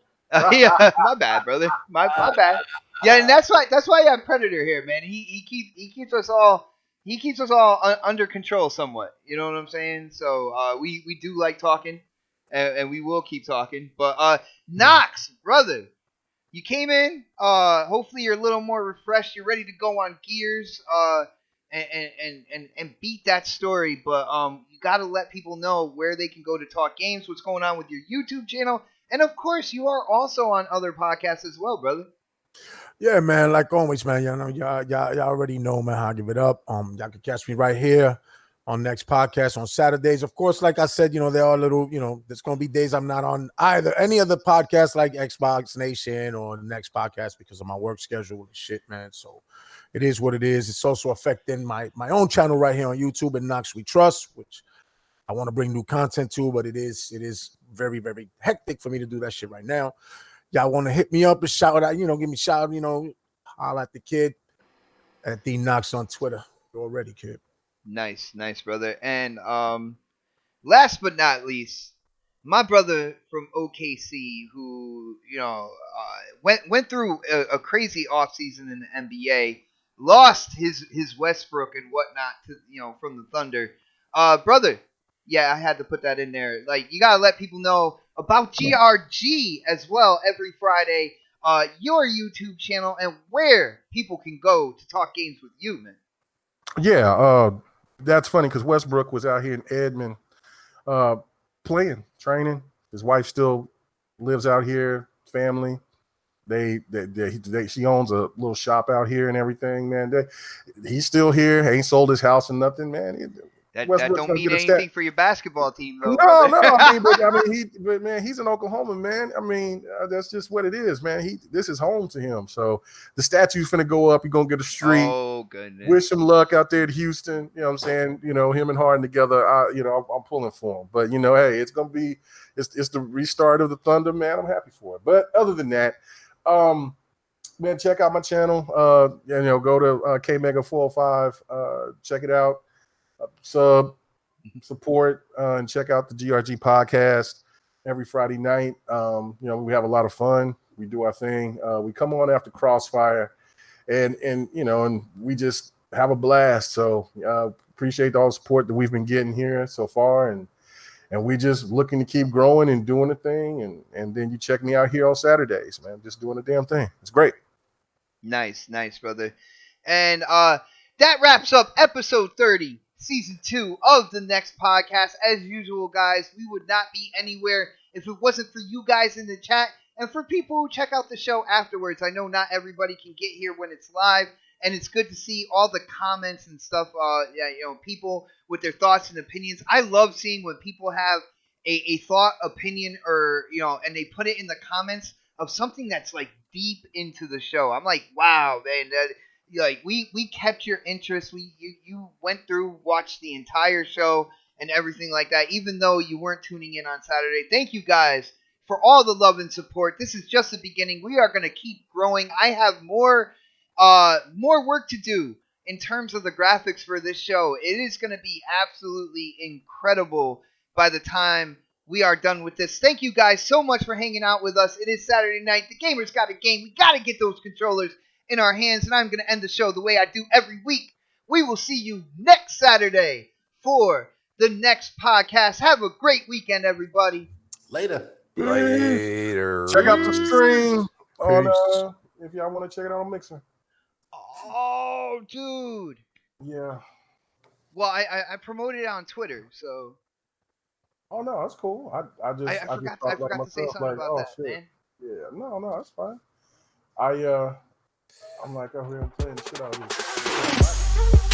Yeah, my bad, brother. My bad. Yeah, and that's why you have Predator here, man. He keeps us all under control somewhat. You know what I'm saying? So we do like talking, and we will keep talking. But Knox, brother, you came in. Hopefully you're a little more refreshed. You're ready to go on Gears. And beat that story. But you got to let people know where they can go to talk games. What's going on with your YouTube channel, and of course you are also on other podcasts as well, brother. Yeah, man. Like always, man. Y'all already know, man, how I give it up. Y'all can catch me right here on next podcast on Saturdays. Of course, like I said, there are little, there's gonna be days I'm not on either any other podcast like Xbox Nation or the next podcast because of my work schedule and shit, man. So it is what it is. It's also affecting my own channel right here on YouTube and Knox We Trust, which I want to bring new content to, but it is very, very hectic for me to do that shit right now. Y'all want to hit me up and shout out, give me a shout, holler at the kid at the Knox on Twitter. You're already, kid. Nice, brother. And last but not least, my brother from OKC, who went through a crazy offseason in the NBA, lost his Westbrook and whatnot to from the Thunder. Brother, yeah, I had to put that in there. Like, you gotta let people know about GRG as well every Friday. Your YouTube channel and where people can go to talk games with you, man. Yeah, that's funny because Westbrook was out here in Edmond playing, training. His wife still lives out here, family. She owns a little shop out here and everything, man. He's still here, ain't sold his house and nothing, man. That Westbrook's don't gonna mean get a anything for your basketball team, though. No, brother. but man, he's an Oklahoman, man. I mean, that's just what it is, man. This is home to him. So the statue's finna go up. He's gonna get a street. Oh goodness. Wish him luck out there at Houston. You know what I'm saying? Him and Harden together. I'm pulling for him. But hey, it's gonna be it's the restart of the Thunder, man. I'm happy for it. But other than that, man, check out my channel. Go to KMega405. Check it out. Support and check out the GRG podcast every Friday night. We have a lot of fun. We do our thing. We come on after Crossfire, and we just have a blast. So appreciate all the support that we've been getting here so far, and we just looking to keep growing and doing the thing. And then you check me out here on Saturdays, man. Just doing the damn thing. It's great. Nice, brother. And that wraps up episode 30. Season 2 of the next podcast. As usual, guys, we would not be anywhere if it wasn't for you guys in the chat and for people who check out the show afterwards. I know not everybody can get here when it's live, and it's good to see all the comments and stuff. People with their thoughts and opinions. I love seeing when people have a thought, opinion, or and they put it in the comments of something that's like deep into the show. I'm like, wow, man. We kept your interest. You went through, watched the entire show and everything like that, even though you weren't tuning in on Saturday. Thank you guys for all the love and support. This is just the beginning. We are going to keep growing. I have more work to do in terms of the graphics for this show. It is going to be absolutely incredible by the time we are done with this. Thank you guys so much for hanging out with us. It is Saturday night. The gamers got a game. We got to get those controllers in our hands, and I'm going to end the show the way I do every week. We will see you next Saturday for the next podcast. Have a great weekend, everybody. Later. Check out the stream on if y'all want to check it out on Mixer. Oh, dude. Yeah. Well, I promoted it on Twitter, so Oh no, that's cool. I just I just forgot thought like to say myself, something like, about oh that, shit. man. Yeah, no, that's fine. I'm like, oh, we're playing the shit out of this.